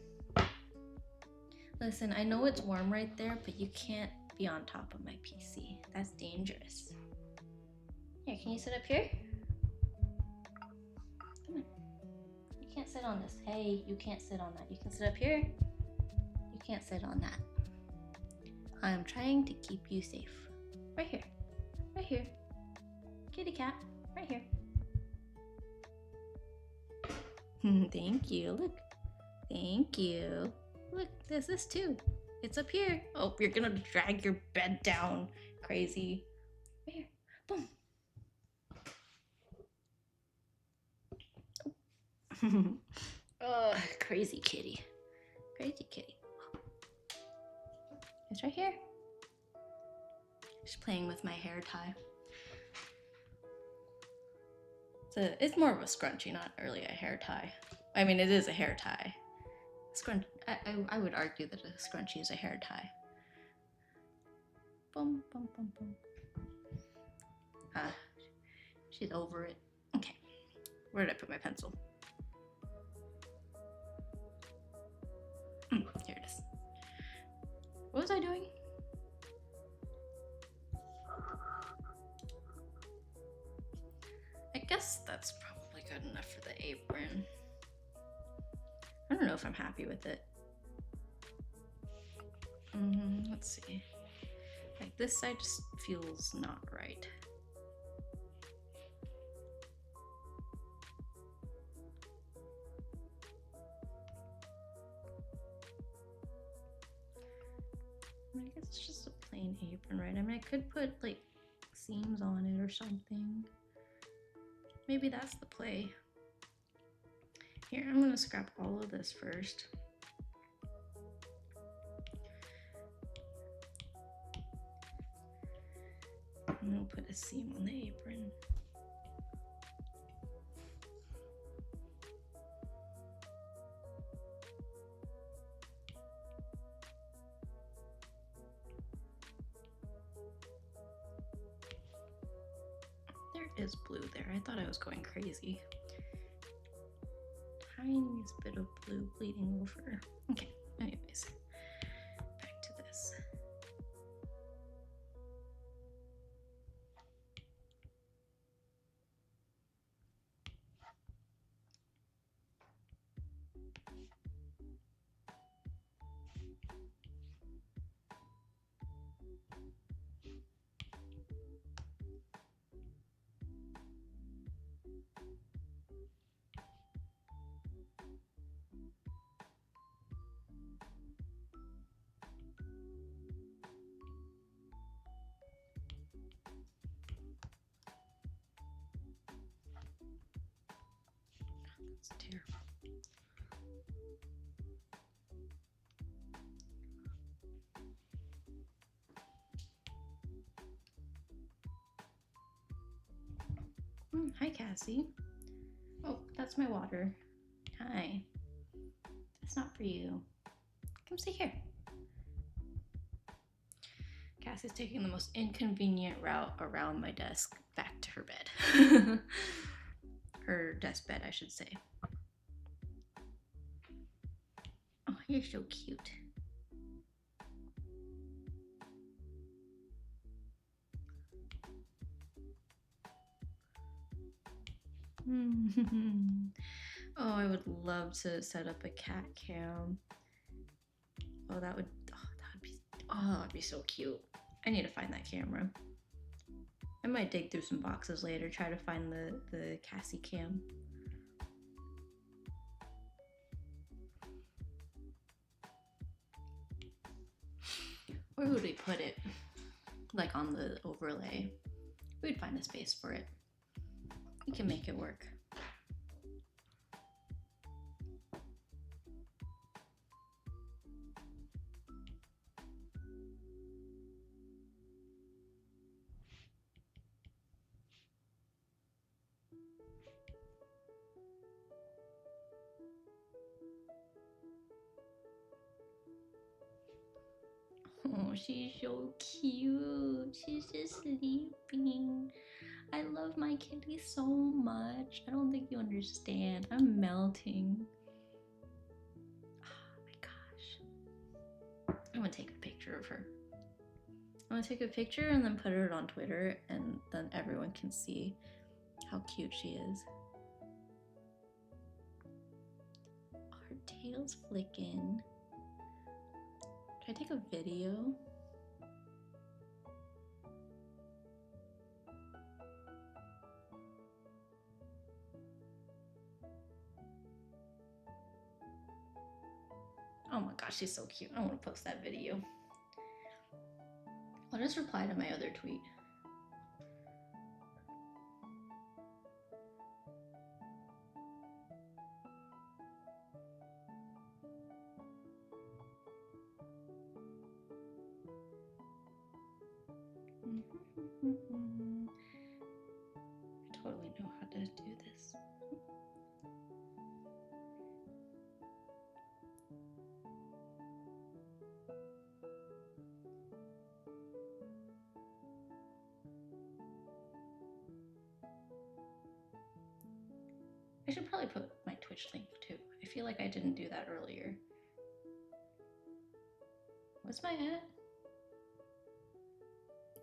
Listen, I know it's warm right there, but you can't be on top of my PC. That's dangerous. Here, can you sit up here? Come on. You can't sit on this. Hey, you can't sit on that. You can sit up here. You can't sit on that. I'm trying to keep you safe. Right here. Right here. Kitty cat. Right here. Thank you. Look. Thank you. Look, there's this too. It's up here. Oh, you're gonna drag your bed down. Crazy. Right here. Boom. Ugh, crazy kitty. Crazy kitty. It's right here. Just playing with my hair tie. It's more of a scrunchie, not really a hair tie. I mean, it is a hair tie. I would argue that a scrunchie is a hair tie. Boom, boom, boom, boom. She's over it. Okay. Where did I put my pencil? Here it is. What was I doing? I guess that's probably good enough for the apron. I don't know if I'm happy with it. Let's see. Like this side just feels not right. I guess it's just a plain apron, right? I mean, I could put like seams on it or something. Maybe that's the play. Here, I'm gonna scrap all of this first. And I'll put a seam on the apron. There is blue there. I thought I was going crazy. Tiniest bit of blue bleeding over. Okay, anyways, back to this. That's terrible. Hi, Cassie. Oh, that's my water. Hi. That's not for you. Come sit here. Cassie's taking the most inconvenient route around my desk back to her bed. Her desk bed, I should say. Oh, you're so cute. Oh, I would love to set up a cat cam. Oh, that'd be so cute. I need to find that camera. I might dig through some boxes later, try to find the Cassie cam. Where would we put it? Like on the overlay. We'd find a space for it. We can make it work. Oh, she's so cute. She's just sleeping. I love my kitty so much. I don't think you understand. I'm melting. Oh my gosh. I'm gonna take a picture of her. I'm gonna take a picture and then put it on Twitter, and then everyone can see how cute she is. Her tail's flicking. Should I take a video? Oh my gosh, she's so cute. I want to post that video. I'll just reply to my other tweet. I totally know how to do this. I should probably put my Twitch link too. I feel like I didn't do that earlier. What's my at?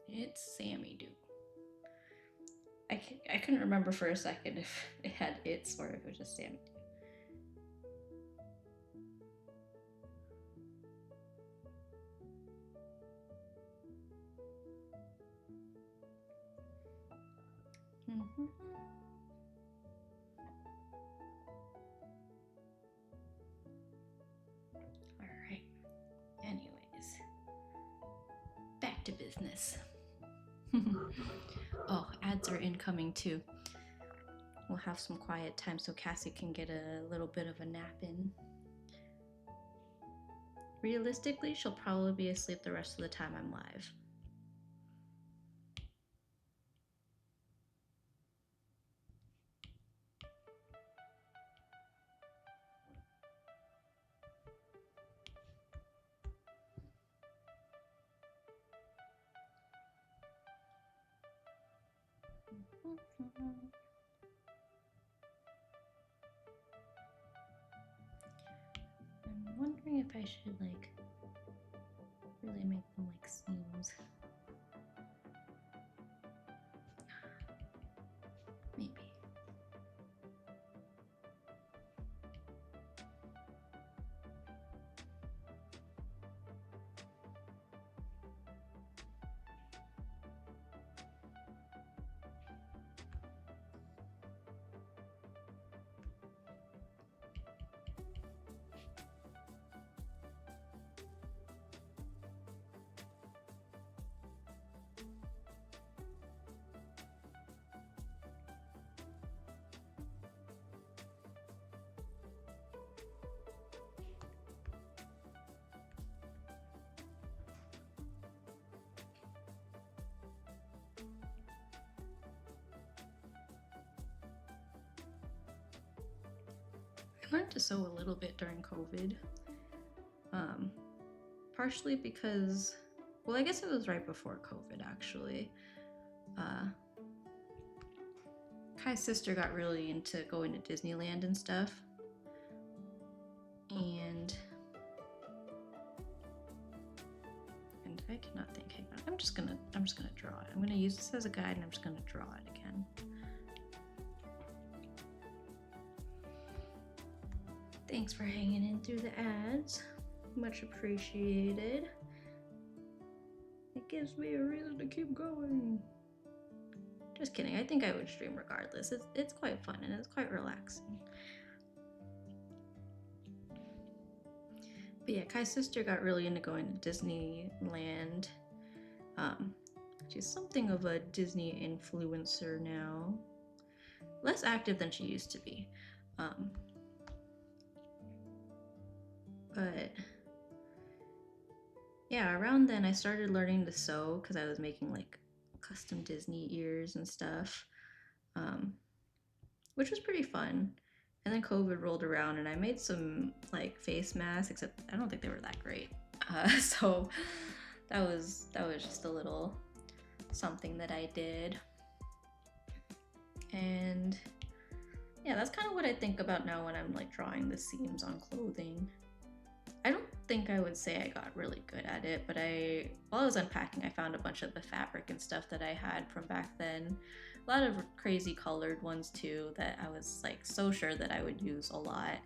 It's Sammy Duke. I couldn't remember for a second if it had its or if it was just Sammy Duke. All right. Anyways, back to business. Oh, ads are incoming too. We'll have some quiet time so Cassie can get a little bit of a nap in. Realistically, she'll probably be asleep the rest of the time I'm live. I'm wondering if I should like really make them like seams. Maybe. I learned to sew a little bit during COVID. Partially because, well, I guess it was right before COVID actually. Kai's sister got really into going to Disneyland and stuff. And I cannot think. Hang on. I'm just gonna draw it. I'm gonna use this as a guide and I'm just gonna draw it again. Thanks for hanging in through the ads. Much appreciated. It gives me a reason to keep going. Just kidding. I think I would stream regardless. It's quite fun and it's quite relaxing. But yeah, Kai's sister got really into going to Disneyland. She's something of a Disney influencer now. less active than she used to be. Um, but yeah, around then I started learning to sew because I was making like custom Disney ears and stuff, um, which was pretty fun. And then COVID rolled around and I made some like face masks, except I don't think they were that great. So that was just a little something that I did. And yeah, that's kind of what I think about now when I'm like drawing the seams on clothing. I don't think I would say I got really good at it, but while I was unpacking, I found a bunch of the fabric and stuff that I had from back then. A lot of crazy colored ones too that I was like so sure that I would use a lot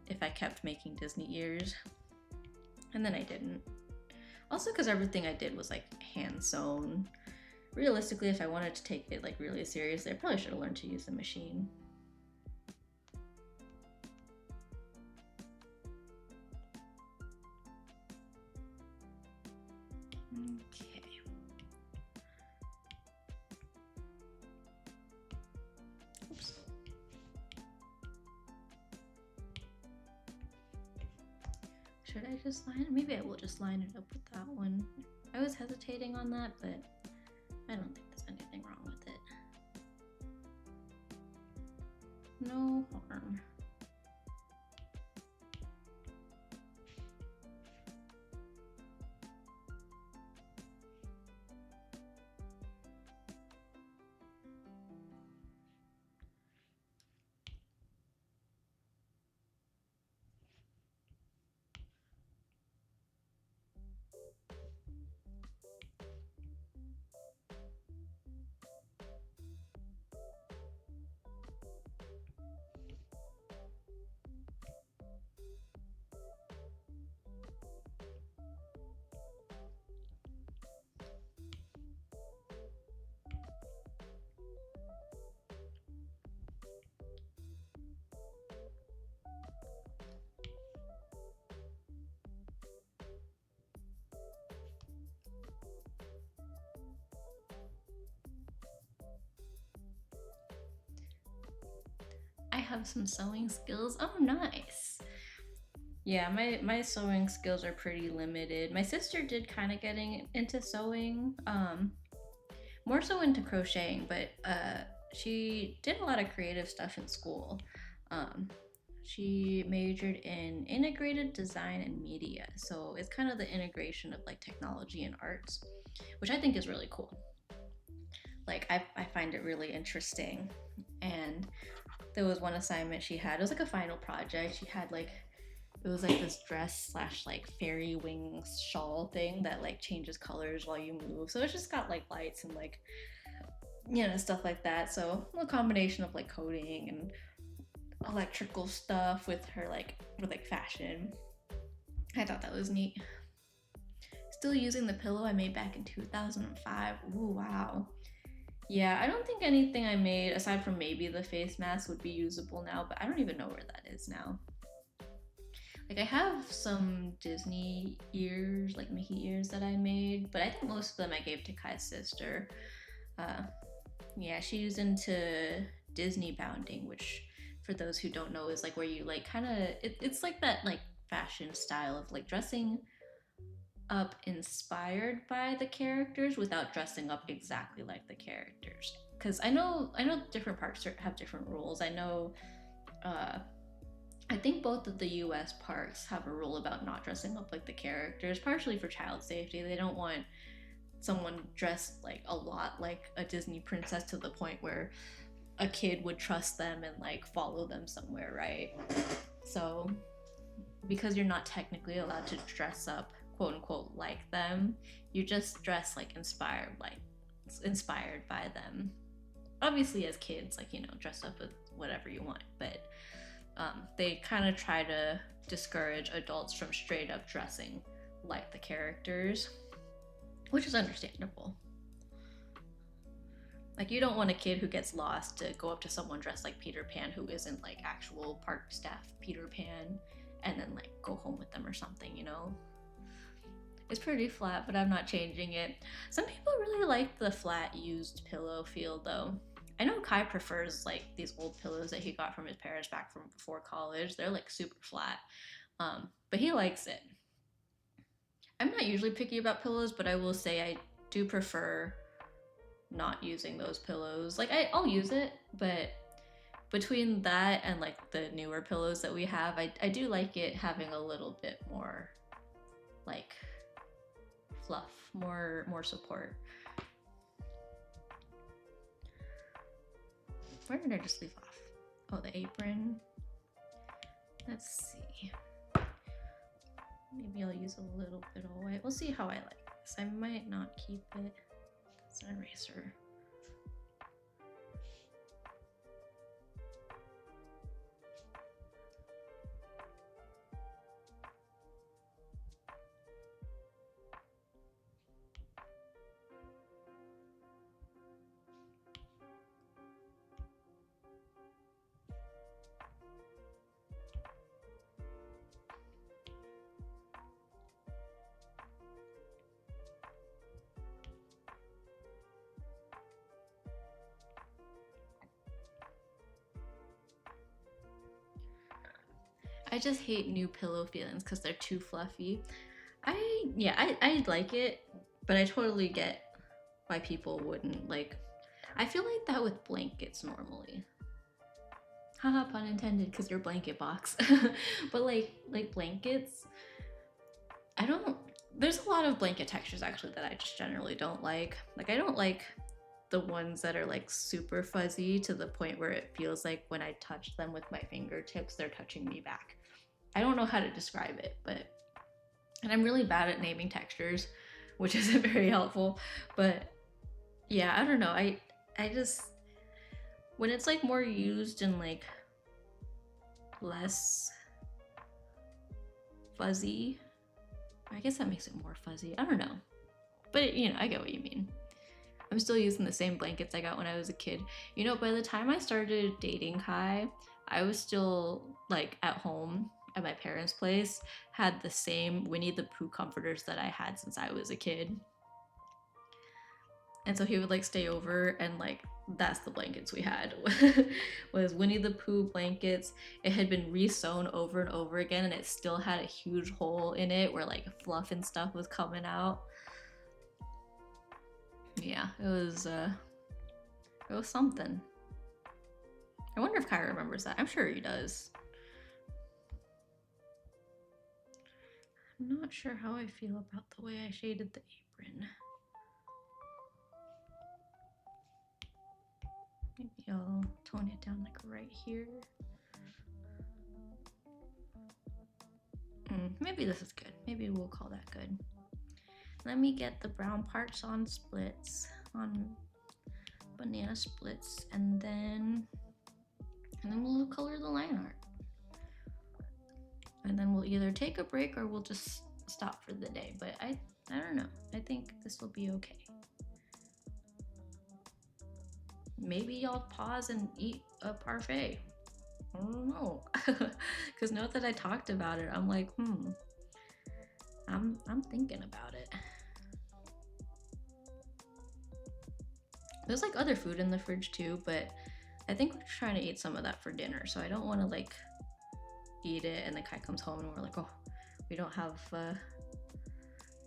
if I kept making Disney ears. And then I didn't. Also because everything I did was like hand sewn. Realistically, if I wanted to take it like really seriously, I probably should have learned to use the machine. Okay. Oops. Should I just line it? Maybe I will just line it up with that one. I was hesitating on that, but I don't think there's anything wrong with it. No harm. I have some sewing skills. Oh, nice. Yeah, my sewing skills are pretty limited. My sister did kind of getting into sewing, more so into crocheting, but she did a lot of creative stuff in school. Um, she majored in integrated design and media, so it's kind of the integration of like technology and arts, which I think is really cool. Like I find it really interesting. And there was one assignment she had. It was like a final project. She had like it was like this dress slash like fairy wings shawl thing that like changes colors while you move. So it's just got like lights and like stuff like that. So a combination of like coding and electrical stuff with her like with like fashion. I thought that was neat. Still using the pillow I made back in 2005. Ooh, wow. Yeah, I don't think anything I made, aside from maybe the face mask, would be usable now, but I don't even know where that is now. Like, I have some Disney ears, like Mickey ears that I made, but I think most of them I gave to Kai's sister. Uh, yeah, she's into Disney bounding, which, for those who don't know, is like where you like kind of, it's like that like fashion style of like dressing up inspired by the characters without dressing up exactly like the characters. Because I know different parks have different rules. I know, uh, I think both of the U.S. parks have a rule about not dressing up like the characters, partially for child safety. They don't want someone dressed like a lot like a Disney princess to the point where a kid would trust them and like follow them somewhere, right? So because you're not technically allowed to dress up quote unquote like them, you just dress like inspired by them. Obviously as kids, like dress up with whatever you want, but they kind of try to discourage adults from straight up dressing like the characters, which is understandable. Like, you don't want a kid who gets lost to go up to someone dressed like Peter Pan who isn't like actual park staff Peter Pan and then like go home with them or something. It's pretty flat, but I'm not changing it. Some people really like the flat used pillow feel though. I know Kai prefers like these old pillows that he got from his parents back from before college. They're like super flat, but he likes it. I'm not usually picky about pillows, but I will say I do prefer not using those pillows. Like I'll use it, but between that and like the newer pillows that we have, I do like it having a little bit more like fluff, more support. Where did I just leave off? Oh, the apron. Let's see. Maybe I'll use a little bit of white. We'll see how I like this. I might not keep it. It's an eraser. I just hate new pillow feelings because they're too fluffy. I like it, but I totally get why people wouldn't like. I feel like that with blankets normally. Haha, pun intended, because you're blanket box. But like blankets, I don't. There's a lot of blanket textures actually that I just generally don't like. Like I don't like the ones that are like super fuzzy to the point where it feels like when I touch them with my fingertips, they're touching me back. I don't know how to describe it, but and I'm really bad at naming textures, which isn't very helpful. But yeah, I don't know. I just when it's like more used and like less fuzzy, I guess that makes it more fuzzy. I don't know. But you know, I get what you mean. I'm still using the same blankets I got when I was a kid. You know, by the time I started dating Kai, I was still like at home at my parents' place, had the same Winnie the Pooh comforters that I had since I was a kid. And so he would like stay over and like that's the blankets we had was Winnie the Pooh blankets. It had been re-sewn over and over again and it still had a huge hole in it where like fluff and stuff was coming out. Yeah, it was something. I wonder if Kai remembers that. I'm sure he does. I'm not sure how I feel about the way I shaded the apron. Maybe I'll tone it down like right here. Maybe this is good. Maybe we'll call that good. Let me get the brown parts on splits, on banana splits, and then we'll color the line art. And then we'll either take a break or we'll just stop for the day. But I don't know. I think this will be okay. Maybe I'll pause and eat a parfait. I don't know. Because now that I talked about it, I'm like, I'm thinking about it. There's like other food in the fridge too, but I think we're trying to eat some of that for dinner, so I don't want to like eat it and then Kai comes home and we're like, oh, we don't have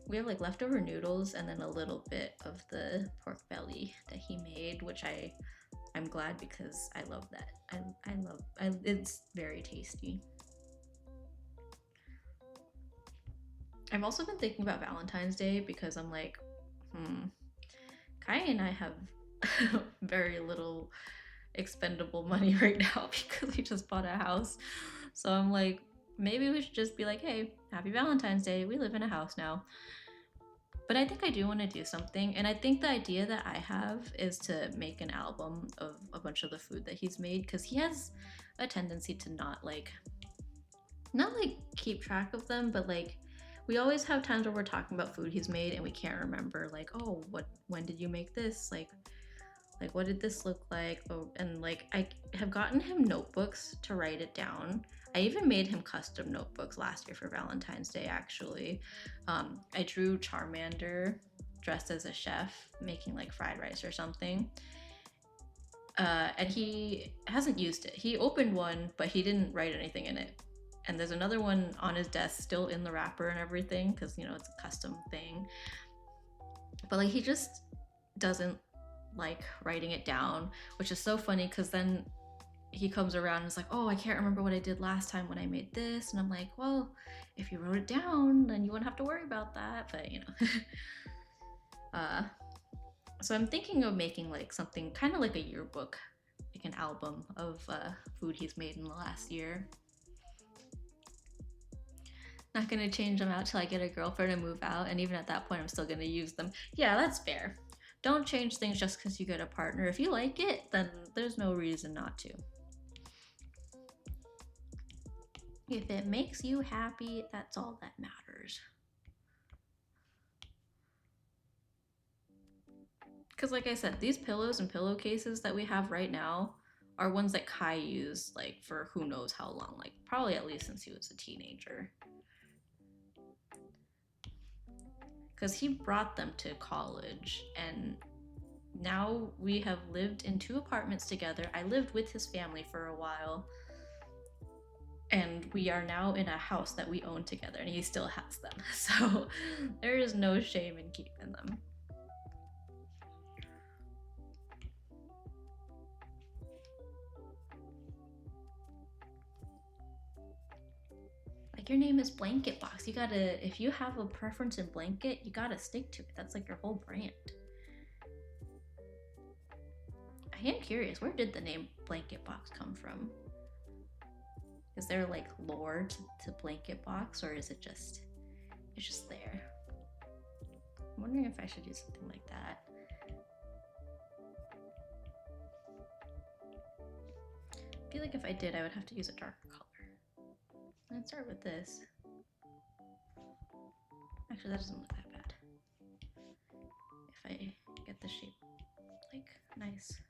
we have like leftover noodles and then a little bit of the pork belly that he made, which I'm glad because I love that. It's very tasty. I've also been thinking about Valentine's Day because I'm like, Kai and I have very little expendable money right now because we just bought a house. So I'm like, maybe we should just be like, hey, happy Valentine's Day. We live in a house now. But I think I do want to do something. And I think the idea that I have is to make an album of a bunch of the food that he's made because he has a tendency to not like keep track of them, but like we always have times where we're talking about food he's made and we can't remember like, oh, when did you make this? Like what did this look like? Oh, and like I have gotten him notebooks to write it down. I even made him custom notebooks last year for Valentine's Day actually. I drew Charmander dressed as a chef making like fried rice or something, And he hasn't used it. He opened one, but he didn't write anything in it. And there's another one on his desk still in the wrapper and everything, because it's a custom thing. But like he just doesn't like writing it down, which is so funny because then he comes around and is like, oh, I can't remember what I did last time when I made this. And I'm like, well, if you wrote it down, then you wouldn't have to worry about that. But uh, so I'm thinking of making like something kind of like a yearbook, like an album of food he's made in the last year. Not gonna change them out till I get a girlfriend and move out, and even at that point, I'm still gonna use them. Yeah, that's fair. Don't change things just because you get a partner. If you like it, then there's no reason not to. If it makes you happy, that's all that matters. Because like I said, these pillows and pillowcases that we have right now are ones that Kai used like for who knows how long, like probably at least since he was a teenager. Because he brought them to college, and now we have lived in 2 apartments together. I lived with his family for a while, and we are now in a house that we own together, and he still has them. So there is no shame in keeping them. Like your name is Blanket Box. You gotta, if you have a preference in blanket, you gotta stick to it. That's like your whole brand. I am curious, where did the name Blanket Box come from? Is there like lore to Blanket Box, or is it just, it's just there? I'm wondering if I should do something like that. I feel like if I did, I would have to use a darker color. Let's start with this. Actually, that doesn't look that bad. If I get the shape like nice.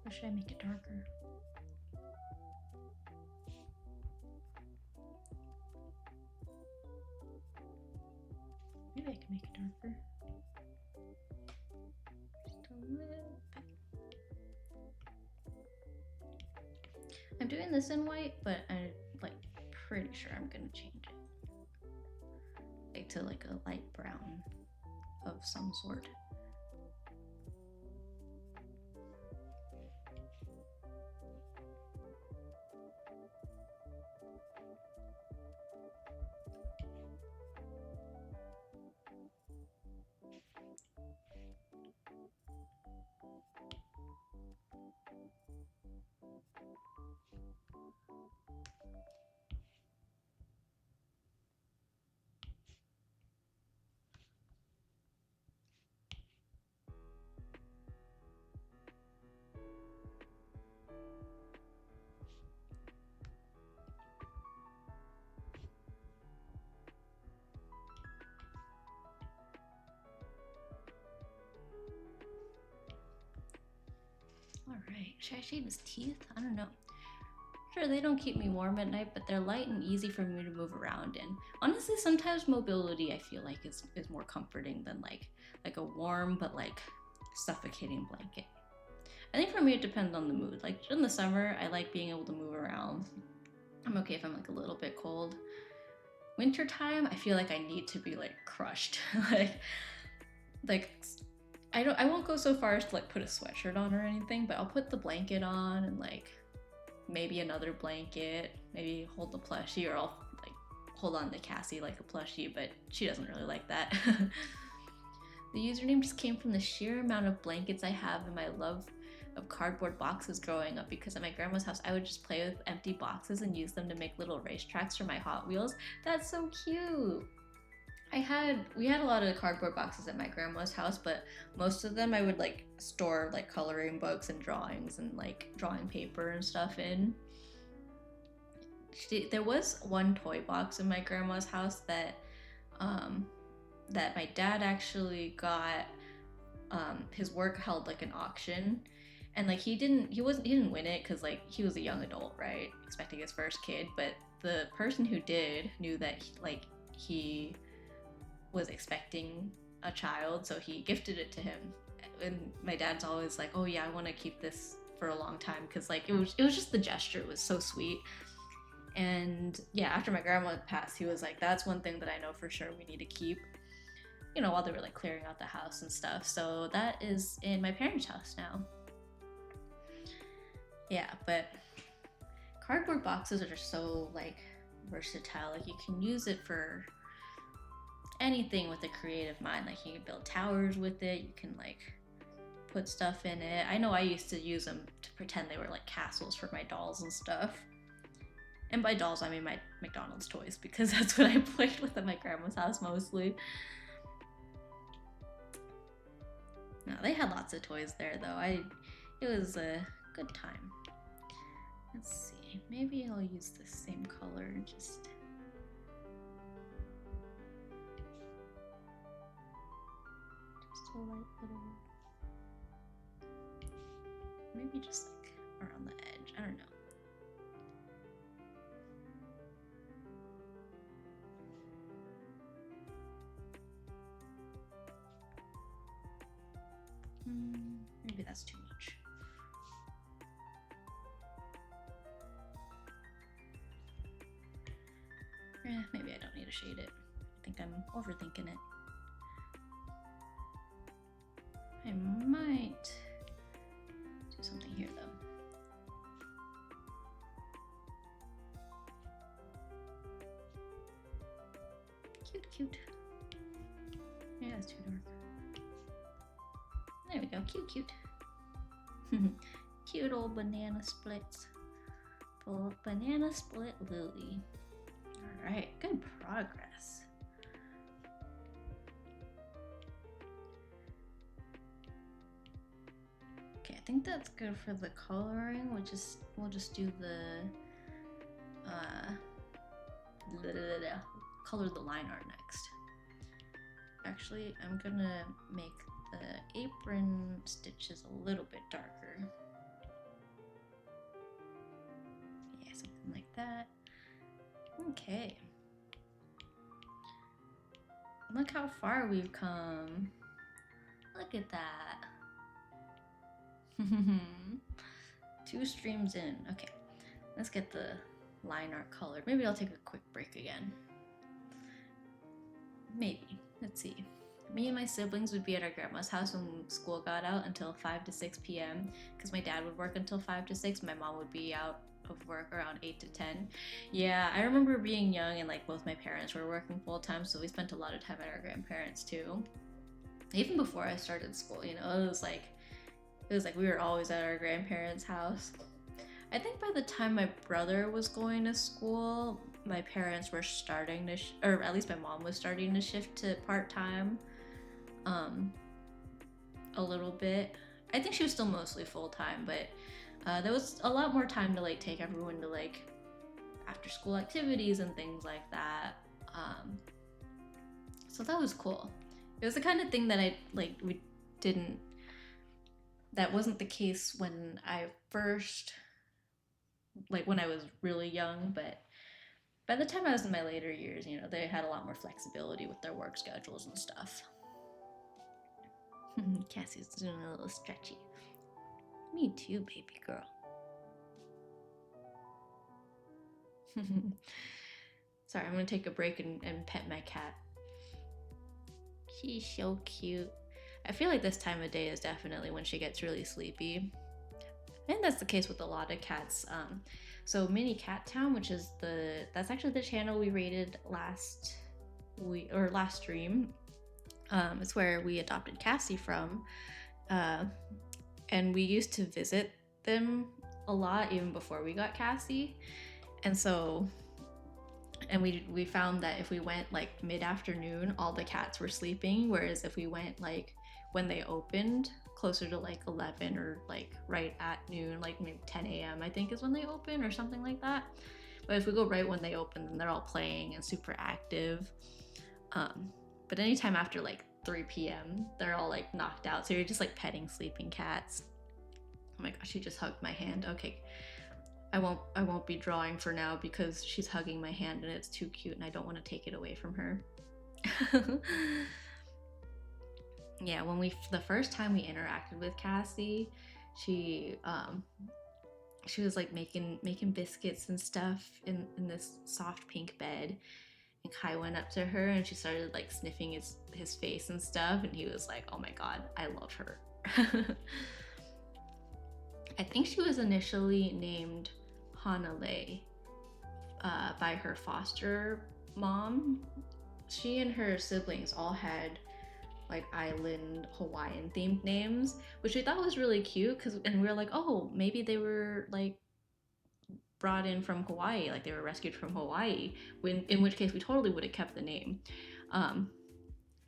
Or should I make it darker? Maybe I can make it darker. Just a little bit. I'm doing this in white, but I'm like pretty sure I'm gonna change it. Like to like a light brown of some sort. Alright, should I shade his teeth? I don't know. Sure, they don't keep me warm at night, but they're light and easy for me to move around in. Honestly, sometimes mobility I feel like is more comforting than like a warm but like suffocating blanket. I think for me it depends on the mood. Like in the summer, I like being able to move around. I'm okay if I'm like a little bit cold. Wintertime, I feel like I need to be like crushed. like I won't go so far as to like put a sweatshirt on or anything, but I'll put the blanket on and like maybe another blanket, maybe hold the plushie, or I'll like hold on to Cassie like a plushie, but she doesn't really like that. The username just came from the sheer amount of blankets I have and my love of cardboard boxes growing up, because at my grandma's house I would just play with empty boxes and use them to make little racetracks for my Hot Wheels. That's so cute. We had a lot of cardboard boxes at my grandma's house, but most of them I would like store like coloring books and drawings and like drawing paper and stuff in. There was one toy box in my grandma's house that that my dad actually got. His work held like an auction, And like he didn't win it because like he was a young adult, right, expecting his first kid. But the person who did knew that he was expecting a child, so he gifted it to him. And my dad's always like, oh yeah, I want to keep this for a long time, because like it was just the gesture, it was so sweet. And yeah, after my grandma passed, he was like, that's one thing that I know for sure we need to keep, while they were like clearing out the house and stuff. So that is in my parents' house now. Yeah, but cardboard boxes are so like versatile. Like you can use it for anything with a creative mind. Like you can build towers with it, you can like put stuff in it. I know I used to use them to pretend they were like castles for my dolls and stuff. And by dolls, I mean my McDonald's toys, because that's what I played with at my grandma's house mostly. No, they had lots of toys there though. It was a good time. Let's see, maybe I'll use the same color, just a light little, maybe just like around the edge, I don't know. Maybe that's too much. Maybe I don't need to shade it. I think I'm overthinking it. I might do something here though. Cute. Yeah, it's too dark. There we go, cute. Cute old banana splits. Banana split Lily. Alright, good progress. Okay, I think that's good for the coloring. We'll just do the color the line art next. Actually, I'm gonna make the apron stitches a little bit darker. Yeah, something like that. Okay. Look how far we've come. Look at that. 2 streams in. Okay, let's get the line art colored. Maybe I'll take a quick break again. Maybe. Let's see. Me and my siblings would be at our grandma's house when school got out until 5 to 6 p.m. because my dad would work until 5 to 6. My mom would be out of work around 8 to 10. Yeah, I remember being young and like both my parents were working full time, so we spent a lot of time at our grandparents too. Even before I started school, it was like we were always at our grandparents' house. I think by the time my brother was going to school, my parents were starting to, or at least my mom was starting to shift to part-time a little bit. I think she was still mostly full-time, but there was a lot more time to like take everyone to like after school activities and things like that. So that was cool. It was the kind of thing that that wasn't the case when I first, like when I was really young, but by the time I was in my later years, they had a lot more flexibility with their work schedules and stuff. Cassie's doing a little stretchy. Me too, baby girl. Sorry, I'm gonna take a break and pet my cat. She's so cute. I feel like this time of day is definitely when she gets really sleepy. And that's the case with a lot of cats. So Mini Cat Town, which is that's actually the channel we rated last stream. It's where we adopted Cassie from. And we used to visit them a lot even before we got Cassie. And we found that if we went like mid-afternoon, all the cats were sleeping, whereas if we went like when they opened, closer to like 11 or like right at noon, like maybe 10 a.m. I think is when they open or something like that. But if we go right when they open, then they're all playing and super active. But anytime after like 3 p.m., they're all like knocked out. So you're just like petting sleeping cats. Oh my gosh, she just hugged my hand. Okay, I won't be drawing for now because she's hugging my hand and it's too cute and I don't want to take it away from her. Yeah, when the first time we interacted with Cassie, she she was like making biscuits and stuff in this soft pink bed, and Kai went up to her and she started like sniffing his face and stuff, and he was like, oh my god, I love her. I think she was initially named Hanalei by her foster mom. She and her siblings all had like island Hawaiian themed names, which we thought was really cute and we were like, oh, maybe they were like brought in from Hawaii, like they were rescued from Hawaii, in which case we totally would have kept the name.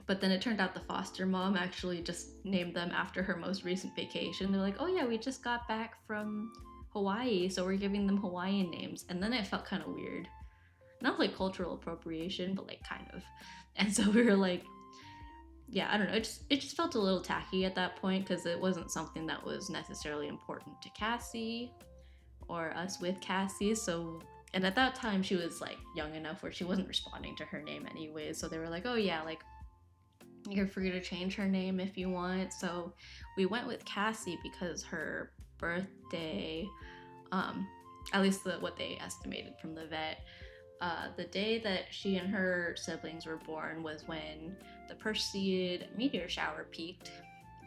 But then it turned out the foster mom actually just named them after her most recent vacation. They're like, oh yeah, we just got back from Hawaii, so we're giving them Hawaiian names. And then it felt kind of weird. Not like cultural appropriation, but like kind of. And so we were like, yeah, I don't know. It just felt a little tacky at that point because it wasn't something that was necessarily important to Cassie or us with Cassie. So, and at that time she was like young enough where she wasn't responding to her name anyway. So they were like, oh yeah, like you're free to change her name if you want. So we went with Cassie because her birthday, at least what they estimated from the vet, the day that she and her siblings were born was when the Perseid meteor shower peaked.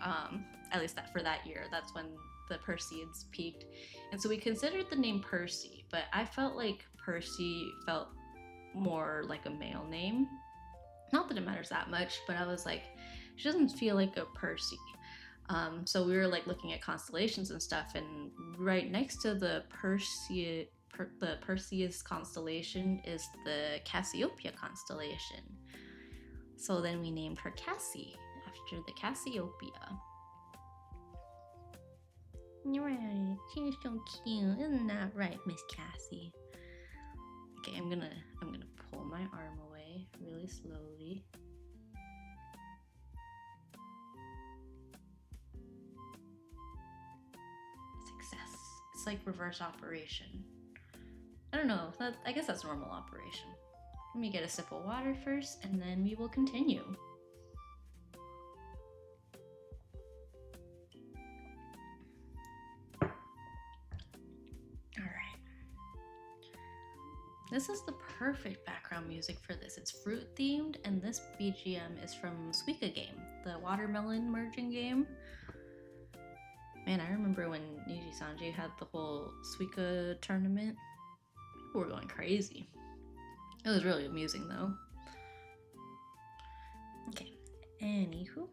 At least that for that year, that's when the Perseids peaked. And so we considered the name Percy, but I felt like Percy felt more like a male name. Not that it matters that much, but I was like, she doesn't feel like a Percy. So we were like looking at constellations and stuff, and right next to the Perseus constellation is the Cassiopeia constellation. So then we named her Cassie after the Cassiopeia. Right, she's so cute, isn't that right, Miss Cassie? Okay, I'm gonna pull my arm away really slowly. Success. It's like reverse operation. I don't know. I guess that's normal operation. Let me get a sip of water first, and then we will continue. This is the perfect background music for this. It's fruit themed, and this BGM is from Suika game, the watermelon merging game. Man, I remember when Niji Sanji had the whole Suika tournament. People were going crazy. It was really amusing though. Okay, anywho,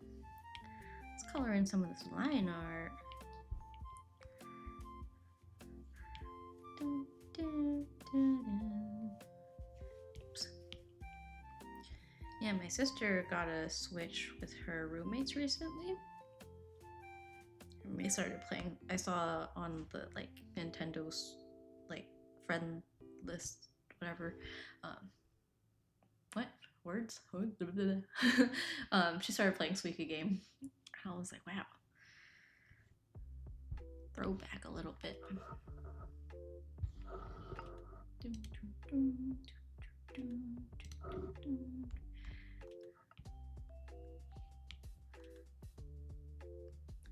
let's color in some of this line art. Oops. Yeah, my sister got a Switch with her roommates recently. And they started playing. I saw on the like Nintendo's like friend list, whatever. What words? She started playing Suika game. I was like, wow. Throwback a little bit.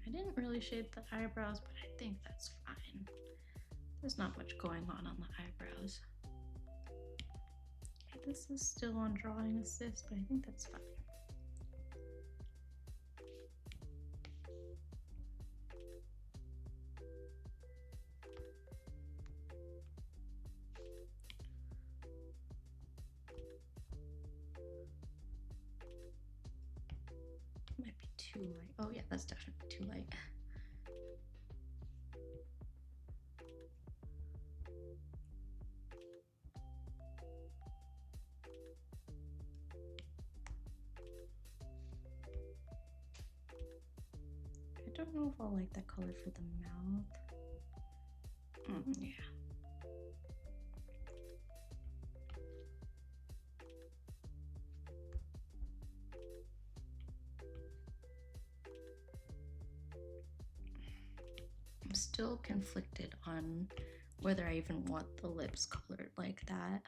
I didn't really shade the eyebrows, but I think that's fine. There's not much going on the eyebrows. Okay, this is still on drawing assist, but I think that's fine. Might be too light. Oh yeah, that's definitely too light. I don't know if I'll like that color for the mouth. Yeah. I'm still conflicted on whether I even want the lips colored like that.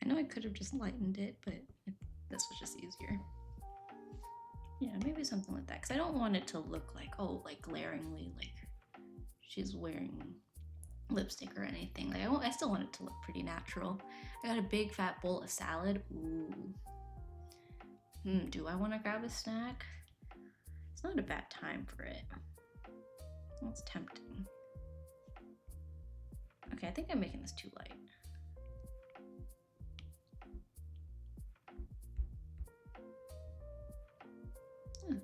I know I could have just lightened it, but this was just easier. Yeah, maybe something like that, because I don't want it to look like, oh, like glaringly, like she's wearing lipstick or anything. Like I still want it to look pretty natural. I got a big fat bowl of salad. Ooh. Do I want to grab a snack? It's not a bad time for it. That's tempting. Okay, I think I'm making this too light.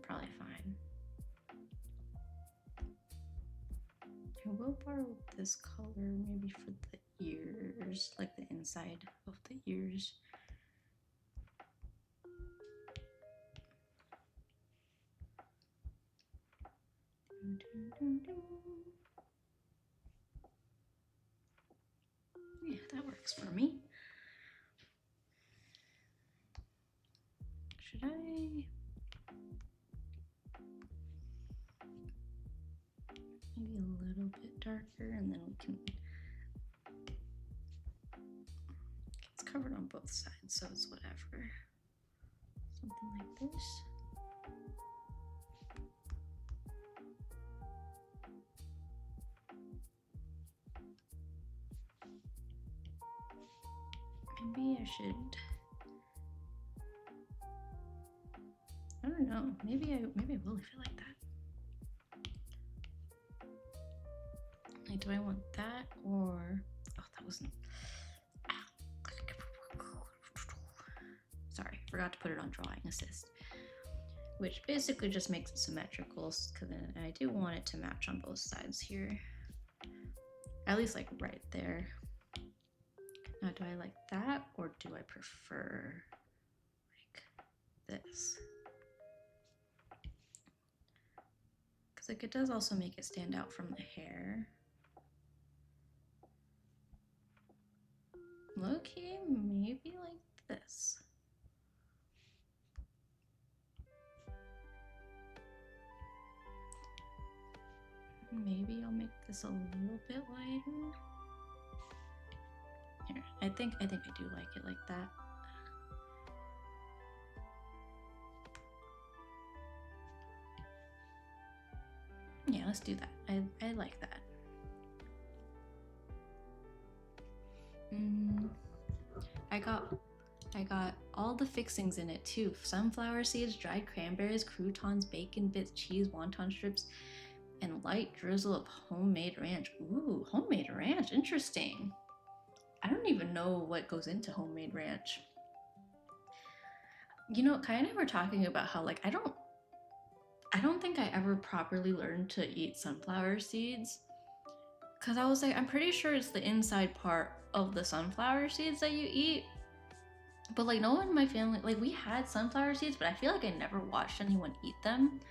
Probably fine. I will borrow this color maybe for the ears, like the inside of the ears. Yeah, that works for me. Should I? Maybe a little bit darker, and then we can. It's covered on both sides, so it's whatever. Something like this. Maybe I should. I don't know. Maybe I will leave it like that. Like, do I want that or? Oh, that wasn't. Sorry, forgot to put it on drawing assist, which basically just makes it symmetrical. Because I do want it to match on both sides here, at least like right there. Now, do I like that or do I prefer like this? Because like it does also make it stand out from the hair. Okay, maybe like this. Maybe I'll make this a little bit lighter. Here, I think I do like it like that. Yeah, let's do that. I like that. I got all the fixings in it too. Sunflower seeds, dried cranberries, croutons, bacon bits, cheese, wonton strips, and light drizzle of homemade ranch. Ooh, homemade ranch, interesting. I don't even know what goes into homemade ranch. You know, Kai and I were talking about how like I don't think I ever properly learned to eat sunflower seeds. Cause I was like, I'm pretty sure it's the inside part of the sunflower seeds that you eat. But like no one in my family, like we had sunflower seeds, but I feel like I never watched anyone eat them.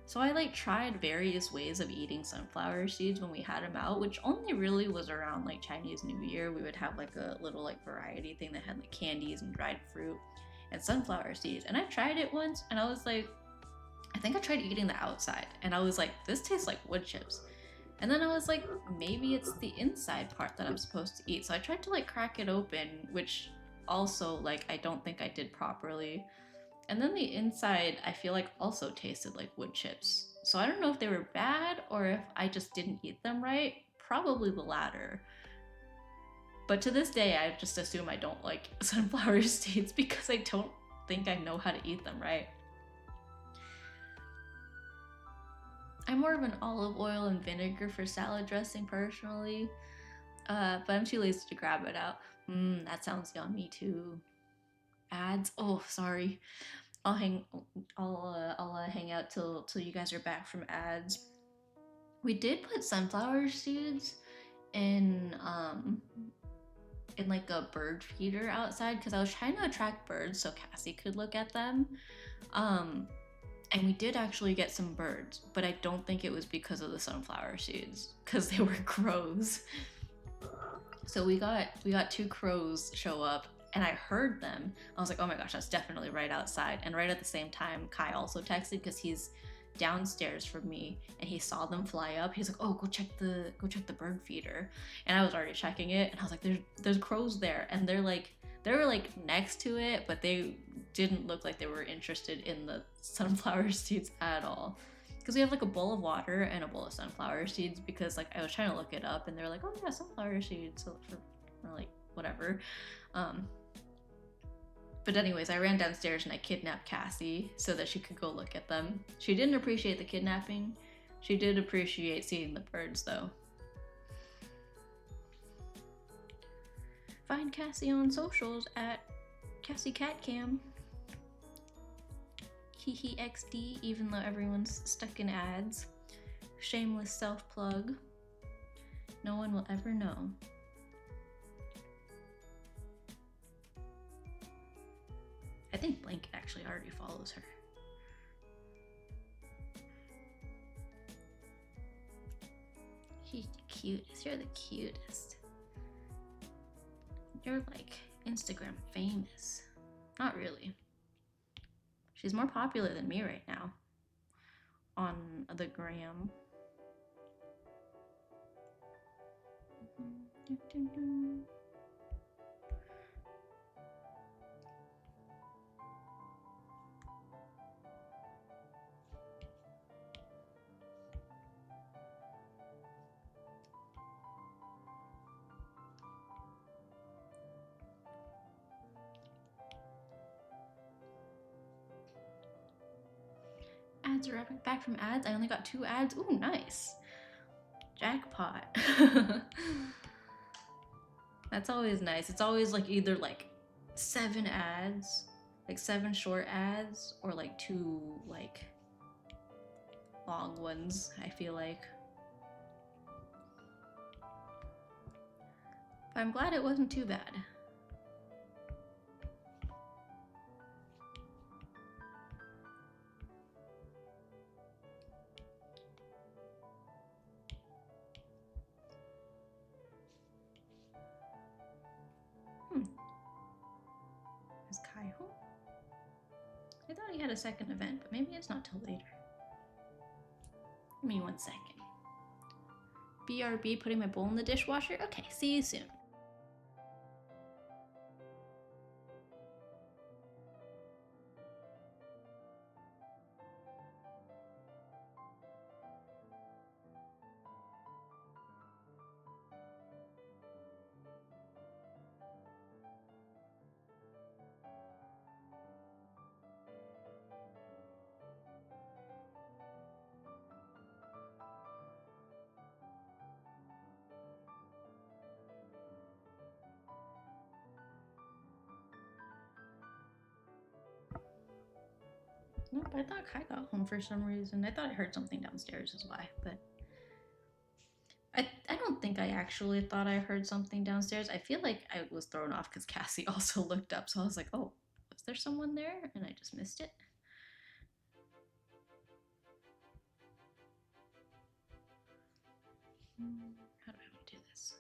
So I like tried various ways of eating sunflower seeds when we had them out, which only really was around like Chinese New Year. We would have like a little like variety thing that had like candies and dried fruit and sunflower seeds. And I tried it once and I was like, I think I tried eating the outside and I was like, this tastes like wood chips. And then I was like, maybe it's the inside part that I'm supposed to eat. So I tried to like crack it open, which also like I don't think I did properly. And then the inside I feel like also tasted like wood chips. So I don't know if they were bad or if I just didn't eat them right. Probably the latter. But to this day I just assume I don't like sunflower seeds because I don't think I know how to eat them right. I'm more of an olive oil and vinegar for salad dressing personally, but I'm too lazy to grab it out. That sounds yummy too. Ads? Oh, sorry. I'll hang out till you guys are back from ads. We did put sunflower seeds in in like a bird feeder outside because I was trying to attract birds so Cassie could look at them. And we did actually get some birds, but I don't think it was because of the sunflower seeds because they were crows. So we got 2 crows show up and I heard them. I was like, oh my gosh, that's definitely right outside. And right at the same time, Kai also texted because he's downstairs from me and he saw them fly up. He's like, oh, go check the bird feeder. And I was already checking it and I was like, there's crows there. And they were like next to it, but they didn't look like they were interested in the sunflower seeds at all. Because we have like a bowl of water and a bowl of sunflower seeds because like I was trying to look it up and they're like, oh yeah, sunflower seeds, so for like whatever. But anyways, I ran downstairs and I kidnapped Cassie so that she could go look at them. She didn't appreciate the kidnapping. She did appreciate seeing the birds though. Find Cassie on socials at Cassie Cat Cam. Hehe XD, even though everyone's stuck in ads. Shameless self-plug. No one will ever know. I think Blanket actually already follows her. She's the cutest. You're the cutest. You're like Instagram famous. Not really. She's more popular than me right now on the gram. Ads are back from ads. I only got 2 ads. Ooh, nice. Jackpot. That's always nice. It's always like either like 7 ads, like 7 short ads, or like 2 like long ones, I feel like. But I'm glad it wasn't too bad. Is Kai home? I thought he had a second event, but maybe it's not till later. Give me 1 second. BRB, putting my bowl in the dishwasher? Okay, see you soon. Nope, I thought Kai got home for some reason. I thought I heard something downstairs is why, but I don't think I actually thought I heard something downstairs. I feel like I was thrown off because Cassie also looked up, so I was like, oh, was there someone there? And I just missed it. How do I want to do this?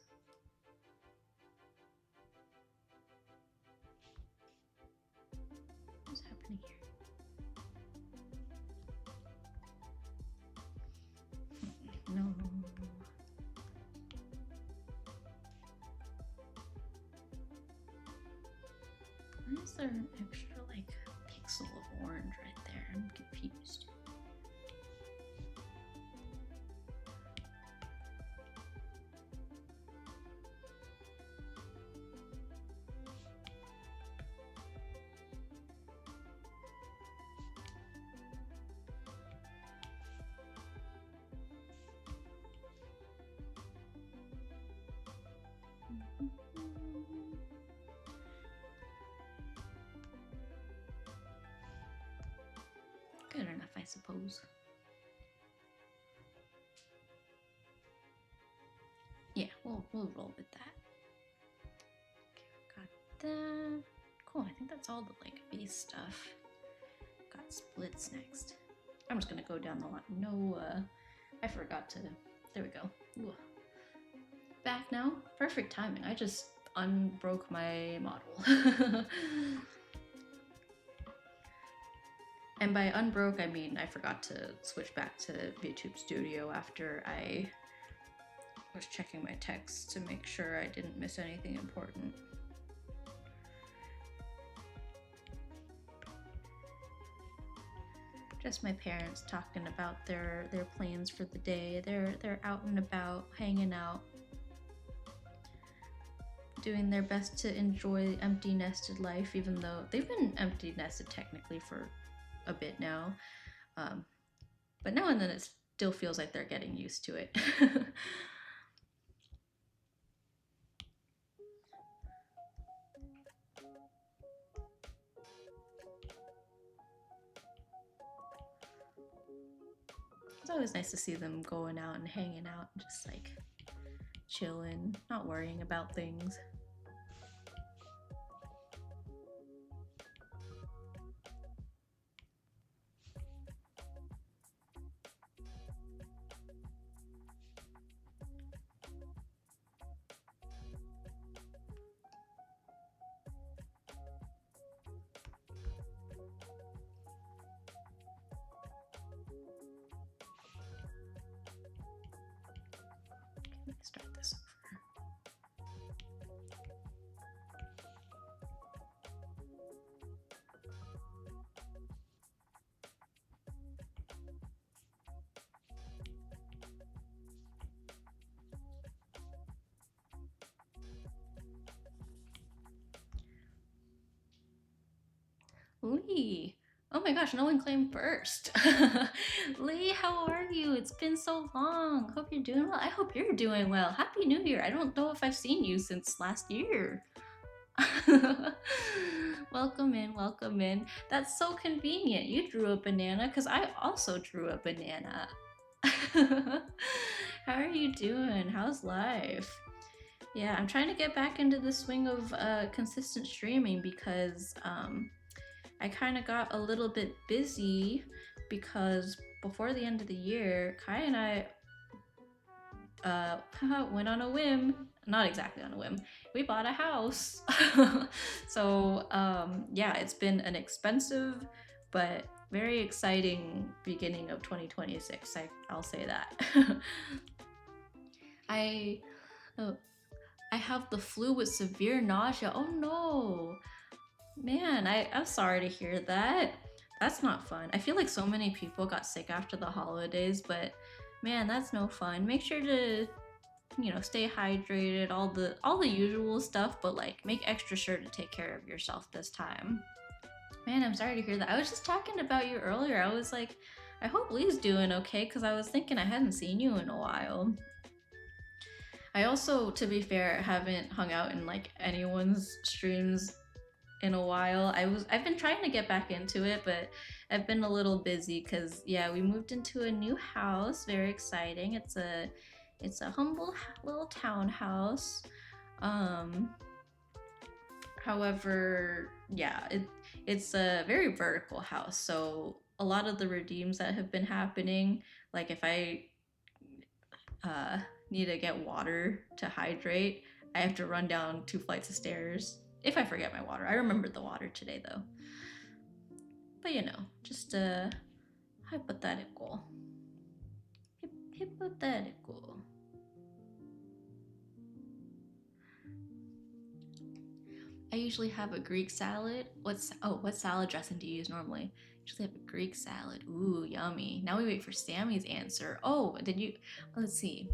What's happening here? No. Why is there an extra like pixel of orange right there? I'm confused. Good enough, I suppose. Yeah, we'll roll with that. that. Cool, I think that's all the like base stuff. Got splits next. I'm just gonna go down the line. No, I forgot to. There we go. Ooh. Back now. Perfect timing. I just unbroke my model. And by unbroke, I mean I forgot to switch back to VTube Studio after I was checking my text to make sure I didn't miss anything important. Just my parents talking about their plans for the day. They're out and about, hanging out, doing their best to enjoy empty nested life, even though they've been empty nested technically for a bit now. But now and then it still feels like they're getting used to it. It's always nice to see them going out and hanging out and just like chilling, not worrying about things. Start this over. Lee. Oh my gosh, no one claimed first. Lee, how are you? It's been so long. Hope you're doing well. I hope you're doing well. Happy New Year. I don't know if I've seen you since last year. Welcome in, welcome in. That's so convenient. You drew a banana because I also drew a banana. How are you doing? How's life? Yeah, I'm trying to get back into the swing of consistent streaming because I kind of got a little bit busy because before the end of the year, Kai and I went on a whim. Not exactly on a whim. We bought a house. So yeah, it's been an expensive but very exciting beginning of 2026. I'll say that. I have the flu with severe nausea. Oh no. Man, I'm sorry to hear that. That's not fun. I feel like so many people got sick after the holidays, but man, that's no fun. Make sure to, stay hydrated, all the usual stuff, but like make extra sure to take care of yourself this time. Man, I'm sorry to hear that. I was just talking about you earlier. I was like, I hope Lee's doing okay because I was thinking I hadn't seen you in a while. I also, to be fair, haven't hung out in like anyone's streams in a while. I've been trying to get back into it, but I've been a little busy because yeah, we moved into a new house. Very exciting. It's a humble little townhouse. However, yeah, it's a very vertical house. So a lot of the redeems that have been happening, like if I need to get water to hydrate, I have to run down 2 flights of stairs. If I forget my water. I remembered the water today though. But just hypothetical. Hypothetical. I usually have a Greek salad. What salad dressing do you use normally? Usually have a Greek salad. Ooh, yummy. Now we wait for Sammy's answer. Oh, let's see.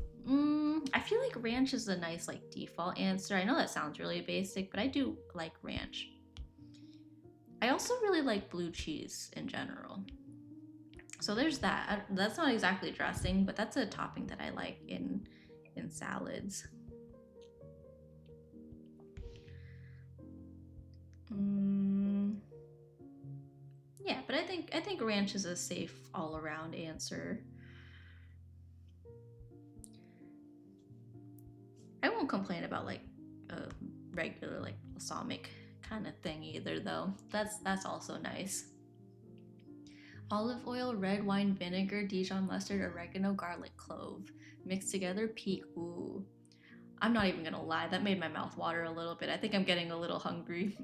I feel like ranch is a nice like default answer. I know that sounds really basic, but I do like ranch. I also really like blue cheese in general. So there's that. That's not exactly dressing, but that's a topping that I like in salads. Yeah, but I think ranch is a safe all around answer. I won't complain about like regular like balsamic kind of thing either though. That's also nice. Olive oil, red wine vinegar, Dijon mustard, oregano, garlic, clove. Mixed together, peak. Ooh. I'm not even gonna lie, that made my mouth water a little bit. I think I'm getting a little hungry.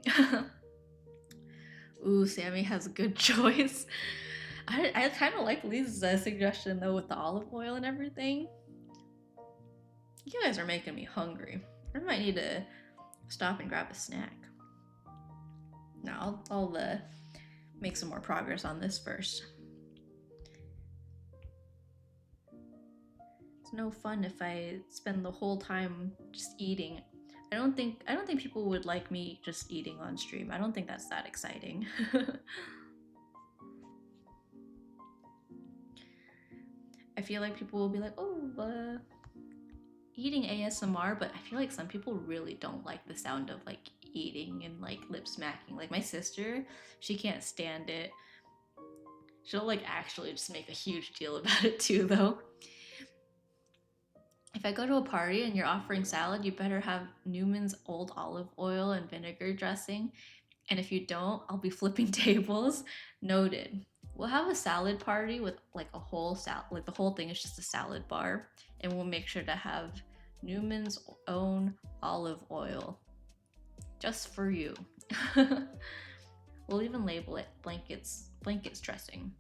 Ooh, Sammy has a good choice. I kind of like Lisa's suggestion though with the olive oil and everything. You guys are making me hungry. I might need to stop and grab a snack. Now I'll make some more progress on this first. It's no fun if I spend the whole time just eating. I don't think people would like me just eating on stream. I don't think that's that exciting. I feel like people will be like, oh, eating ASMR, but I feel like some people really don't like the sound of like eating and like lip smacking. Like my sister, she can't stand it. She'll like actually just make a huge deal about it too, though. If I go to a party and you're offering salad, you better have Newman's old olive oil and vinegar dressing. And if you don't, I'll be flipping tables. Noted. We'll have a salad party with like a whole salad, like the whole thing is just a salad bar. And we'll make sure to have Newman's own olive oil just for you. We'll even label it blankets dressing.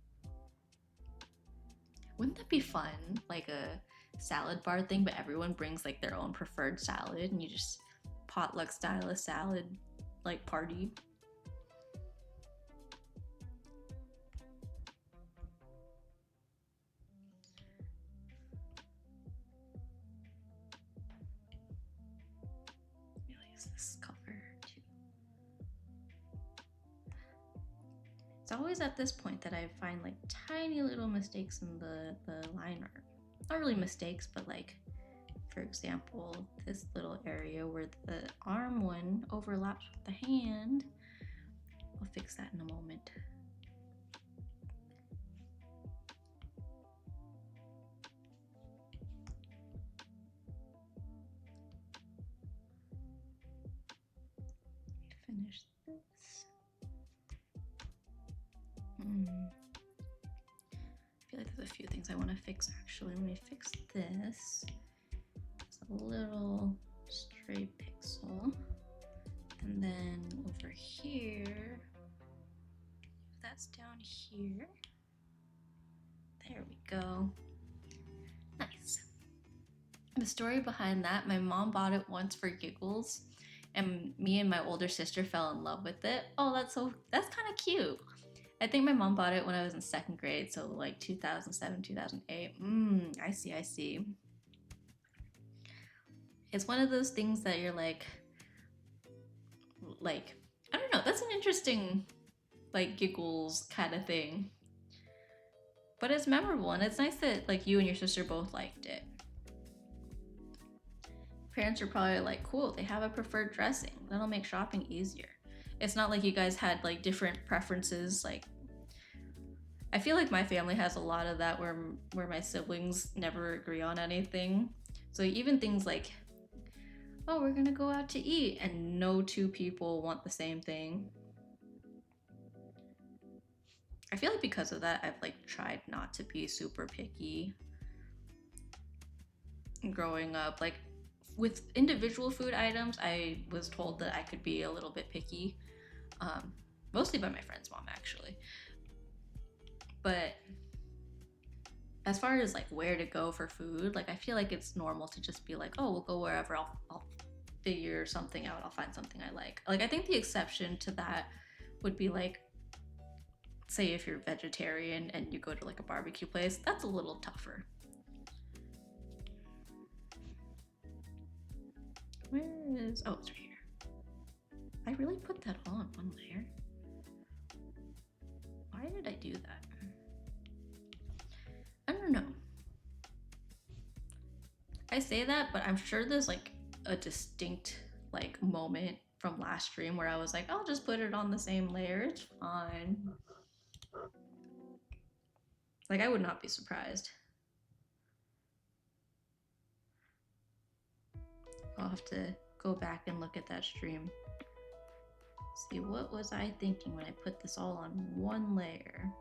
Wouldn't that be fun? Like a salad bar thing, but everyone brings like their own preferred salad and you just potluck style a salad like party. This color too. It's always at this point that I find like tiny little mistakes in the line art. Not really mistakes, but like, for example, this little area where the arm one overlaps with the hand. I'll fix that in a moment. Finish this. I feel like there's a few things I want to fix actually. Let me fix this. It's a little stray pixel. And then over here, that's down here. There we go. Nice. The story behind that, my mom bought it once for giggles, and me and my older sister fell in love with it. Oh, that's kind of cute. I think my mom bought it when I was in 2nd grade, so like 2007, 2008. I see. It's one of those things that you're like, I don't know, that's an interesting, like, giggles kind of thing. But it's memorable, and it's nice that, like, you and your sister both liked it. Parents are probably like, cool, they have a preferred dressing. That'll make shopping easier. It's not like you guys had, like, different preferences, like, I feel like my family has a lot of that where my siblings never agree on anything. So even things like, oh, we're gonna go out to eat, and no two people want the same thing. I feel like because of that, I've like tried not to be super picky growing up. Like with individual food items, I was told that I could be a little bit picky, mostly by my friend's mom actually. But as far as like where to go for food, like I feel like it's normal to just be like, oh, we'll go wherever. I'll figure something out. I'll find something I like. Like I think the exception to that would be like, say if you're vegetarian and you go to like a barbecue place, that's a little tougher. Where is, oh, it's right here. I really put that on one layer. Why did I do that? I don't know. I say that, but I'm sure there's like a distinct like moment from last stream where I was like, I'll just put it on the same layer, it's fine. Like I would not be surprised. I'll have to go back and look at that stream. See, what was I thinking when I put this all on one layer?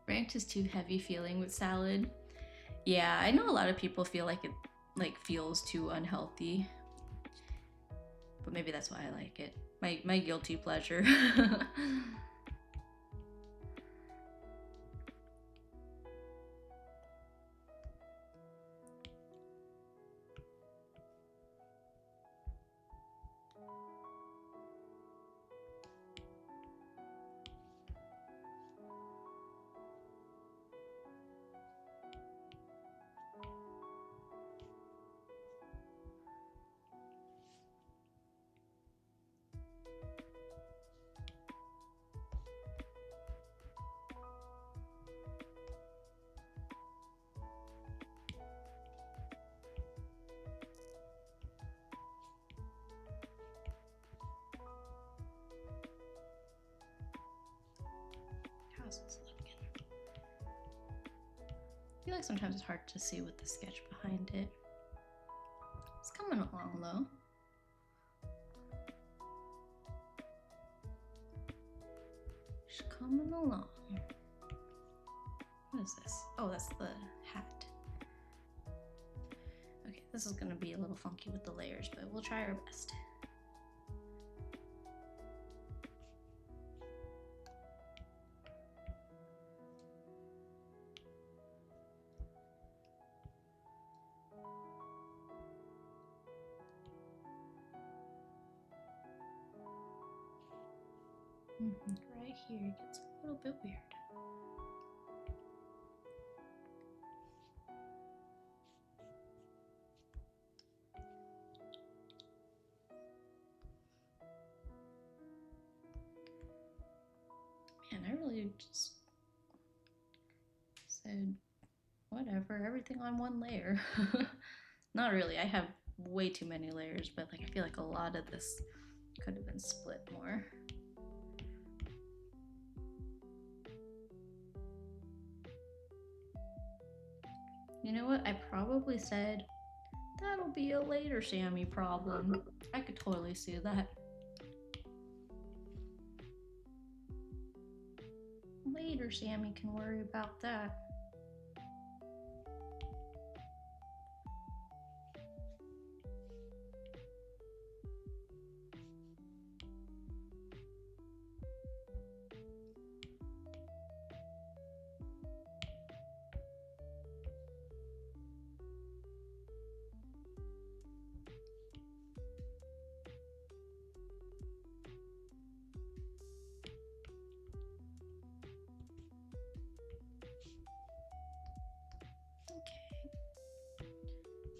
Ranked is too heavy feeling with salad. Yeah, I know a lot of people feel like it feels too unhealthy. But maybe that's why I like it. My guilty pleasure. How's this looking? I feel like sometimes it's hard to see with the sketch behind it. It's coming along though. It's coming along. What is this? Oh, that's the hat. Okay, this is gonna be a little funky with the layers, but we'll try our best. Right here it gets a little bit weird. Man, I really just said whatever, everything on one layer. Not really, I have way too many layers, but like I feel like a lot of this could have been split more. You know what? I probably said that'll be a later Sammy problem. I could totally see that. Later Sammy can worry about that.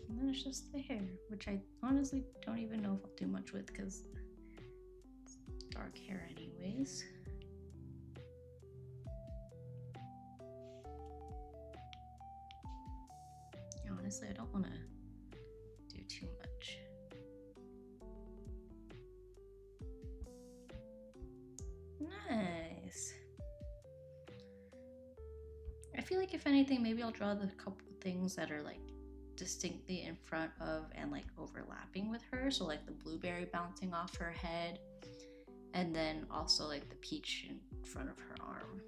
And then it's just the hair, which I honestly don't even know if I'll do much with because it's dark hair anyways. Yeah, honestly, I don't want to do too much. Nice. I feel like if anything, maybe I'll draw the couple things that are like distinctly in front of and like overlapping with her, so like the blueberry bouncing off her head, and then also like the peach in front of her arm.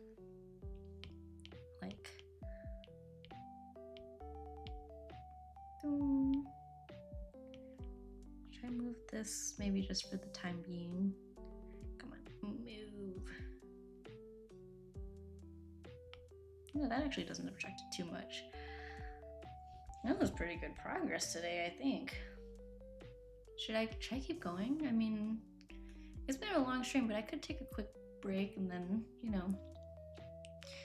Like try and move this maybe just for the time being. Come on, move. No, that actually doesn't obstruct it too much. That was pretty good progress today, I think. Should I keep going? I mean, it's been a long stream, but I could take a quick break and then, you know.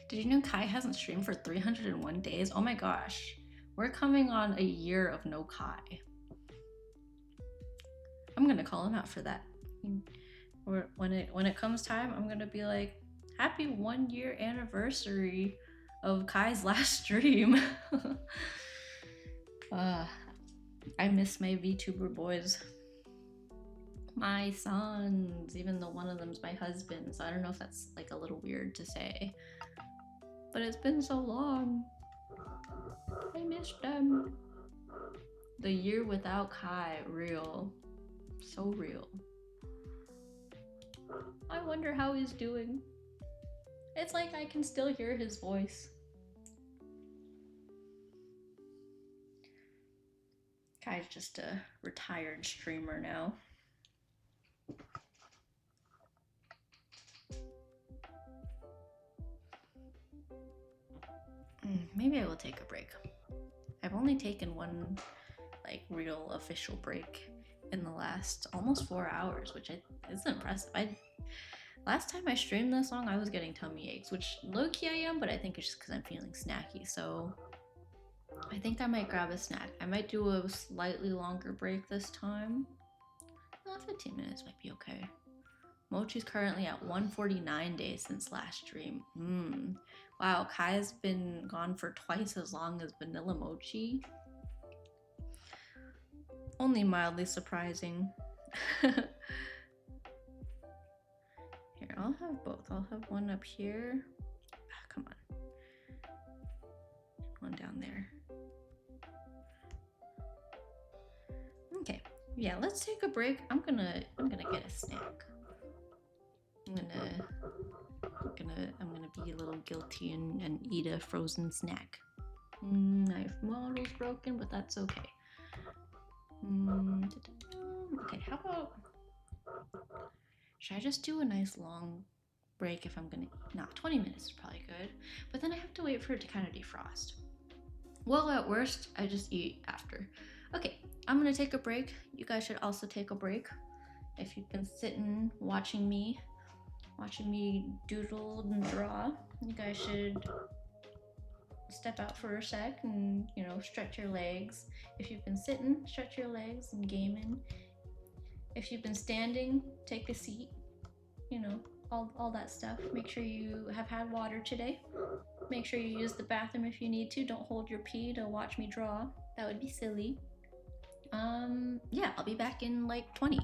Did you know Kai hasn't streamed for 301 days? Oh my gosh. We're coming on a year of no Kai. I'm gonna call him out for that. Or when it comes time, I'm gonna be like, happy 1 year anniversary of Kai's last stream. uh, I miss my VTuber boys. My sons, even though one of them's my husband, so I don't know if that's like a little weird to say. But it's been so long. I missed them. The year without Kai, real. So real. I wonder how he's doing. It's like I can still hear his voice. Kai's just a retired streamer now. Maybe I will take a break. I've only taken one like real official break in the last almost 4 hours, which is impressive. Last time I streamed this song, I was getting tummy aches, which low-key I am, but I think it's just because I'm feeling snacky. So I think I might grab a snack. I might do a slightly longer break this time. 15 minutes might be okay. Mochi's currently at 149 days since last stream. Wow, Kai's been gone for twice as long as Vanilla Mochi. Only mildly surprising. Here, I'll have both. I'll have one up here. Come on. One down there. Okay. Yeah, let's take a break. I'm gonna get a snack. I'm gonna be a little guilty and eat a frozen snack. Knife model's broken, but that's okay. Okay, how about, should I just do a nice long break if I'm gonna, 20 minutes is probably good, but then I have to wait for it to kind of defrost. Well, at worst, I just eat after. Okay, I'm gonna take a break. You guys should also take a break. If you've been sitting watching me doodle and draw, you guys should step out for a sec and, you know, stretch your legs. If you've been sitting, stretch your legs and gaming. If you've been standing, take a seat. You know, all that stuff. Make sure you have had water today. Make sure you use the bathroom if you need to. Don't hold your pee to watch me draw. That would be silly. Yeah, I'll be back in like 20.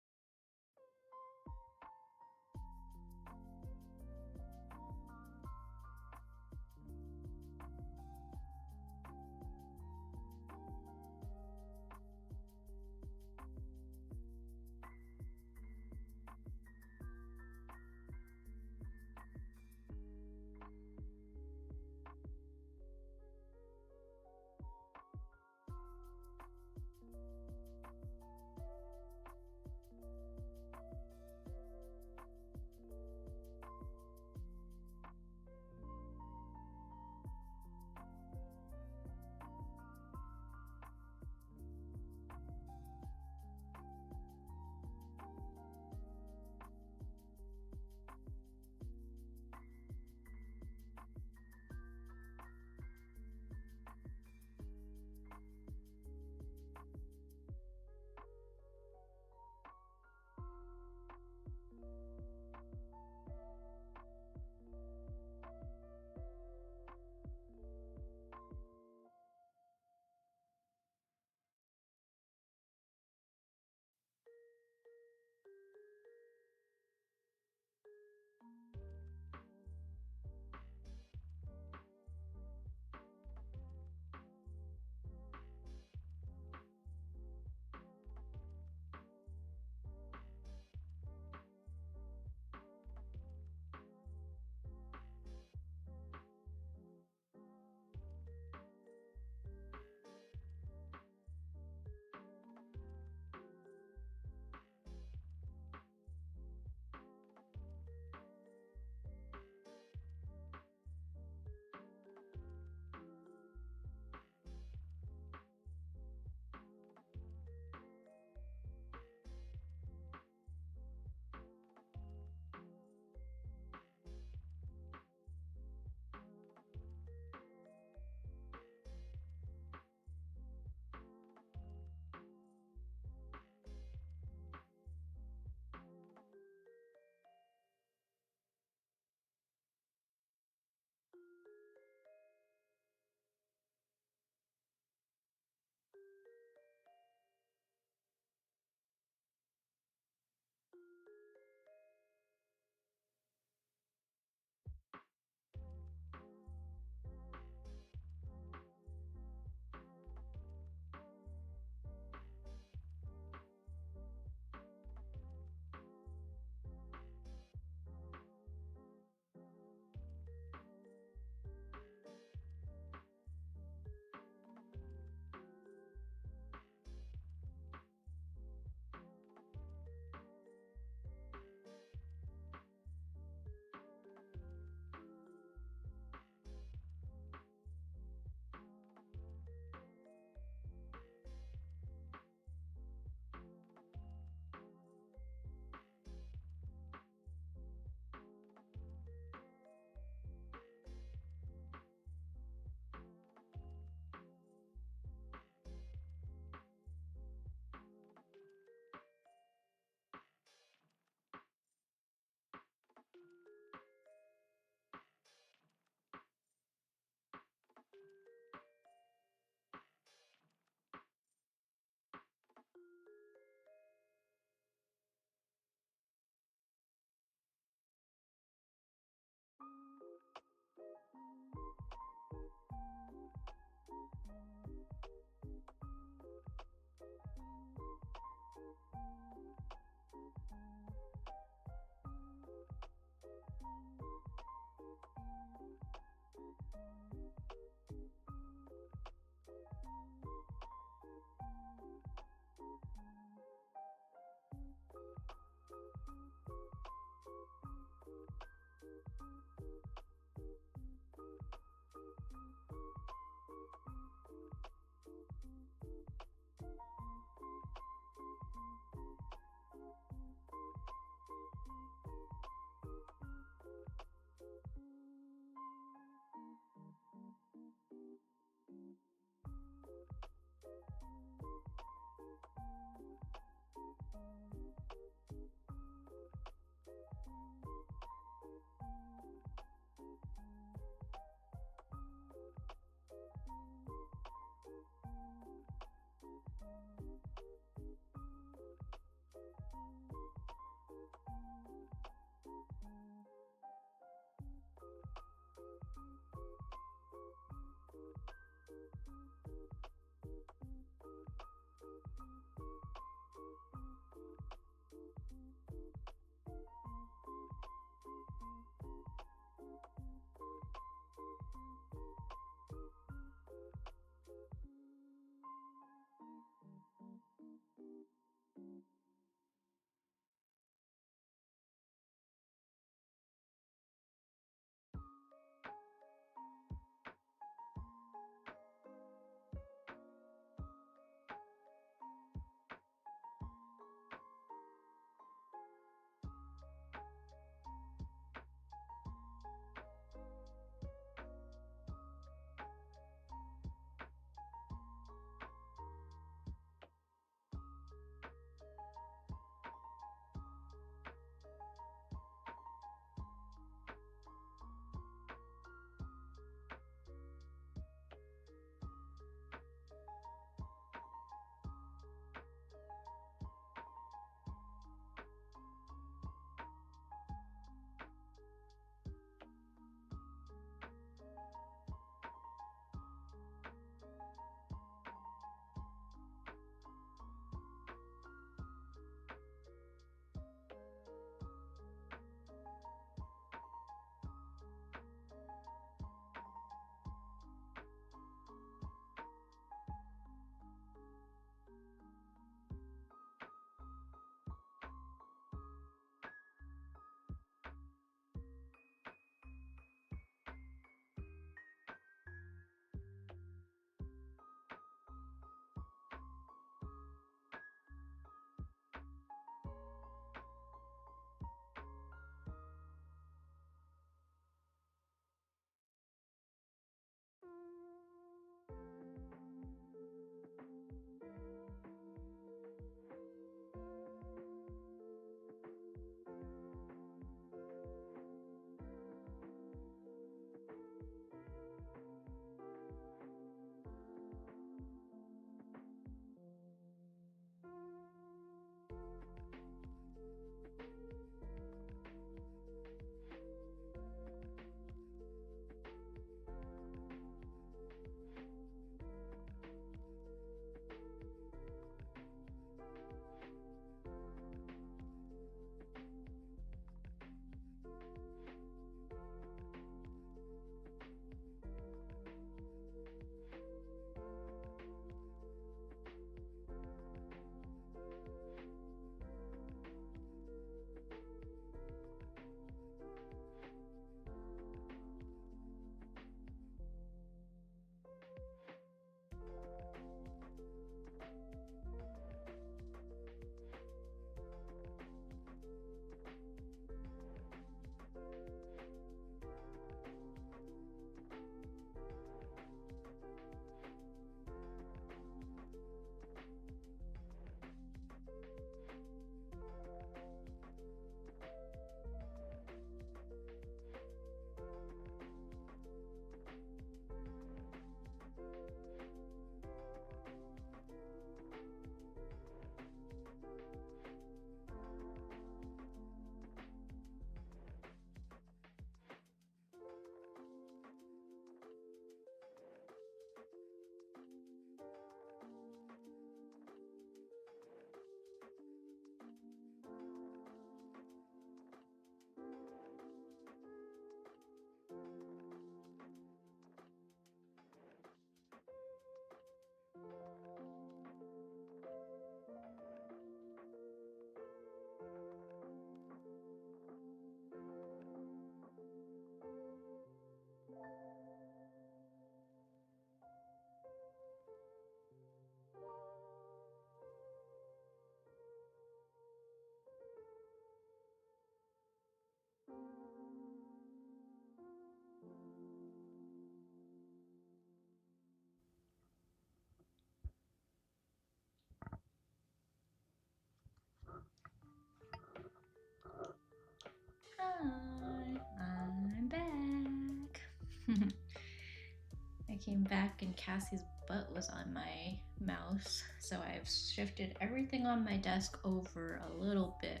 came back and Cassie's butt was on my mouse, so I've shifted everything on my desk over a little bit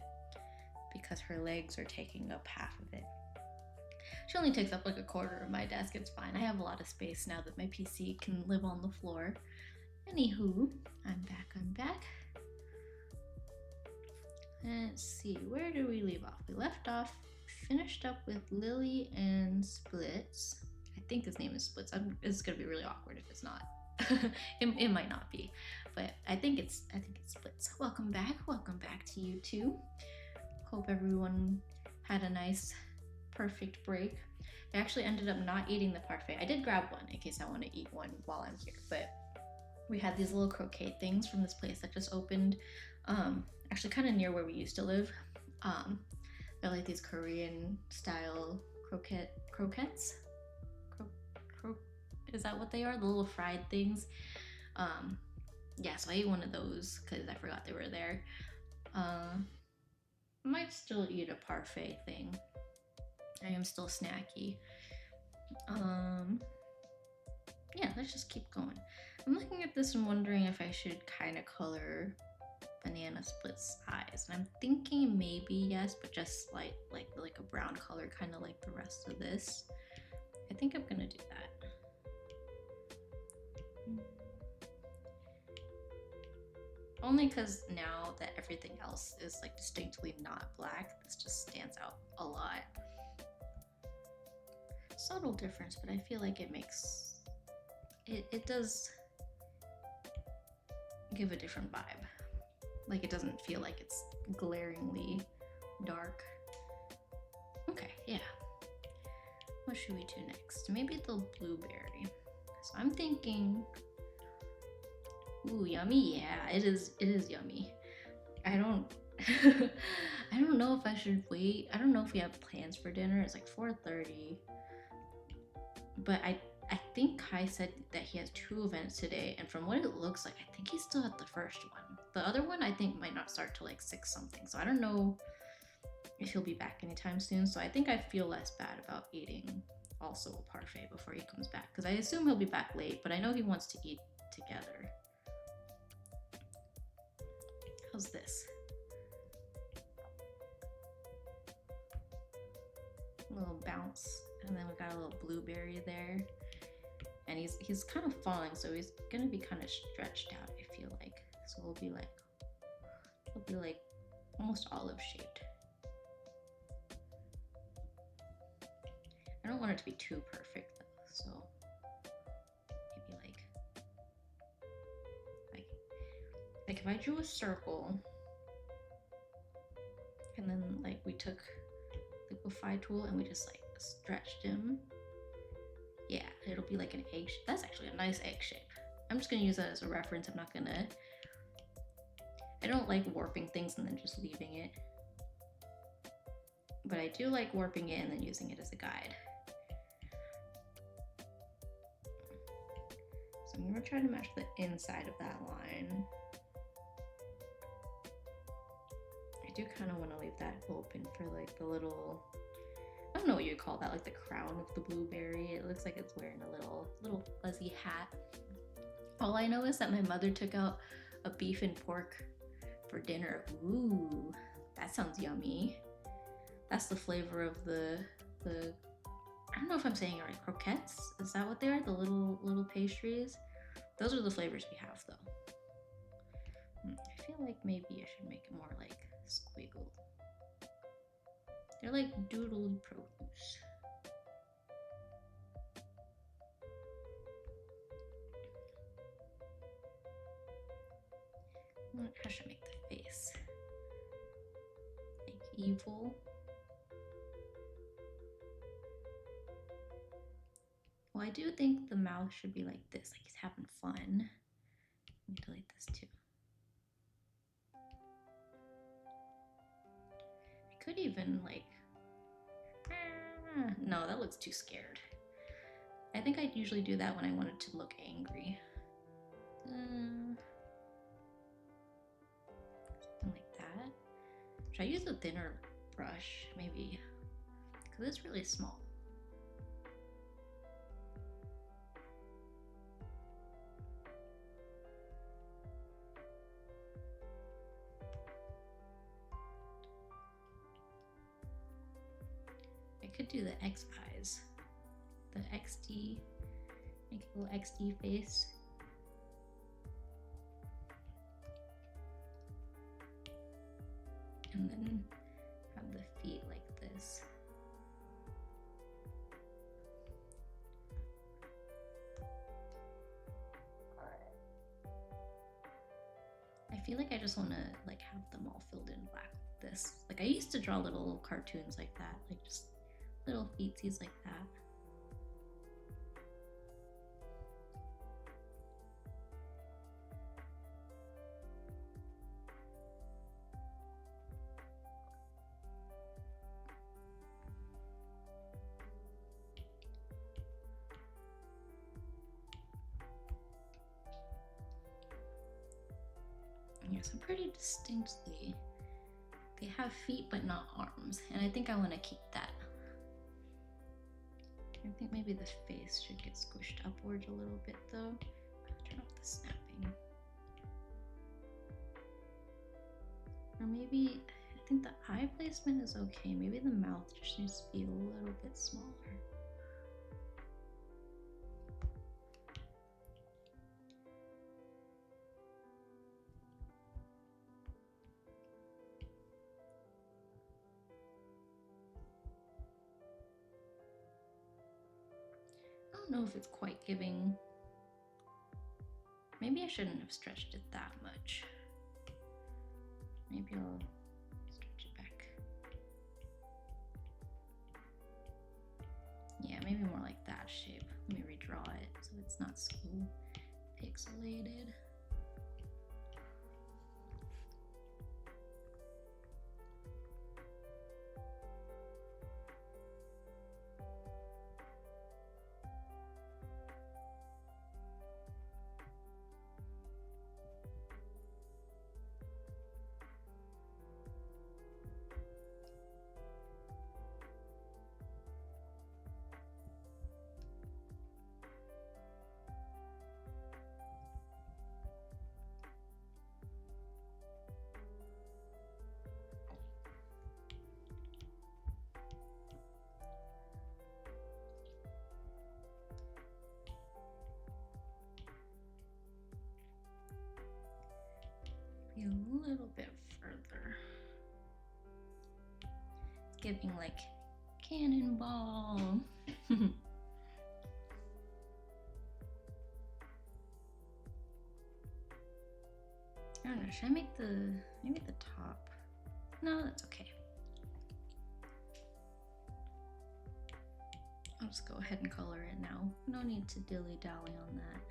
because her legs are taking up half of it. She only takes up like a quarter of my desk, it's fine. I have a lot of space now that my PC can live on the floor. Anywho, I'm back. Let's see, where did we leave off? We left off, finished up with Lilly and Splits. I think his name is Splits. It's gonna be really awkward if it's not. it might not be, but I think it's Splits. Welcome back to you too. Hope everyone had a nice, perfect break. I actually ended up not eating the parfait. I did grab one in case I want to eat one while I'm here, but we had these little croquet things from this place that just opened, actually kind of near where we used to live. They're like these Korean style croquettes. Is that what they are? The little fried things. Yeah, so I ate one of those because I forgot they were there. Might still eat a parfait thing. I am still snacky. Yeah, let's just keep going. I'm looking at this and wondering if I should kind of color Banana Split's eyes. And I'm thinking maybe yes, but just like a brown color, kind of like the rest of this. I think I'm gonna do that. Only because now that everything else is like distinctly not black, this just stands out a lot. Subtle difference, but I feel like it makes it does give a different vibe. Like it doesn't feel like it's glaringly dark. Okay, yeah. What should we do next? Maybe the blueberry. So I'm thinking, ooh, yummy. Yeah, it is yummy. I don't I don't know if I should wait. I don't know if we have plans for dinner. It's like 4:30. But I think Kai said that he has 2 events today, and from what it looks like, I think he's still at the first one. The other one I think might not start till like 6 something. So I don't know if he'll be back anytime soon. So I think I feel less bad about eating also a parfait before he comes back, because I assume he'll be back late, but I know he wants to eat together. How's this? A little bounce, and then we got a little blueberry there, and he's kind of falling, so he's gonna be kind of stretched out, I feel like. So he'll be like almost olive shaped. I don't want it to be too perfect though, so maybe like if I drew a circle and then like we took liquefy tool and we just like stretched him, yeah, it'll be like an egg shape. That's actually a nice egg shape. I'm just gonna use that as a reference. I don't like warping things and then just leaving it, but I do like warping it and then using it as a guide. So I'm gonna try to match the inside of that line. I do kind of want to leave that open for like the little, I don't know what you call that, like the crown of the blueberry. It looks like it's wearing a little fuzzy hat. All I know is that my mother took out a beef and pork for dinner. Ooh, that sounds yummy. That's the flavor of the I don't know if I'm saying it right, croquettes? Is that what they are? The little pastries? Those are the flavors we have though. I feel like maybe I should make it more like squiggled. They're like doodly produce. How should I make the face? Like evil. Well, I do think the mouth should be like this, like he's having fun. Let me delete this too. I could even like, no, that looks too scared. I think I'd usually do that when I wanted to look angry. Something like that. Should I use a thinner brush, maybe? Because it's really small. do the X eyes. The XD. Make a little XD face. And then have the feet like this. I feel like I just want to like have them all filled in black like this. Like I used to draw little cartoons like that, like just little feetsies like that. Yeah, so pretty distinctly, they have feet but not arms, and I think I want to keep that. I think maybe the face should get squished upwards a little bit though. Turn off the snapping. Or maybe, I think the eye placement is okay. Maybe the mouth just needs to be a little bit smaller. I don't know if it's quite giving. Maybe I shouldn't have stretched it that much. Maybe I'll stretch it back. Yeah, maybe more like that shape. Let me redraw it so it's not so pixelated. A little bit further. It's giving like cannonball. I don't know, should I make maybe the top? No, that's okay. I'll just go ahead and color it now. No need to dilly-dally on that.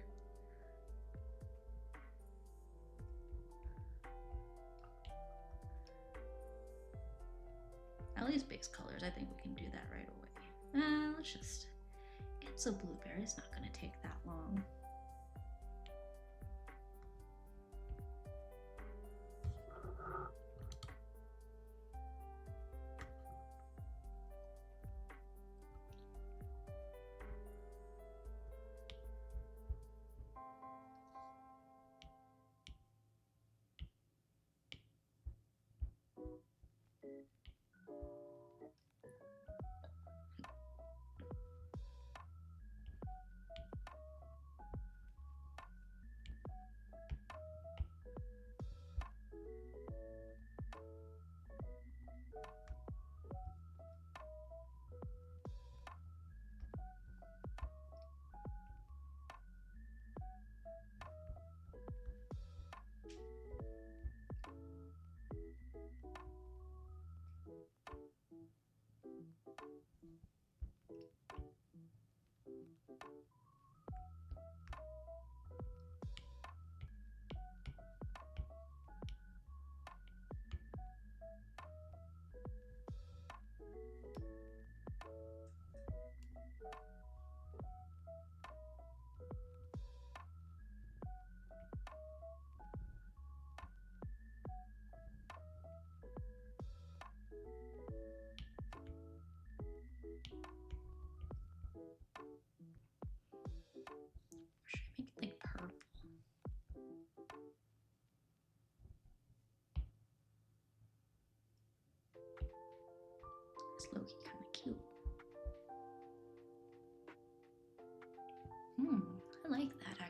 At least base colors, I think we can do that right away. Let's just get some blueberry. It's not gonna take that long.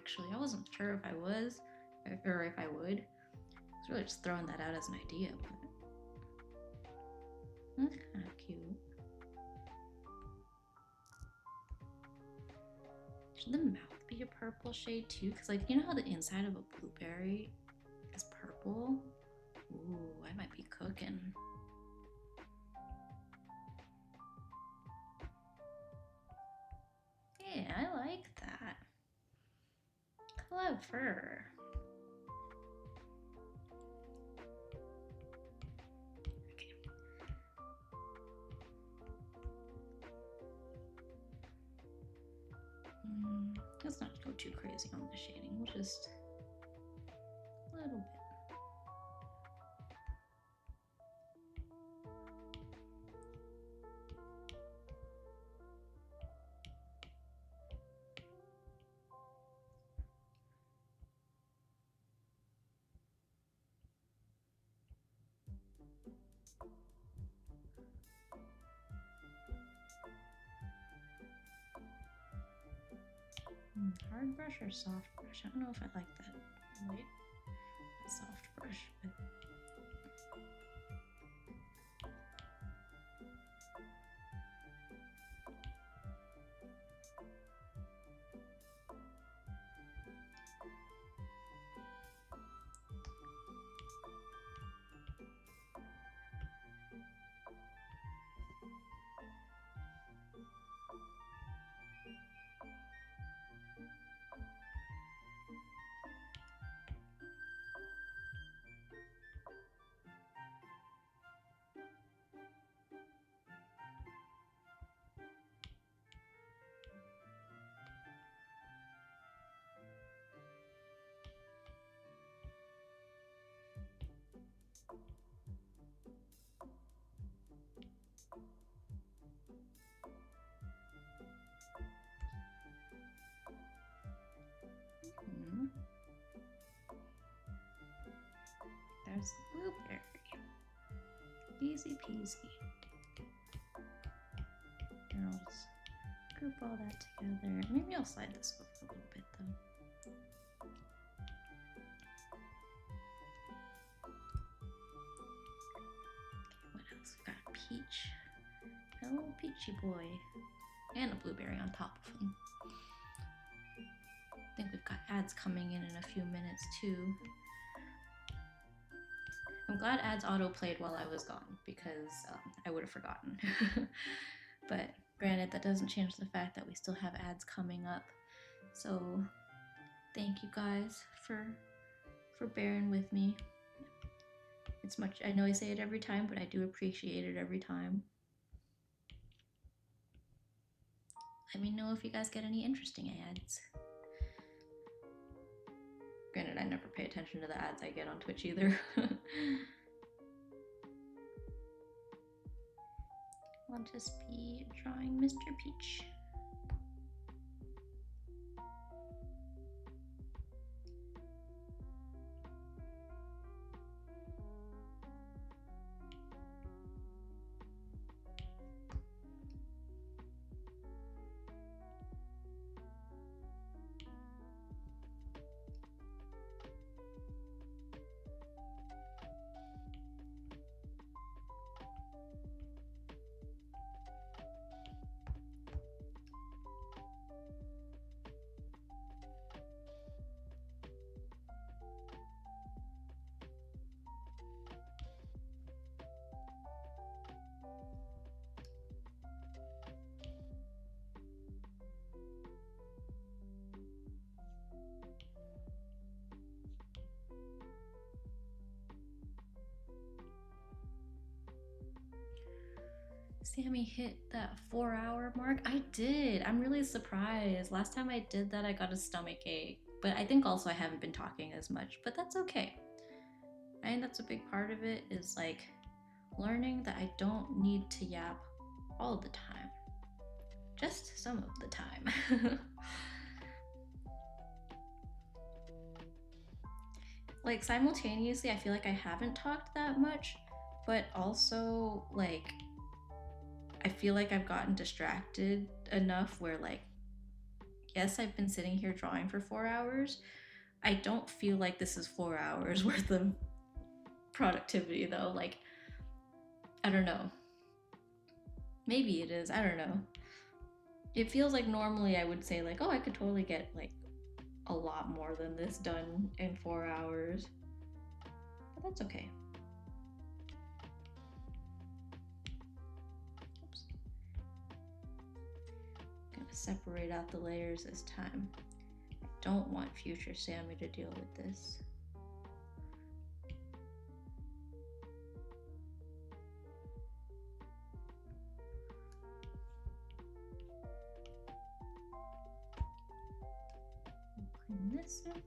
actually. I wasn't sure if I was or if I would. I was really just throwing that out as an idea, but that's kind of cute. Should the mouth be a purple shade too? Because, like, you know how the inside of a blueberry is purple? Ooh, I might be cooking. Yeah, I like that. Clever. Okay. Let's not go too crazy on the shading. We'll just a little bit. Hard brush or soft brush? I don't know if I like that light soft brush, but there's the blueberry. Easy peasy. And I'll just group all that together. Maybe I'll slide this over a little bit though. Okay, what else? We've got a peach. A little peachy boy. And a blueberry on top of him. I think we've got ads coming in a few minutes too. I'm glad ads auto-played while I was gone because I would have forgotten. But granted, that doesn't change the fact that we still have ads coming up. So thank you guys for bearing with me. It's much, I know I say it every time, but I do appreciate it every time. Let me know if you guys get any interesting ads. Granted, I never pay attention to the ads I get on Twitch either. I'll just be drawing Mr. Peach. Sammy hit that 4-hour mark. I did. I'm really surprised. Last time I did that, I got a stomach ache. But I think also I haven't been talking as much, but that's okay. I think that's a big part of it is like learning that I don't need to yap all the time. Just some of the time. Like simultaneously, I feel like I haven't talked that much, but also like I feel like I've gotten distracted enough where like yes, I've been sitting here drawing for 4 hours. I don't feel like this is 4 hours worth of productivity though. Like, I don't know. Maybe it is. I don't know. It feels like normally I would say, like, oh, I could totally get like a lot more than this done in 4 hours. But that's okay. Oops. I'm gonna separate out the layers this time. I don't want future Sammy to deal with this. Clean this up.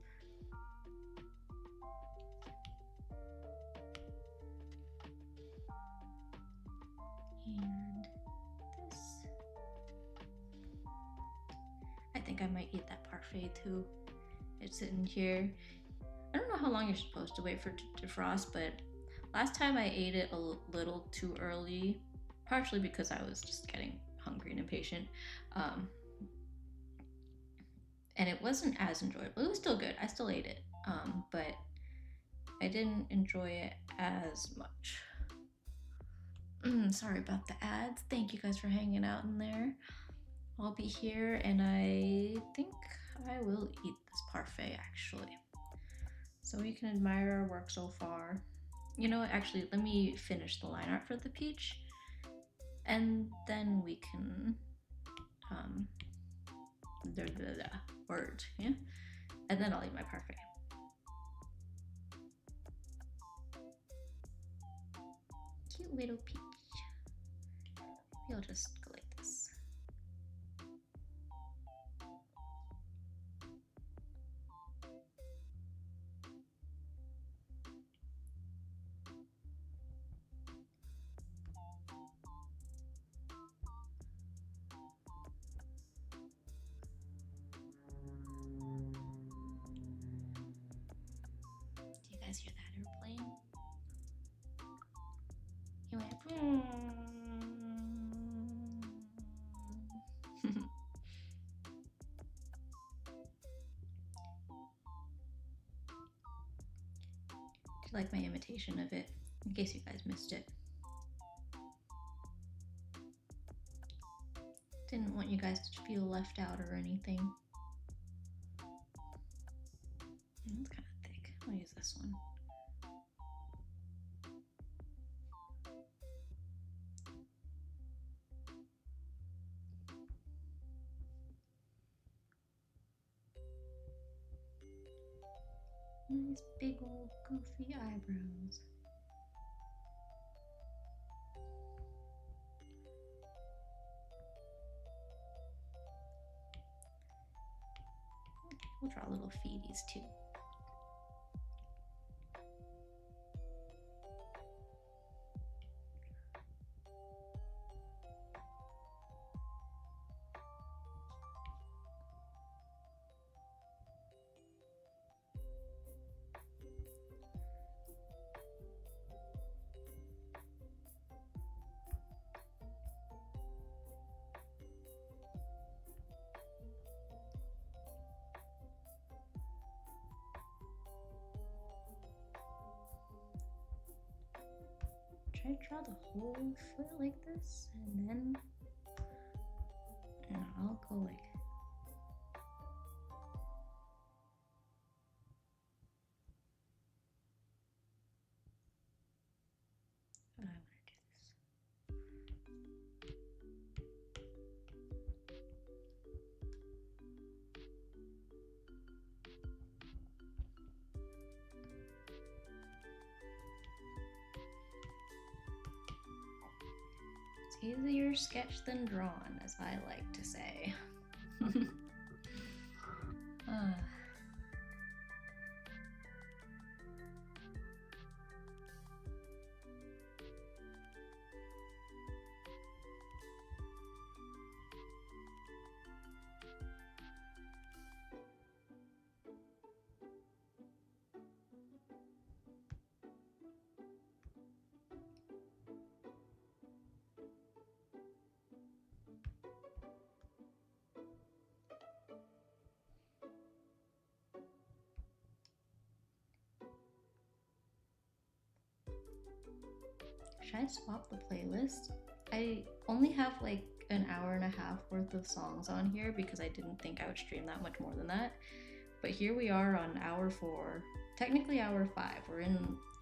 And this. I think I might eat that parfait too. It's sitting here. I don't know how long you're supposed to wait for it to defrost, but last time I ate it a little too early, partially because I was just getting hungry and impatient. And it wasn't as enjoyable. It was still good. I still ate it, but I didn't enjoy it as much. Sorry about the ads. Thank you guys for hanging out in there. I'll be here, and I think I will eat this parfait actually, so we can admire our work so far. You know what? Actually, let me finish the line art for the peach, and then we can word, yeah, and then I'll eat my parfait. Cute little peach. Maybe I'll just go like this. Do you guys hear that airplane? He went. Do you like my imitation of it? In case you guys missed it. Didn't want you guys to feel left out or anything. It's kind of thick. I'll use this one. Nice big old goofy eyebrows. We'll draw little feeties too. Try to draw the whole foot like this, and then I'll go like how do I want to do this? It's easier sketched than drawn, as I like to say. should I swap the playlist? I only have like an hour and a half worth of songs on here because I didn't think I would stream that much more than that. But here we are on hour 4, technically hour 5. We're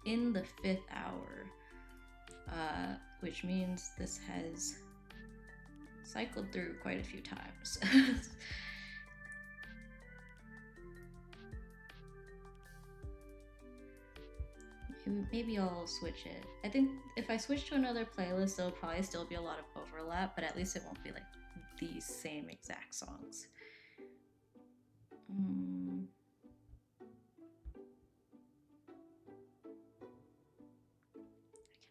in the 5th hour, which means this has cycled through quite a few times. Maybe I'll switch it. I think if I switch to another playlist, there'll probably still be a lot of overlap, but at least it won't be like these same exact songs. I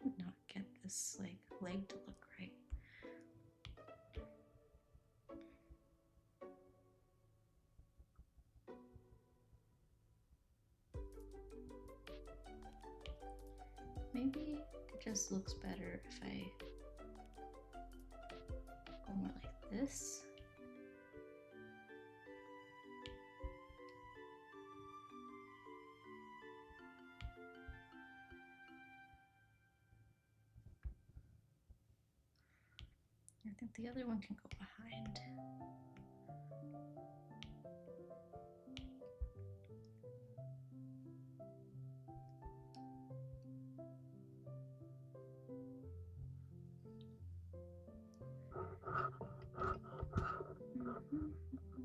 cannot get this like leg to look right. Maybe it just looks better if I go more like this. I think the other one can go behind.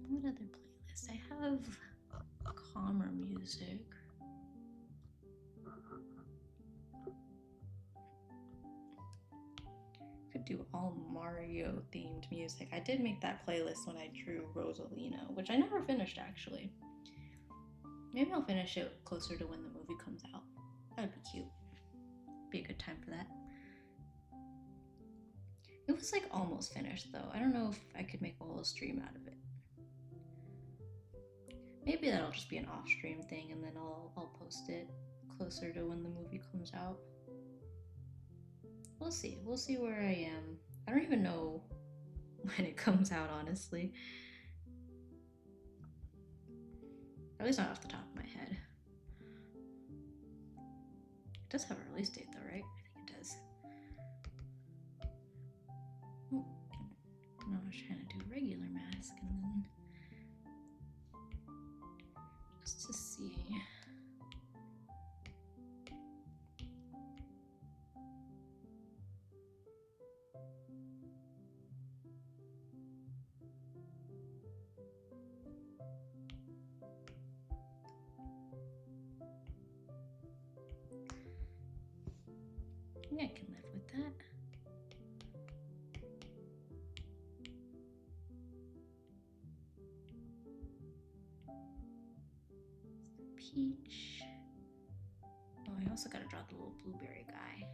What other playlist? I have calmer music. Could do all Mario themed music. I did make that playlist when I drew Rosalina, which I never finished actually. Maybe I'll finish it closer to when the movie comes out. That'd be cute. Be a good time for that. It was like almost finished though. I don't know if I could make a whole stream out of it. Maybe that'll just be an off-stream thing and then I'll post it closer to when the movie comes out. We'll see. We'll see where I am. I don't even know when it comes out, honestly. At least not off the top of my head. It does have a release date though, right? I think it does. Oh, no, I was trying to do a regular mask and then just to see. Yeah, I can live with that. Peach. Oh, I also gotta draw the little blueberry guy.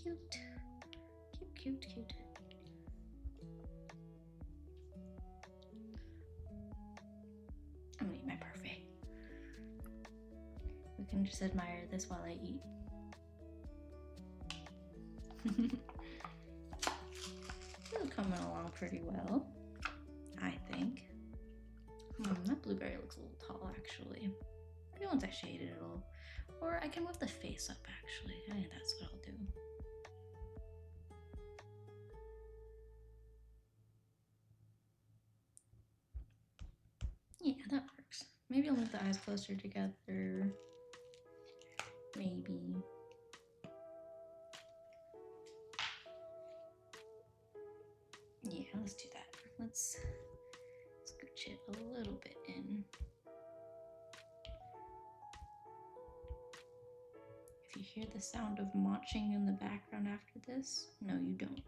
Cute. Cute, cute, cute. I'm gonna eat my parfait. We can just admire this while I eat. This is coming along pretty well, I think. That blueberry actually. Maybe once I shade it, it'll... Or I can move the face up, actually. I think that's what I'll do. Yeah, that works. Maybe I'll move the eyes closer together. Maybe. Yeah, let's do that. Let's scooch it a little bit in. If you hear the sound of moching in the background after this, no, you don't.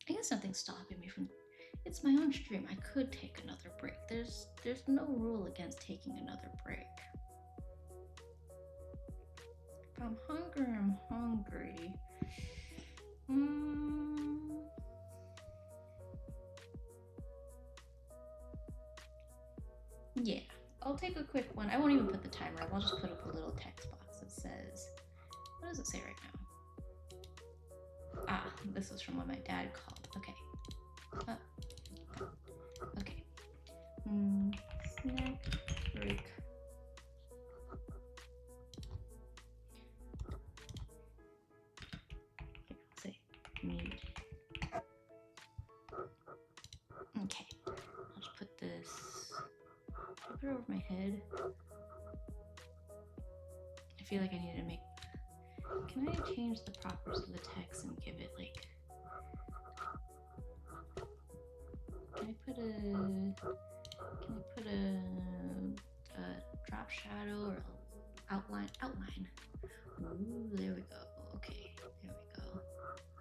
I guess nothing's stopping me from... It's my own stream. I could take another break. There's no rule against taking another break. If I'm hungry, I'm hungry. Yeah, I'll take a quick one. I won't even put the timer up. I'll just put up a little text box that says... What does it say right now? Ah, this is from when my dad called. Okay. Okay. Snack break. Here, I'll say mute. Okay. I'll just put this... Should I put it over my head? I feel like I need to make... Can I change the properties of the text and give it like... Can I put a drop shadow or outline? Outline. Ooh, there we go. Okay, there we go.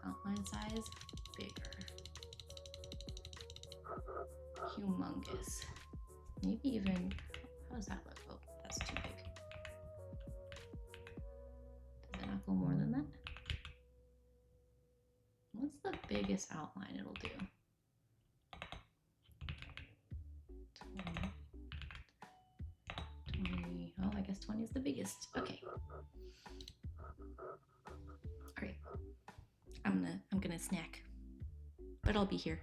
Outline size, bigger. Humongous. Maybe even, how does that look? Oh, that's too big. Does it not go more than that? What's the biggest outline it'll do? 20. Oh, I guess 20 is the biggest. Okay. All right. I'm gonna snack, but I'll be here.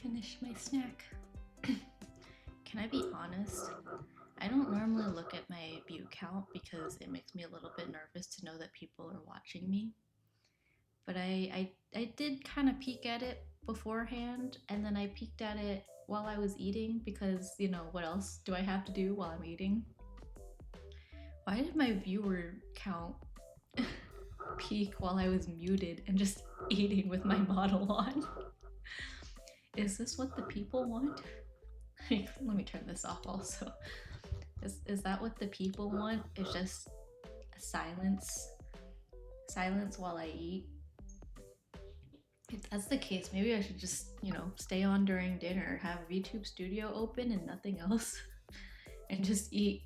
finish my snack. Can I be honest? I don't normally look at my view count because it makes me a little bit nervous to know that people are watching me. But I did kind of peek at it beforehand, and then I peeked at it while I was eating because, you know, what else do I have to do while I'm eating? Why did my viewer count peak while I was muted and just eating with my model on? Is this what the people want? Let me turn this off also. Is that what the people want? Is just silence while I eat? If that's the case, maybe I should just, you know, stay on during dinner, have VTube Studio open and nothing else, and just eat.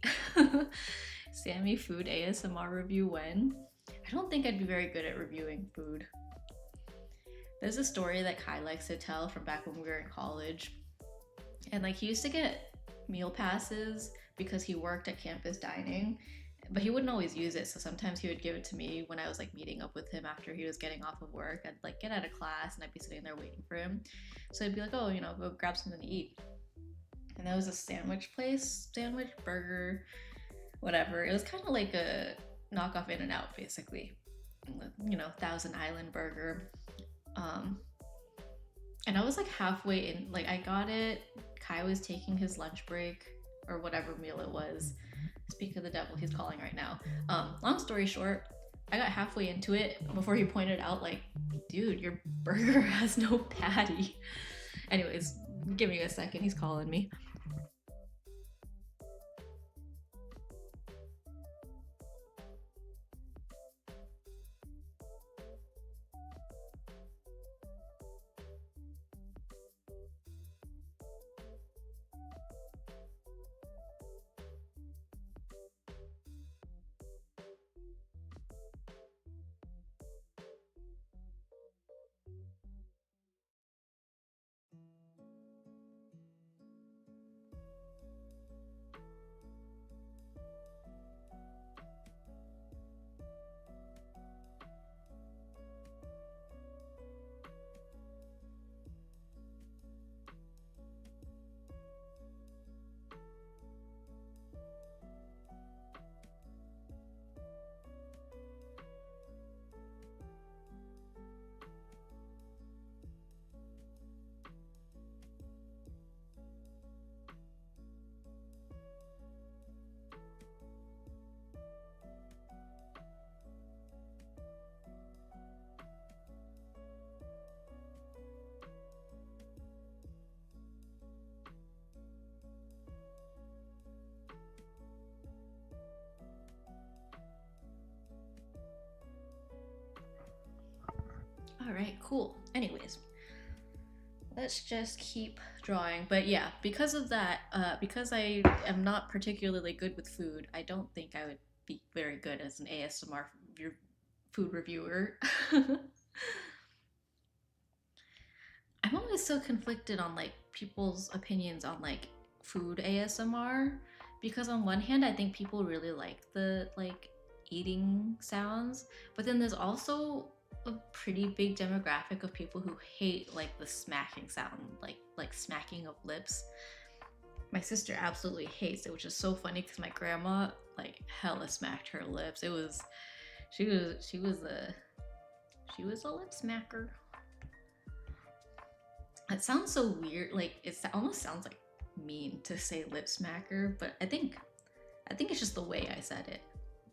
Sammy food ASMR review when? I don't think I'd be very good at reviewing food. There's a story that Kai likes to tell from back when we were in college. And like he used to get meal passes because he worked at campus dining, but he wouldn't always use it. So sometimes he would give it to me when I was like meeting up with him after he was getting off of work. I'd like get out of class and I'd be sitting there waiting for him. So I'd be like, oh, you know, go grab something to eat. And that was a sandwich place, sandwich, burger, whatever. It was kind of like a knockoff In-N-Out, basically. You know, Thousand Island burger. And I was like halfway in, like I got it. Kai was taking his lunch break or whatever meal it was. Speak of the devil, he's calling right now. Long story short, I got halfway into it before he pointed out, like, dude, your burger has no patty. Anyways, give me a second, he's calling me. All right, cool. Anyways, let's just keep drawing. But yeah, because of that, because I am not particularly good with food, I don't think I would be very good as an ASMR food reviewer. I'm always so conflicted on like people's opinions on like food ASMR because on one hand I think people really like the like eating sounds, but then there's also a pretty big demographic of people who hate like the smacking sound, like smacking of lips. My sister absolutely hates it, which is so funny because my grandma like hella smacked her lips. It was she was a lip smacker. It sounds so weird, like it almost sounds like mean to say lip smacker, but I think it's just the way I said it.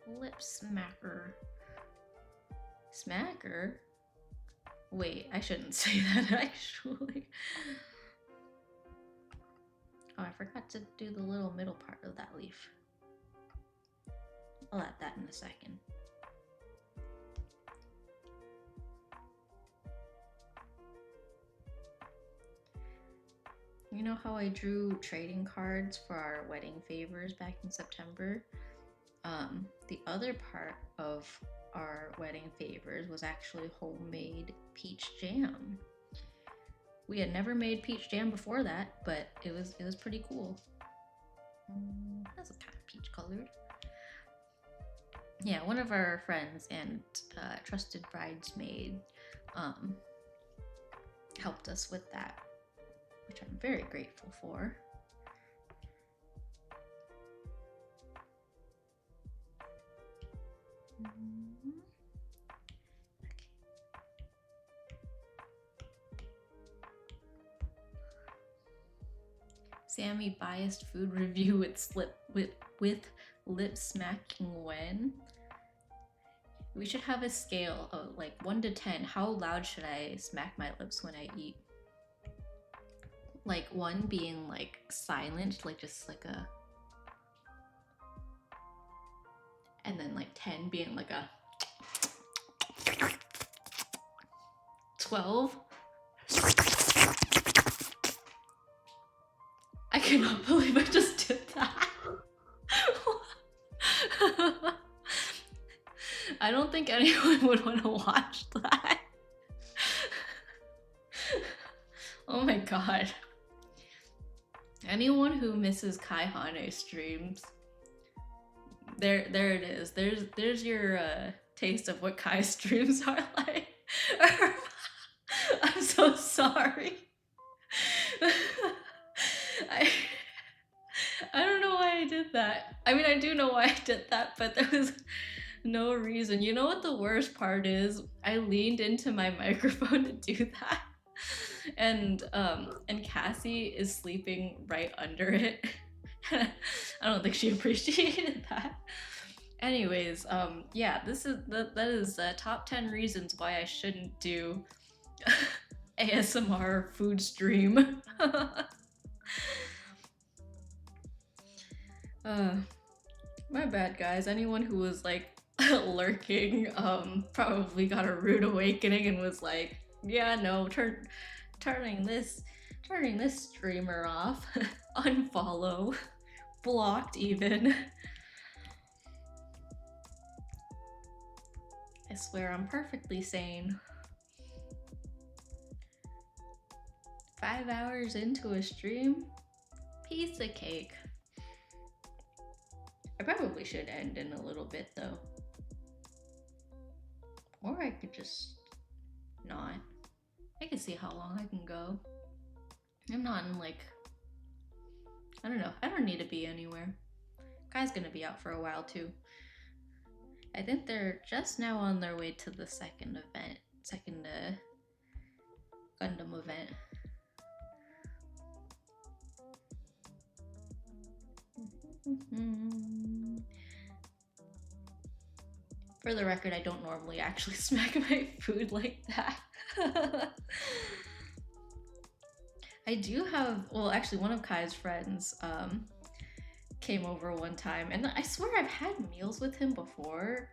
Lip smacker. Smacker? Wait, I shouldn't say that actually. Oh, I forgot to do the little middle part of that leaf. I'll add that in a second. You know how I drew trading cards for our wedding favors back in September? The other part of our wedding favors was actually homemade peach jam. We had never made peach jam before that, but it was pretty cool. That's kind of peach colored. Yeah, one of our friends and trusted bridesmaid helped us with that. which I'm very grateful for. Sammy biased food review with lip smacking when. We should have a scale of like 1 to 10. How loud should I smack my lips when I eat? Like 1 being like silent, like just like a, and then like 10 being like a 12. I cannot believe I just did that. I don't think anyone would want to watch that. Oh my god. Anyone who misses Kai Hane streams, there it is. There's your taste of what Kai streams are like. I'm so sorry. I don't know why I did that. I mean, I do know why I did that, but there was no reason. You know what the worst part is? I leaned into my microphone to do that. And Cassie is sleeping right under it. I don't think she appreciated that. Anyways, yeah, that is top 10 reasons why I shouldn't do ASMR food stream. My bad, guys. Anyone who was like lurking probably got a rude awakening and was like, yeah, no, turning this streamer off. Unfollow. Blocked even. I swear I'm perfectly sane. 5 hours into a stream? Piece of cake. I probably should end in a little bit though. Or I could just not. I can see how long I can go. I'm not in like, I don't know. I don't need to be anywhere. Kai's gonna be out for a while too. I think they're just now on their way to the second Gundam event. For the record, I don't normally actually smack my food like that. I do have, well, actually one of Kai's friends came over one time, and I swear I've had meals with him before,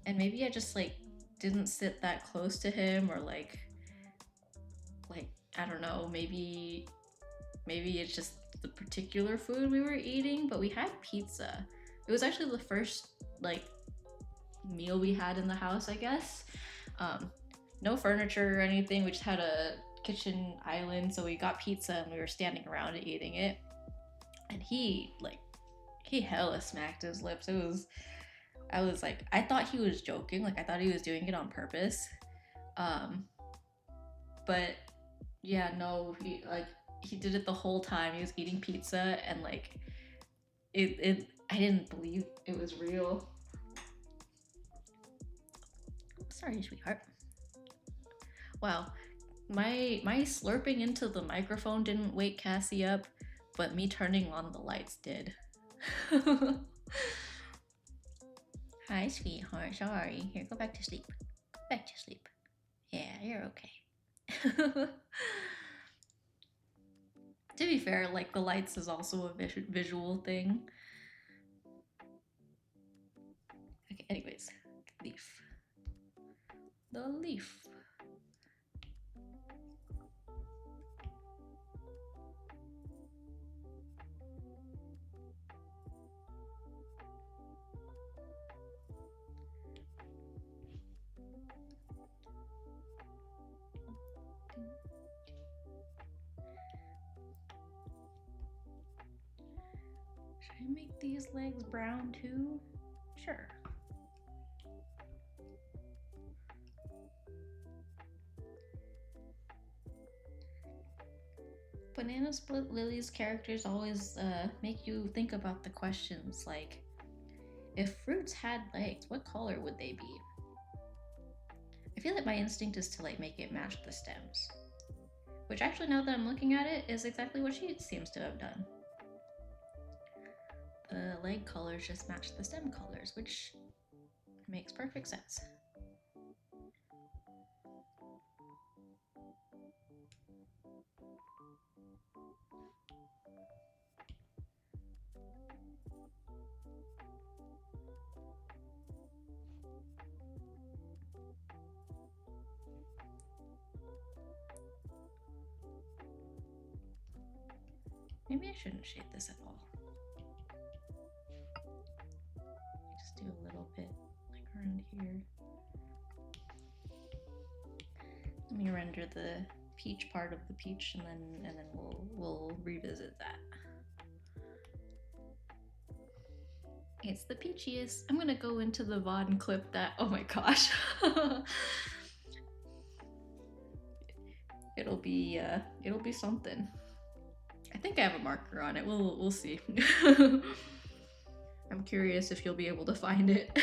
and maybe I just like didn't sit that close to him, or like I don't know, maybe it's just the particular food we were eating, but we had pizza. It was actually the first like meal we had in the house, I guess. No furniture or anything, we just had a kitchen island, so we got pizza and we were standing around and eating it, and he hella smacked his lips. I was like, I thought he was joking, like I thought he was doing it on purpose, but yeah, no, he did it the whole time. He was eating pizza, and like it I didn't believe it was real. Sorry, sweetheart. Wow, my slurping into the microphone didn't wake Cassie up, but me turning on the lights did. Hi, sweetheart. Sorry. Here, go back to sleep. Go back to sleep. Yeah, you're okay. To be fair, like the lights is also a visual thing. Okay, anyways, leaf. The leaf. Should I make these legs brown too? Sure. Banana Split Lily's characters always make you think about the questions like, if fruits had legs, what color would they be? I feel like my instinct is to like make it match the stems. Which actually, now that I'm looking at it, is exactly what she seems to have done. The leg colors just match the stem colors, which makes perfect sense. Maybe I shouldn't shade this at all. Just do a little bit like around here. Let me render the peach part of the peach, and then we'll revisit that. It's the peachiest. I'm gonna go into the VOD and clip that. Oh my gosh. It'll be something. I think I have a marker on it. We'll see. I'm curious if you'll be able to find it.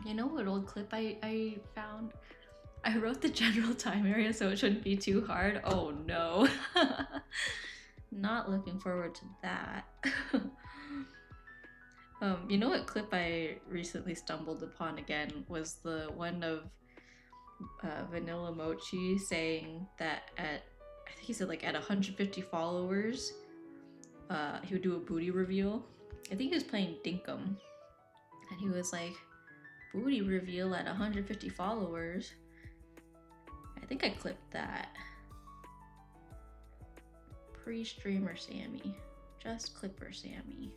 You know what old clip I found? I wrote the general time area so it shouldn't be too hard. Oh no. Not looking forward to that. You know what clip I recently stumbled upon again was the one of Vanilla Mochi saying that I think he said like at 150 followers, he would do a booty reveal. I think he was playing Dinkum, and he was like, booty reveal at 150 followers. I think I clipped that. Pre-streamer Sammy. Just Clipper Sammy.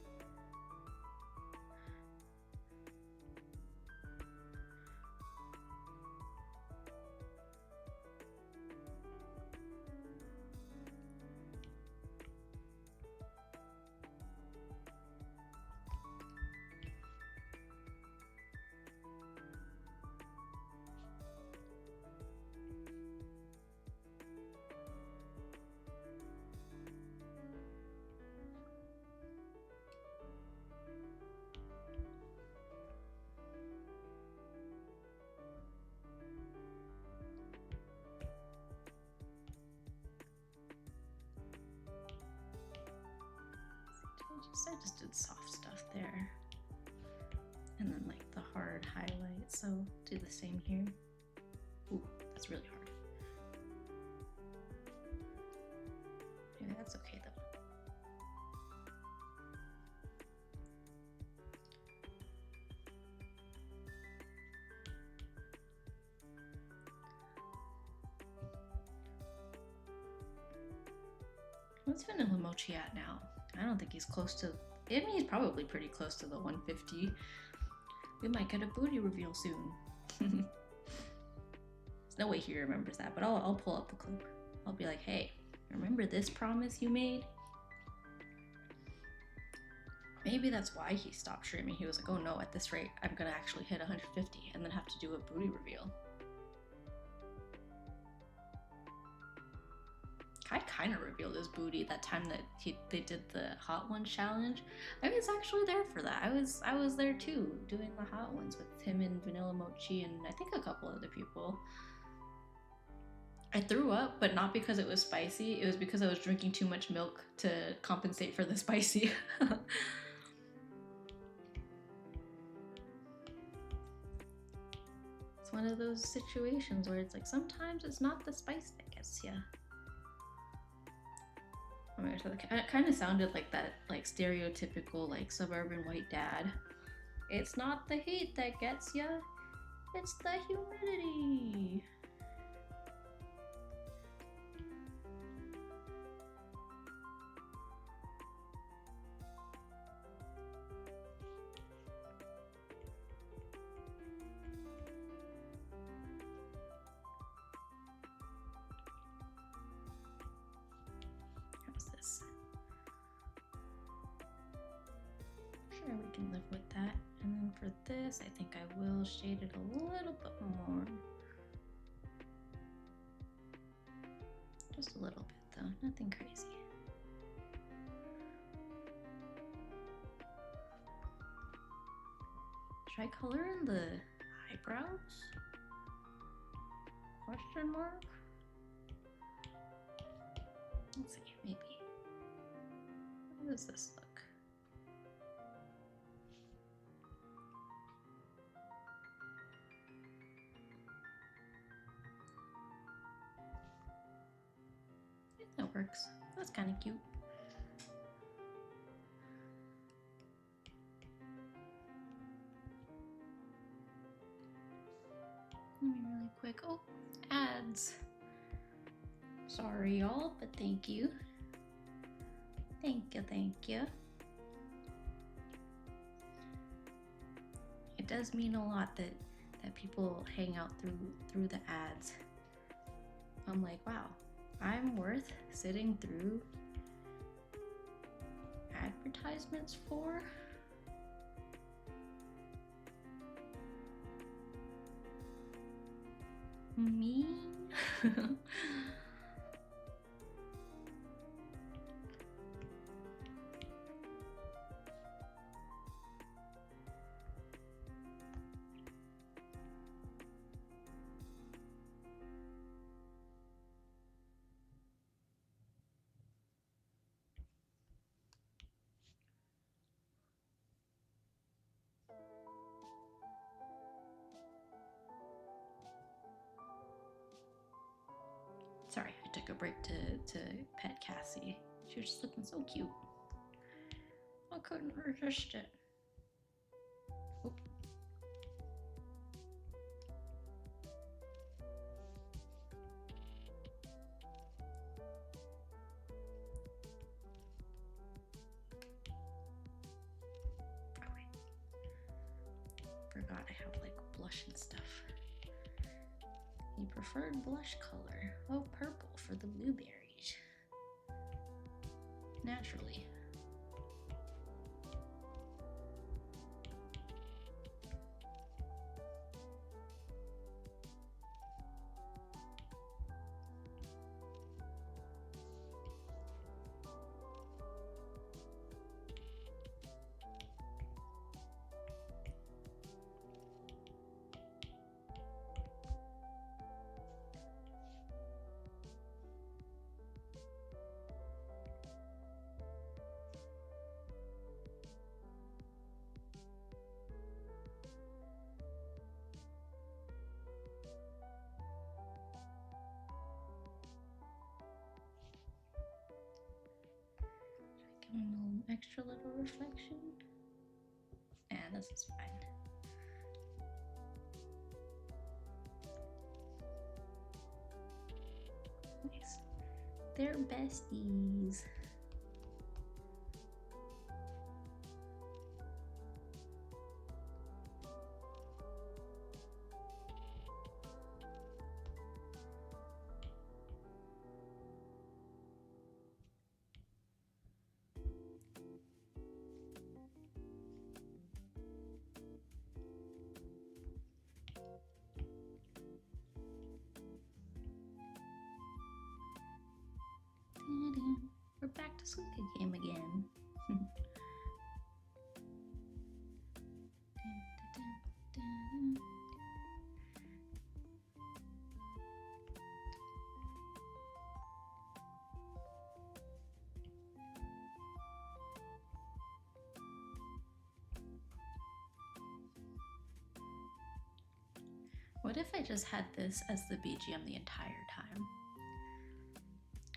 I just did soft stuff there. And then like the hard highlight, so do the same here. Ooh, that's really hard. Maybe that's okay though. What's Vanilla Mochi at now? I don't think he's close to. I mean, he's probably pretty close to the 150. We might get a booty reveal soon. There's no way he remembers that, but I'll pull up the clip. I'll be like, hey, remember this promise you made? Maybe that's why he stopped streaming. He was like, oh no, at this rate, I'm gonna actually hit 150 and then have to do a booty reveal. Kai kind of revealed his booty that time that they did the Hot Ones challenge. I was actually there for that. I was there too, doing the Hot Ones with him and Vanilla Mochi and I think a couple other people. I threw up, but not because it was spicy. It was because I was drinking too much milk to compensate for the spicy. It's one of those situations where it's like sometimes it's not the spice that gets you. Oh my gosh, it kind of sounded like that, like stereotypical, like suburban white dad. It's not the heat that gets ya, it's the humidity. can live with that. And then for this, I think I will shade it a little bit more. Just a little bit though, nothing crazy. Should I color in the eyebrows? Question mark? Let's see, maybe. How does this look? That works. That's kind of cute. Let me really quick. Oh, ads. Sorry, y'all, but thank you. Thank you, thank you. It does mean a lot that people hang out through the ads. I'm like, wow, I'm worth sitting through advertisements for. Me? Sorry, I took a break to pet Cassie. She was just looking so cute. I couldn't resist it. Oop. Oh wait. Forgot I have like blush and stuff. The preferred blush color. Oh, purple for the blueberries. Naturally. Give him a little extra little reflection. And this is fine. Nice. They're besties. We're back to Suika game again. What if I just had this as the BGM the entire time?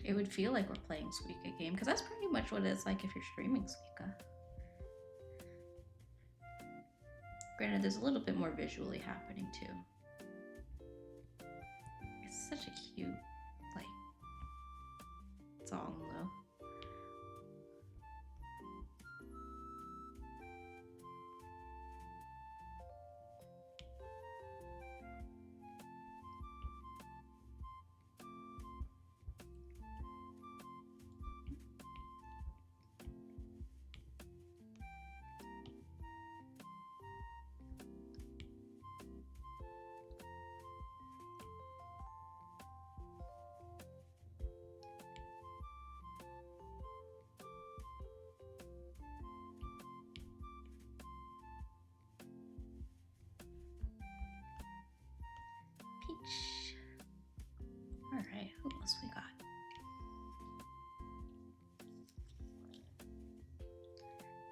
It would feel like we're playing Suika game, because that's pretty much what it's like if you're streaming Suika. Granted, there's a little bit more visually happening too. It's such a cute, like, song though.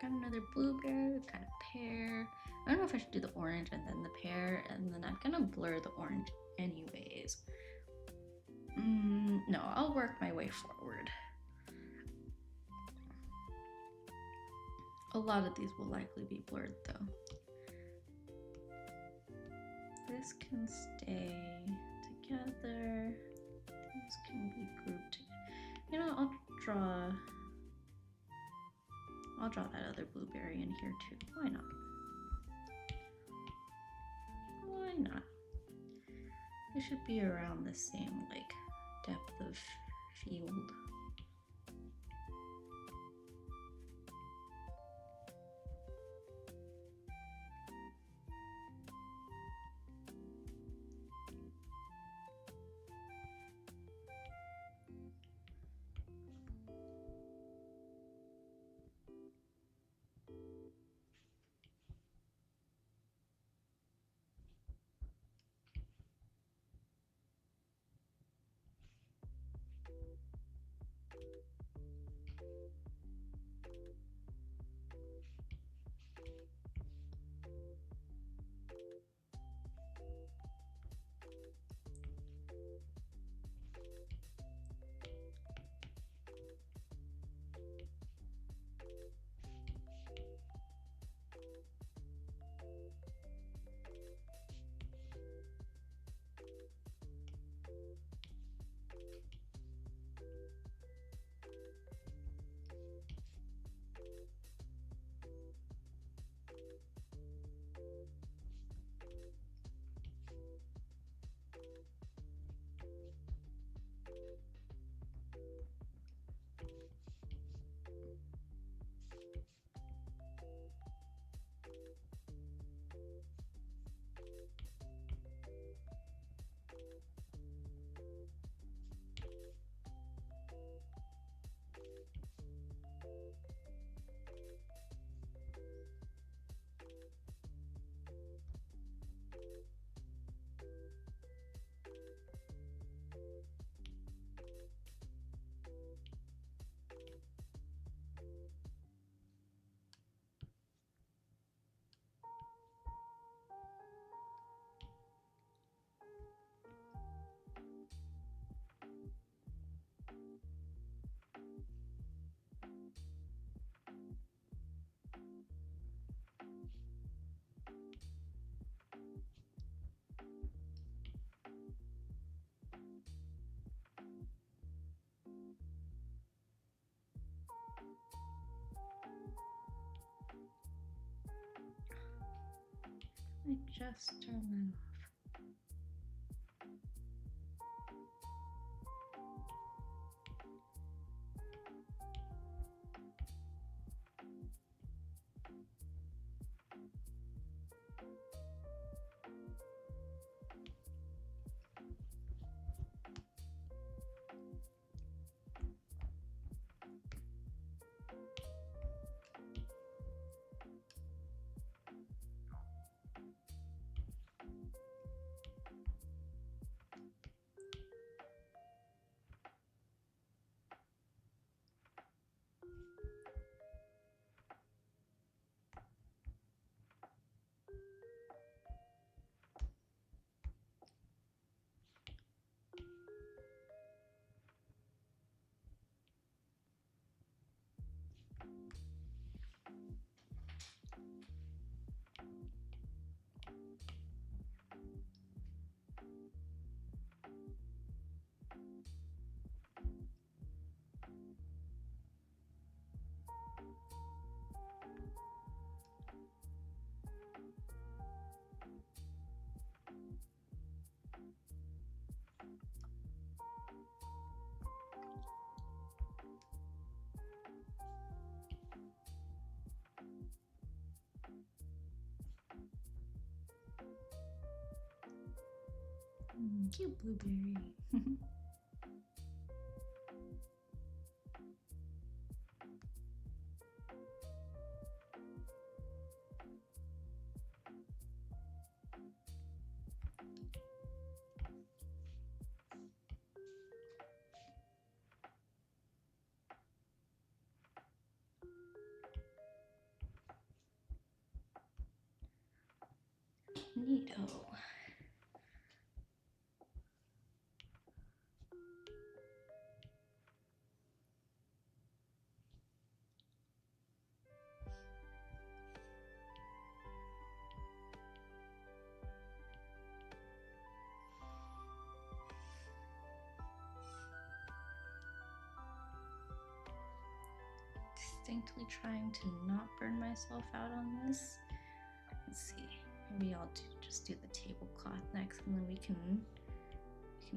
Got another blueberry. We've got a pear. I don't know if I should do the orange and then the pear, and then I'm gonna blur the orange anyways. No, I'll work my way forward. A lot of these will likely be blurred though. This can stay together. These can be grouped together. You know, I'll draw that other blueberry in here too. Why not? Why not? It should be around the same like depth of field. I just turned that off. Cute blueberry. toe. Distinctly trying to not burn myself out on this. Let's see. Maybe I'll just do the tablecloth next, and then we can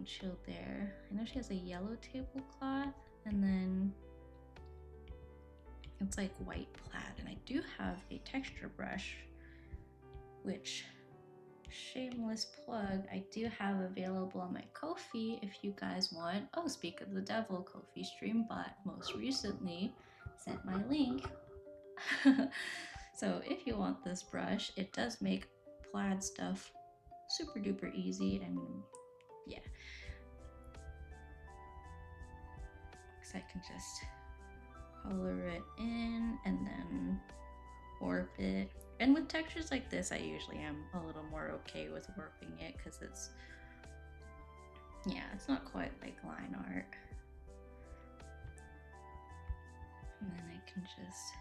chill there. I know she has a yellow tablecloth, and then it's like white plaid. And I do have a texture brush, which, shameless plug, I do have available on my Ko-fi if you guys want. Oh, speak of the devil, Ko-fi Streambot most recently sent my link. So if you want this brush, it does make plaid stuff super duper easy. I mean, yeah. Because I can just color it in and then warp it. And with textures like this, I usually am a little more okay with warping it because it's not quite like line art. And then I can just,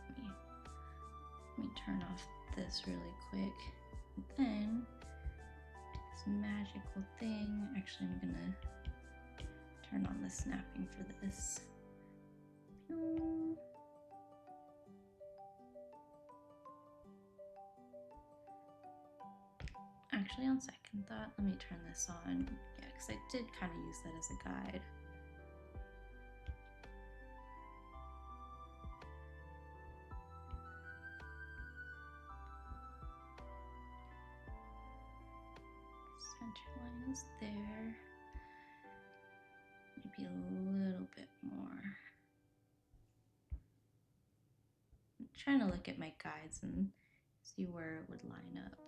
let me turn off this really quick. And then this magical thing, actually I'm gonna turn on the snapping for this. Actually, on second thought, let me turn this on. Yeah, because I did kind of use that as a guide. Center line is there. Maybe a little bit more. I'm trying to look at my guides and see where it would line up.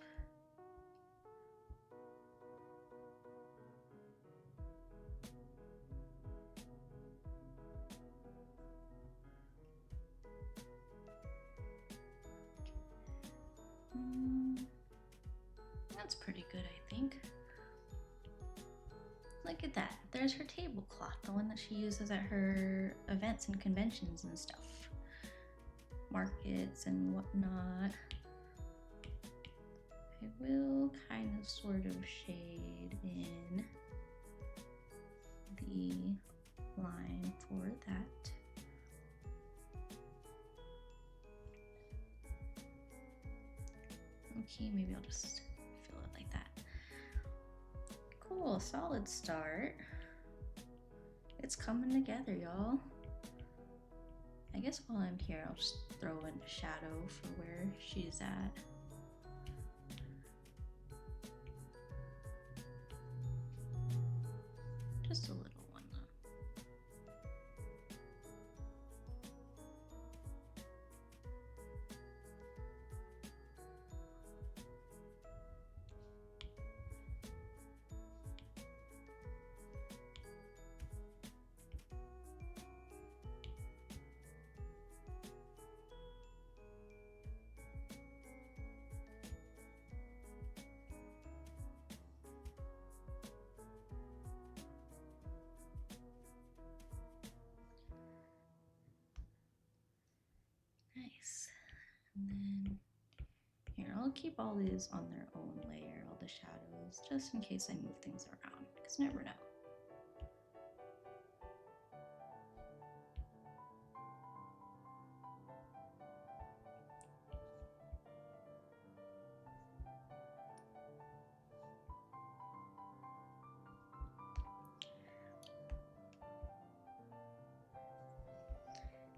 That's pretty good, I think. Look at that. There's her tablecloth, the one that she uses at her events and conventions and stuff. Markets and whatnot. I will kind of sort of shade in the line for that. Okay, maybe I'll just fill it like that. Cool, solid start. It's coming together, y'all. I guess while I'm here, I'll just throw in a shadow for where she's at. Just a little one though. Nice. And then here, I'll keep all these on their own layer, all the shadows, just in case I move things around, because you never know.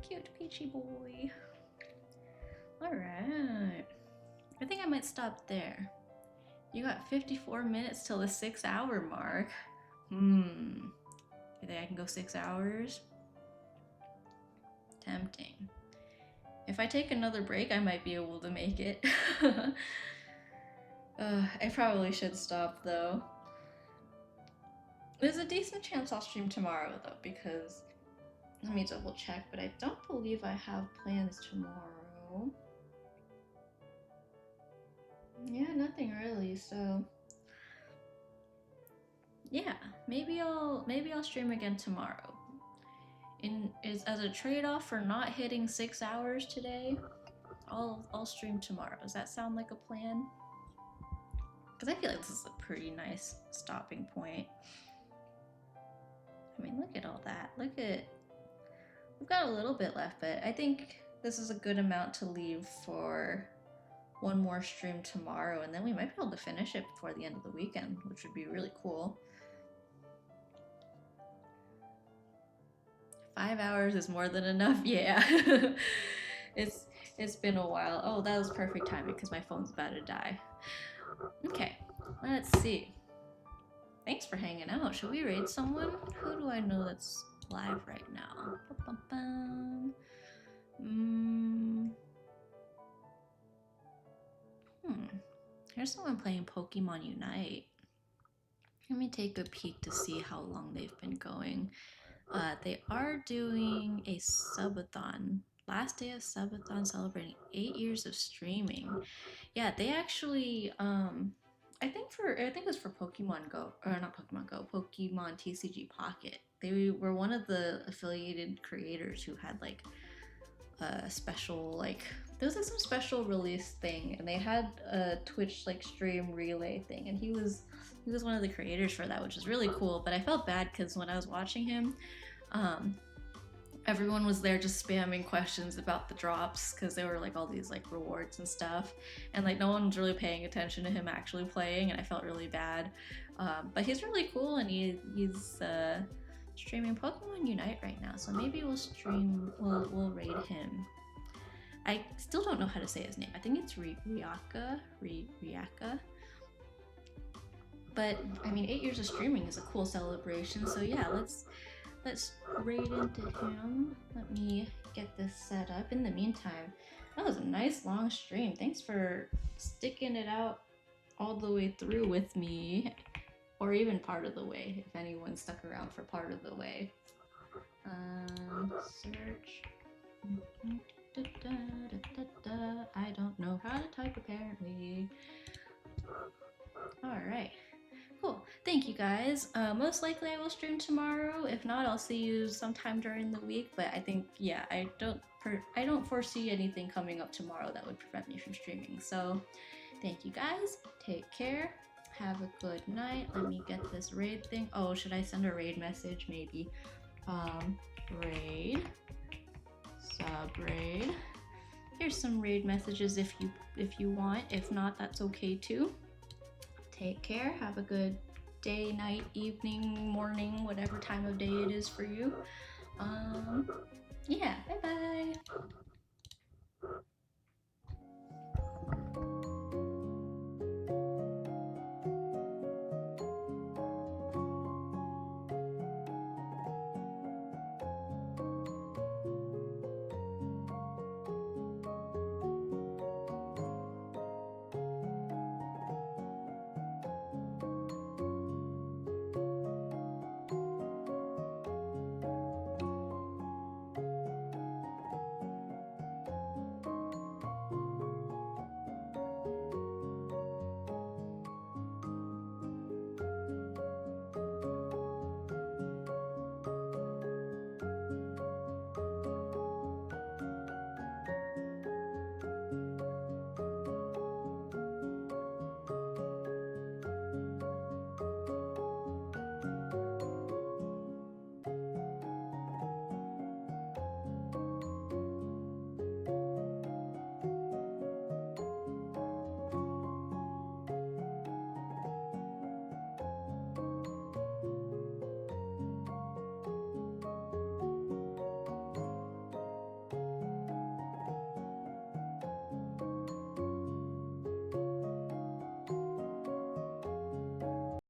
Cute peachy boy. All right. I think I might stop there. You got 54 minutes till the 6-hour mark. You think I can go 6 hours? Tempting. If I take another break, I might be able to make it. I probably should stop though. There's a decent chance I'll stream tomorrow though, because let me double check, but I don't believe I have plans tomorrow. Yeah, nothing really. So yeah, maybe I'll stream again tomorrow. In is as a trade-off for not hitting 6 hours today, I'll stream tomorrow. Does that sound like a plan? Because I feel like this is a pretty nice stopping point. I mean, look at all that. Look at we've got a little bit left, but I think this is a good amount to leave for one more stream tomorrow, and then we might be able to finish it before the end of the weekend, which would be really cool. 5 hours is more than enough. Yeah. it's it's been a while. Oh, that was perfect timing because my phone's about to die. Okay, let's see. Thanks for hanging out. Should we raid someone? Who do I know that's live right now? Mm, Here's someone playing Pokemon Unite. Let me take a peek to see how long they've been going. They are doing a subathon. Last day of subathon celebrating 8 years of streaming. Yeah, they actually I think it was for Pokemon Go, or not Pokemon Go, Pokemon TCG Pocket. They were one of the affiliated creators who had like a special like there was like some special release thing, and they had a Twitch like stream relay thing, and he was one of the creators for that, which is really cool. But I felt bad because when I was watching him, um, everyone was there just spamming questions about the drops because there were like all these like rewards and stuff, and like no one was really paying attention to him actually playing, and I felt really bad. But he's really cool, and he's streaming Pokemon Unite right now, so maybe we'll raid him. I still don't know how to say his name. I think it's Riaka. But I mean, 8 years of streaming is a cool celebration. So yeah, let's raid into him. Let me get this set up. In the meantime, that was a nice long stream. Thanks for sticking it out all the way through with me, or even part of the way, if anyone stuck around for part of the way. Search. I don't know how to type apparently. Alright. Cool. Thank you guys. Most likely I will stream tomorrow. If not, I'll see you sometime during the week. But I think, yeah, I don't foresee anything coming up tomorrow that would prevent me from streaming. So, thank you guys. Take care. Have a good night. Let me get this raid thing. Oh, should I send a raid message? Maybe. Raid. Sub raid. Here's some raid messages if you want. If not, that's okay too. Take care. Have a good day, night, evening, morning, whatever time of day it is for you. Yeah, bye.